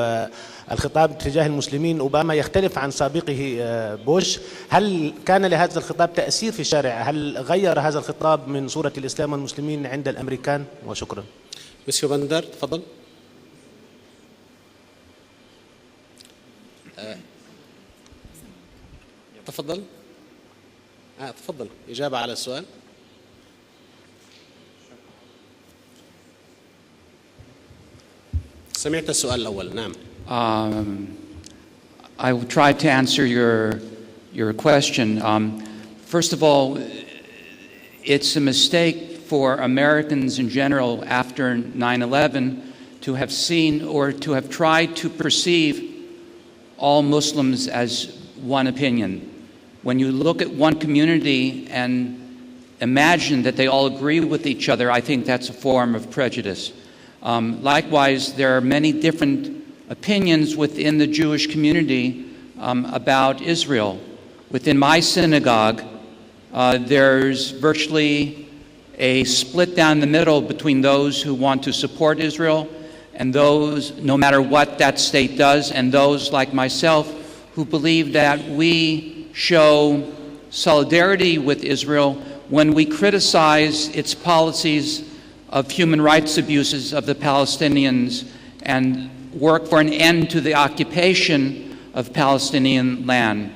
[SPEAKER 3] الخطاب تجاه المسلمين. أوباما يختلف عن سابقه بوش. هل كان لهذا الخطاب تأثير في الشارع؟ هل غير هذا الخطاب من صورة الإسلام والمسلمين عند الأمريكان؟ وشكرا.
[SPEAKER 1] مسيو بندر تفضل. تفضل. تفضل إجابة على السؤال. سمعت السؤال الأول. نعم.
[SPEAKER 14] I will try to answer your question. First of all, it's a mistake for Americans in general after 9/11 to have seen or to have tried to perceive all Muslims as one opinion. When you look at one community and imagine that they all agree with each other, I think that's a form of prejudice. Likewise, there are many different opinions within the Jewish community about Israel. Within my synagogue, there's virtually a split down the middle between those who want to support Israel and those, no matter what that state does, and those like myself who believe that we show solidarity with Israel when we criticize its policies of human rights abuses of the Palestinians and work for an end to the occupation of Palestinian land.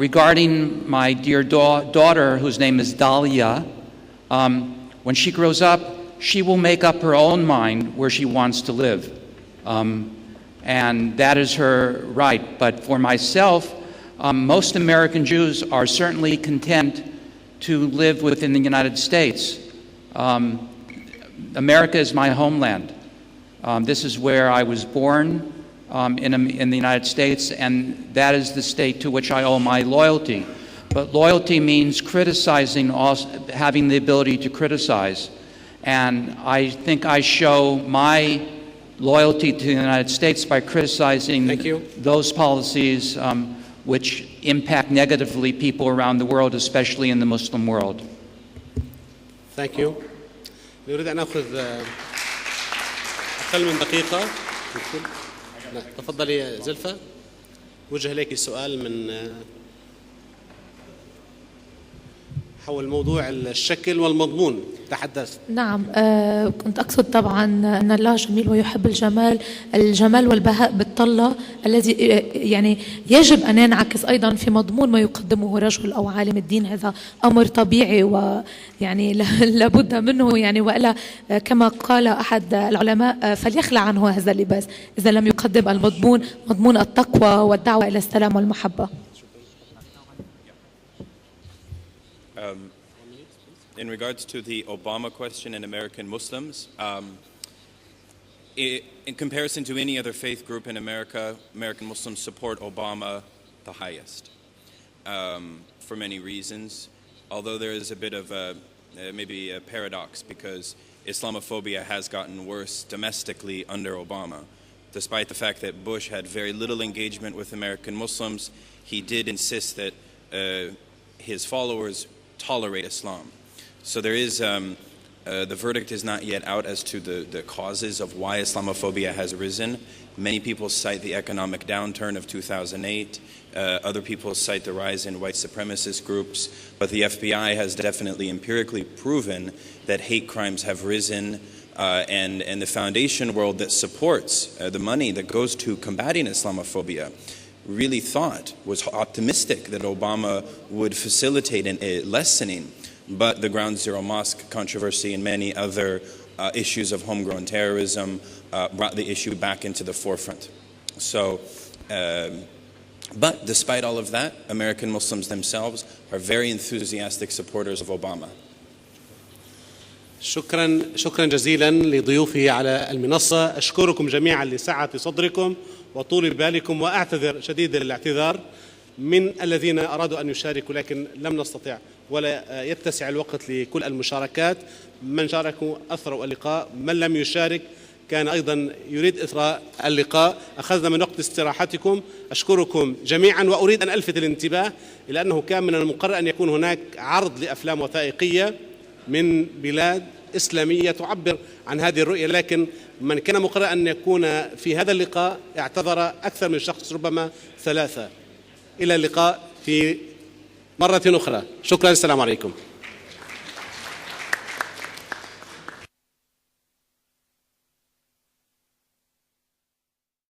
[SPEAKER 14] Regarding my dear daughter, whose name is Dahlia, when she grows up, she will make up her own mind where she wants to live. And that is her right. But for myself, most American Jews are certainly content to live within the United States. America is my homeland. This is where I was born in the United States, and that is the state to which I owe my loyalty. But loyalty means criticizing, also having the ability to criticize. And I think I show my loyalty to the United States by criticizing those policies which impact negatively people around the world, especially in the Muslim world.
[SPEAKER 1] Thank you. نريد أن نأخذ أقل من دقيقة. تفضلي زلفة. وجه لك سؤال من حول موضوع الشكل والمضمون تحدثت.
[SPEAKER 6] نعم، كنت أقصد طبعا أن الله جميل ويحب الجمال. الجمال والبهاء بالطلة الذي يعني يجب أن ينعكس أيضا في مضمون ما يقدمه رجل أو عالم الدين. هذا أمر طبيعي ويعني لابد منه، يعني وإلا كما قال أحد العلماء فليخلع عنه هذا اللباس إذا لم يقدم المضمون، مضمون التقوى والدعوة إلى السلام والمحبة.
[SPEAKER 7] In regards to the Obama question and American Muslims, in comparison to any other faith group in America, American Muslims support Obama the highest for many reasons, although there is a bit of maybe a paradox because Islamophobia has gotten worse domestically under Obama. Despite the fact that Bush had very little engagement with American Muslims, he did insist that his followers tolerate Islam. So there is, the verdict is not yet out as to the causes of why Islamophobia has risen. Many people cite the economic downturn of 2008. Other people cite the rise in white supremacist groups. But the FBI has definitely empirically proven that hate crimes have risen. And the foundation world that supports the money that goes to combating Islamophobia really was optimistic that Obama would facilitate a lessening. But the Ground Zero Mosque controversy and many other issues of homegrown terrorism brought the issue back into the forefront. So But despite all of that, American Muslims themselves are very enthusiastic supporters of Obama.
[SPEAKER 1] شكرا جزيلا لضيوفي على المنصة. أشكركم جميعا لسعة صدركم وطول بالكم، وأعتذر شديد الاعتذار من الذين أرادوا أن يشاركوا لكن لم نستطع ولا يتسع الوقت لكل المشاركات. من شاركوا أثروا اللقاء، من لم يشارك كان أيضا يريد إثراء اللقاء. أخذنا من وقت استراحتكم. أشكركم جميعا، وأريد أن ألفت الانتباه إلى أنه كان من المقرر أن يكون هناك عرض لأفلام وثائقية من بلاد إسلامية تعبر عن هذه الرؤية، لكن من كان مقرر أن يكون في هذا اللقاء اعتذر أكثر من شخص، ربما 3. إلى اللقاء في مرة أخرى. شكرا. السلام عليكم.